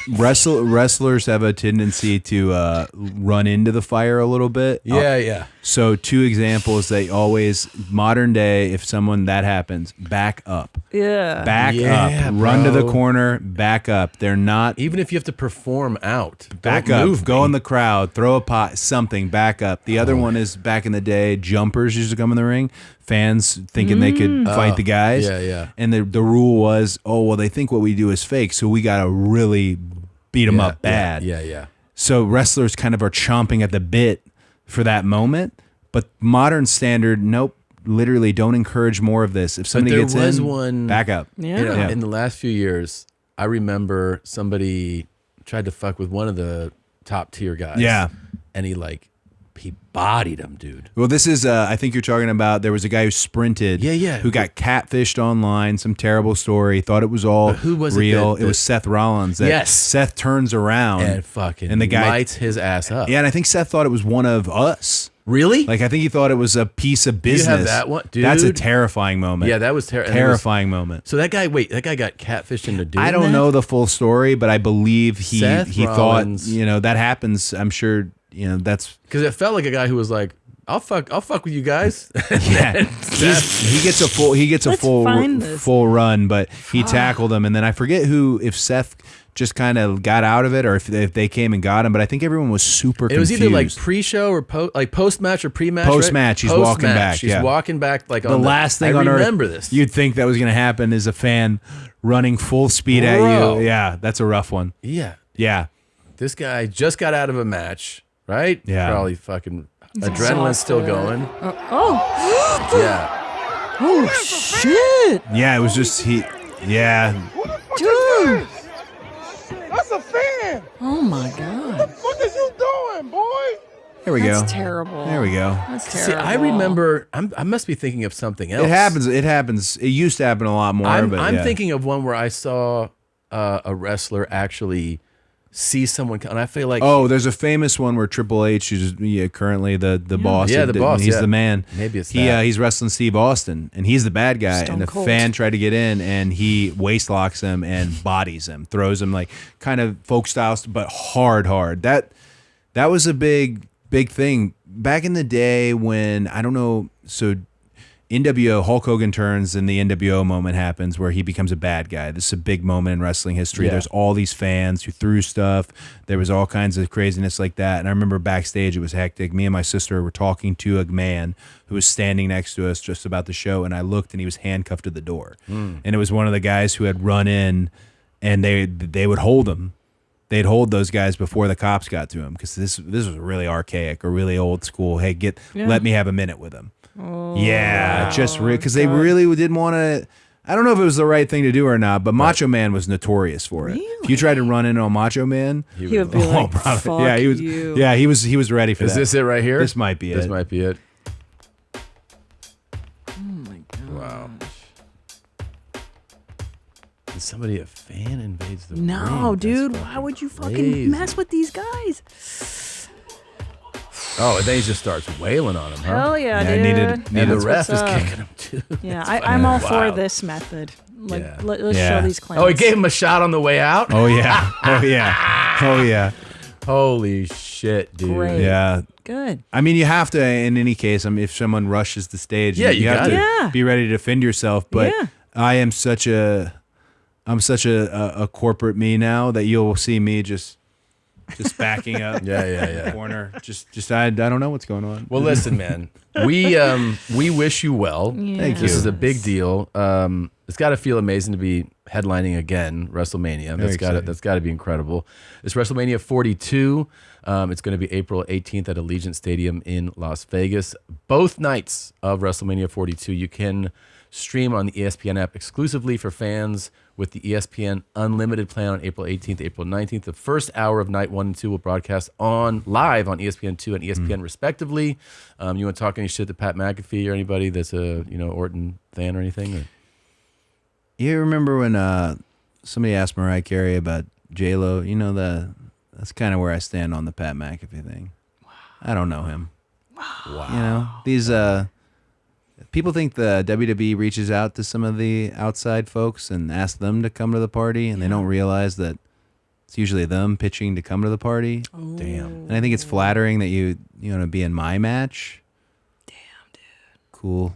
Speaker 11: Wrestlers have a tendency to run into the fire a little bit.
Speaker 2: Yeah.
Speaker 11: So 2 examples that always modern day, if someone that happens, back up.
Speaker 3: Yeah.
Speaker 11: Back
Speaker 2: Yeah,
Speaker 11: up. Run to the
Speaker 2: bro.
Speaker 11: corner, back up. They're not
Speaker 2: Even if you have to perform out,
Speaker 11: back
Speaker 2: don't
Speaker 11: up.
Speaker 2: move
Speaker 11: Go
Speaker 2: me.
Speaker 11: in the crowd, throw a pot, something, back up. The other one is back in the day, jumpers used to come in the ring. Fans thinking they could fight the guys.
Speaker 2: Yeah, yeah.
Speaker 11: And the rule was, oh, well, they think what we do is fake, so we got to really beat them up bad.
Speaker 2: Yeah.
Speaker 11: So wrestlers kind of are chomping at the bit for that moment. But modern standard, nope, literally don't encourage more of this. If somebody
Speaker 2: there
Speaker 11: gets
Speaker 2: was
Speaker 11: in,
Speaker 2: one-
Speaker 11: back up.
Speaker 3: Yeah.
Speaker 2: You know, in the last few years, I remember somebody tried to fuck with one of the top tier guys.
Speaker 11: Yeah.
Speaker 2: And he bodied him, dude.
Speaker 11: Well, this is, I think you're talking about, there was a guy who sprinted.
Speaker 2: Yeah.
Speaker 11: Who got catfished online, some terrible story, thought it was all
Speaker 2: But who was it
Speaker 11: real.
Speaker 2: that-
Speaker 11: It was Seth Rollins. That
Speaker 2: Yes.
Speaker 11: Seth turns around.
Speaker 2: And fucking
Speaker 11: and the guy
Speaker 2: lights his ass up.
Speaker 11: Yeah, and I think Seth thought it was one of us.
Speaker 2: Really?
Speaker 11: Like, I think he thought it was a piece of business.
Speaker 2: You have that one?
Speaker 11: That's a
Speaker 2: Dude.
Speaker 11: terrifying moment.
Speaker 2: Yeah, that was
Speaker 11: terrifying moment.
Speaker 2: So that guy got catfished into doing
Speaker 11: I don't
Speaker 2: that?
Speaker 11: know the full story, but I believe he
Speaker 2: Seth
Speaker 11: thought,
Speaker 2: Rollins.
Speaker 11: that happens. I'm sure, that's
Speaker 2: Because it felt like a guy who was like, I'll fuck with you guys.
Speaker 11: yeah. he gets a full
Speaker 3: Let's find this.
Speaker 11: full run, but he tackled him, and then I forget if Seth just kind of got out of it, or if they came and got him. But I think everyone was super
Speaker 2: It was
Speaker 11: confused.
Speaker 2: either like pre-show or post-match or pre-match.
Speaker 11: Post-match,
Speaker 2: right?
Speaker 11: he's walking
Speaker 2: Post-match,
Speaker 11: back,
Speaker 2: He's
Speaker 11: yeah.
Speaker 2: walking back like
Speaker 11: the
Speaker 2: on
Speaker 11: last thing
Speaker 2: I
Speaker 11: on
Speaker 2: remember
Speaker 11: earth.
Speaker 2: this.
Speaker 11: You'd think that was going to happen is a fan running full speed at
Speaker 2: Bro.
Speaker 11: you. Yeah, that's a rough one.
Speaker 2: Yeah.
Speaker 11: Yeah.
Speaker 2: This guy just got out of a match, right?
Speaker 11: Yeah.
Speaker 2: Probably fucking adrenaline's still going. Yeah.
Speaker 3: Oh, shit.
Speaker 11: Yeah, it was just yeah.
Speaker 3: Dude.
Speaker 1: That's a fan.
Speaker 3: Oh, my God.
Speaker 1: What is you doing, boy?
Speaker 11: There we go.
Speaker 3: That's terrible.
Speaker 11: There we go.
Speaker 3: That's
Speaker 2: See,
Speaker 3: terrible.
Speaker 2: I remember, I must be thinking of something else.
Speaker 11: It happens. It happens. It used to happen a lot more.
Speaker 2: I'm
Speaker 11: but yeah.
Speaker 2: thinking of one where I saw a wrestler actually see someone, and I feel like,
Speaker 11: Oh, there's a famous one where Triple H, who's currently the boss.
Speaker 2: Yeah, the boss,
Speaker 11: He's
Speaker 2: yeah.
Speaker 11: the man.
Speaker 2: Maybe it's that.
Speaker 11: He's wrestling Steve Austin, and he's the bad guy.
Speaker 3: Stone
Speaker 11: and a
Speaker 3: Cold.
Speaker 11: fan tried to get in, and he waist locks him and bodies him, throws him like kind of folk style, but hard. That was a big thing back in the day when I don't know. So NWO, Hulk Hogan turns and the NWO moment happens where he becomes a bad guy. This is a big moment in wrestling history.
Speaker 2: Yeah.
Speaker 11: There's all these fans who threw stuff. There was all kinds of craziness like that. And I remember backstage, it was hectic. Me and my sister were talking to a man who was standing next to us just about the show. And I looked and he was handcuffed to the door. And it was one of the guys who had run in and they would hold him. They'd hold those guys before the cops got to him because this was really archaic or really old school. Hey, let me have a minute with him. Yeah, just because they really didn't want to. I don't know if it was the right thing to do or not, but Macho Man was notorious for it. If you tried to run in on Macho Man,
Speaker 3: He would be like, fuck
Speaker 11: yeah, he was.
Speaker 3: you.
Speaker 11: Yeah, he was ready for
Speaker 2: is
Speaker 11: that.
Speaker 2: this it right here?
Speaker 11: This might be it.
Speaker 2: This might be it.
Speaker 3: Oh, my God.
Speaker 2: Wow. And somebody, a fan invades the
Speaker 3: No,
Speaker 2: ring.
Speaker 3: dude.
Speaker 2: That's
Speaker 3: Why would you fucking
Speaker 2: crazy.
Speaker 3: mess with these guys?
Speaker 2: Oh, and then he just starts wailing on him, huh?
Speaker 3: Hell yeah,
Speaker 11: Yeah, I
Speaker 3: dude.
Speaker 11: needed-
Speaker 2: And the
Speaker 3: That's
Speaker 2: ref
Speaker 3: what's
Speaker 2: is
Speaker 3: up.
Speaker 2: kicking him too.
Speaker 3: Yeah,
Speaker 2: That's
Speaker 3: I'm all
Speaker 2: fucking
Speaker 3: for
Speaker 2: wild.
Speaker 3: this method. Like,
Speaker 2: Yeah.
Speaker 3: let's
Speaker 11: Yeah.
Speaker 3: show these clowns.
Speaker 2: Oh, he gave him a shot on the way out?
Speaker 11: Oh yeah. Oh yeah. Oh yeah.
Speaker 2: Holy shit, dude.
Speaker 3: Great.
Speaker 11: Yeah.
Speaker 3: Good.
Speaker 11: I mean, you have to. In any case, I mean, if someone rushes the stage,
Speaker 2: Yeah, you
Speaker 11: have
Speaker 2: gotta.
Speaker 11: to
Speaker 3: Yeah.
Speaker 11: be ready to defend yourself. But
Speaker 3: Yeah.
Speaker 11: I'm such a corporate me now that you'll see me just backing up.
Speaker 2: Yeah.
Speaker 11: Corner. Just I don't know what's going on.
Speaker 2: Well, listen, man. We wish you well.
Speaker 11: Thank
Speaker 2: This
Speaker 11: you.
Speaker 2: is a big deal. It's got to feel amazing to be headlining again WrestleMania. That's got to be incredible. It's WrestleMania 42. It's going to be April 18th at Allegiant Stadium in Las Vegas. Both nights of WrestleMania 42 you can stream on the ESPN app exclusively for fans with the ESPN Unlimited plan on April 18th, April 19th. The first hour of night 1 and 2 will broadcast live on ESPN 2 and ESPN respectively. You want to talk any shit to Pat McAfee or anybody that's a Orton fan or anything? Or?
Speaker 11: You remember when somebody asked Mariah Carey about J-Lo? That's kind of where I stand on the Pat McAfee thing. Wow. I don't know him. Wow. These people think the WWE reaches out to some of the outside folks and asks them to come to the party, and they don't realize that it's usually them pitching to come to the party.
Speaker 2: Damn.
Speaker 11: And I think it's flattering that you want to be in my match. cool.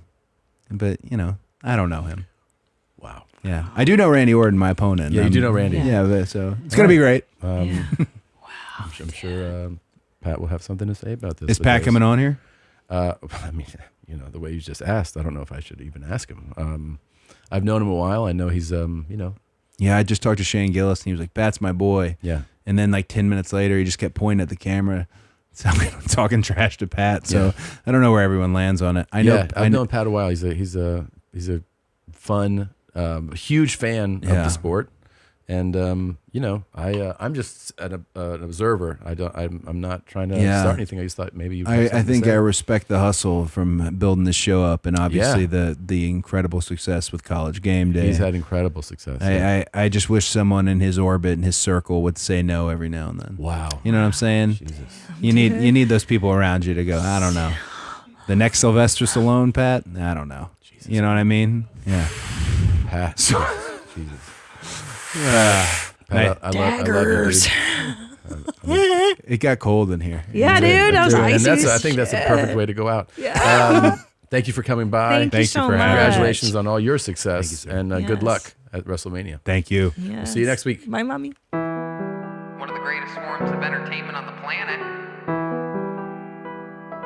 Speaker 11: But, you know, I don't know him.
Speaker 2: Wow.
Speaker 11: Yeah. I do know Randy Orton, my opponent.
Speaker 2: Yeah, you do know Randy.
Speaker 11: Yeah, but, so it's going to be great.
Speaker 3: Wow.
Speaker 2: I'm sure Pat will have something to say about this.
Speaker 11: Is Pat coming on here?
Speaker 2: I mean, you know, the way you just asked, I don't know if I should even ask him. I've known him a while. I know he's, you know.
Speaker 11: Yeah, I just talked to Shane Gillis, and he was like, Pat's my boy.
Speaker 2: Yeah.
Speaker 11: And then like 10 minutes later, he just kept pointing at the camera, talking trash to Pat. So I don't know where everyone lands on it. I know.
Speaker 2: I've known Pat a while. He's a fun, huge fan of the sport. And you know, I'm just an observer. I'm not trying to start anything. I just thought maybe you.
Speaker 11: I think I respect the hustle from building this show up, and obviously the incredible success with College Game Day.
Speaker 2: He's had incredible success.
Speaker 11: I just wish someone in his orbit and his circle would say no every now and then.
Speaker 2: Wow.
Speaker 11: You know what I'm saying?
Speaker 2: Jesus.
Speaker 11: You need those people around you to go, I don't know. The next Sylvester Stallone, Pat? I don't know. Jesus. You know what I mean? Yeah.
Speaker 2: Pat.
Speaker 11: So,
Speaker 2: Jesus.
Speaker 11: Pat,
Speaker 2: I love you, dude.
Speaker 11: It got cold in here.
Speaker 3: Yeah, dude. I was icy.
Speaker 2: And I think that's a perfect way to go out. Yeah. Thank you for coming by.
Speaker 3: Thank you so much.
Speaker 2: Congratulations on all your success.
Speaker 11: Thank you,
Speaker 2: and good luck at WrestleMania.
Speaker 11: Thank you.
Speaker 3: Yes.
Speaker 2: We'll see you next week.
Speaker 3: Bye, Mommy.
Speaker 12: One of the greatest forms of entertainment on the planet.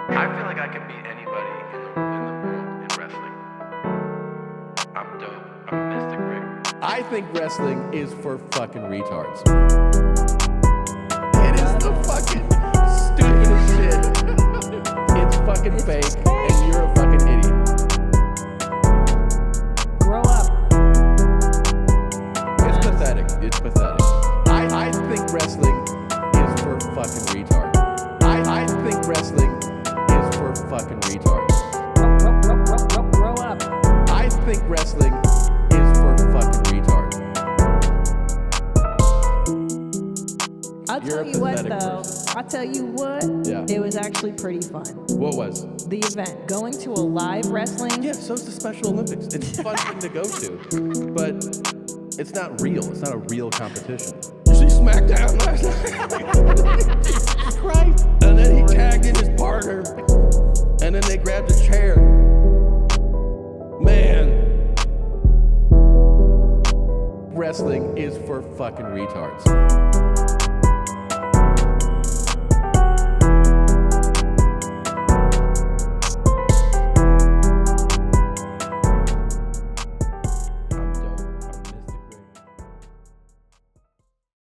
Speaker 12: I feel like I could beat anybody in the world in wrestling. I'm dope. I'm Mystic Rick.
Speaker 13: I think wrestling is for fucking retards. It is the fucking stupidest shit. It's fucking fake, and you're a fucking idiot.
Speaker 3: Grow up.
Speaker 13: It's pathetic. It's pathetic. I think wrestling is for fucking retards. I think wrestling is for fucking retards.
Speaker 3: Grow up.
Speaker 13: I think wrestling is for fucking retards.
Speaker 3: I'll tell you what, though. I'll tell you what.
Speaker 13: Yeah.
Speaker 3: It was actually pretty fun.
Speaker 13: What was?
Speaker 3: The event. Going to a live wrestling.
Speaker 13: Yeah, so's the Special Olympics. It's a fun thing to go to, but it's not real. It's not a real competition. You see SmackDown last night? Jesus Christ. And then he tagged in his partner, and then they grabbed a chair. Man. Wrestling is for fucking retards.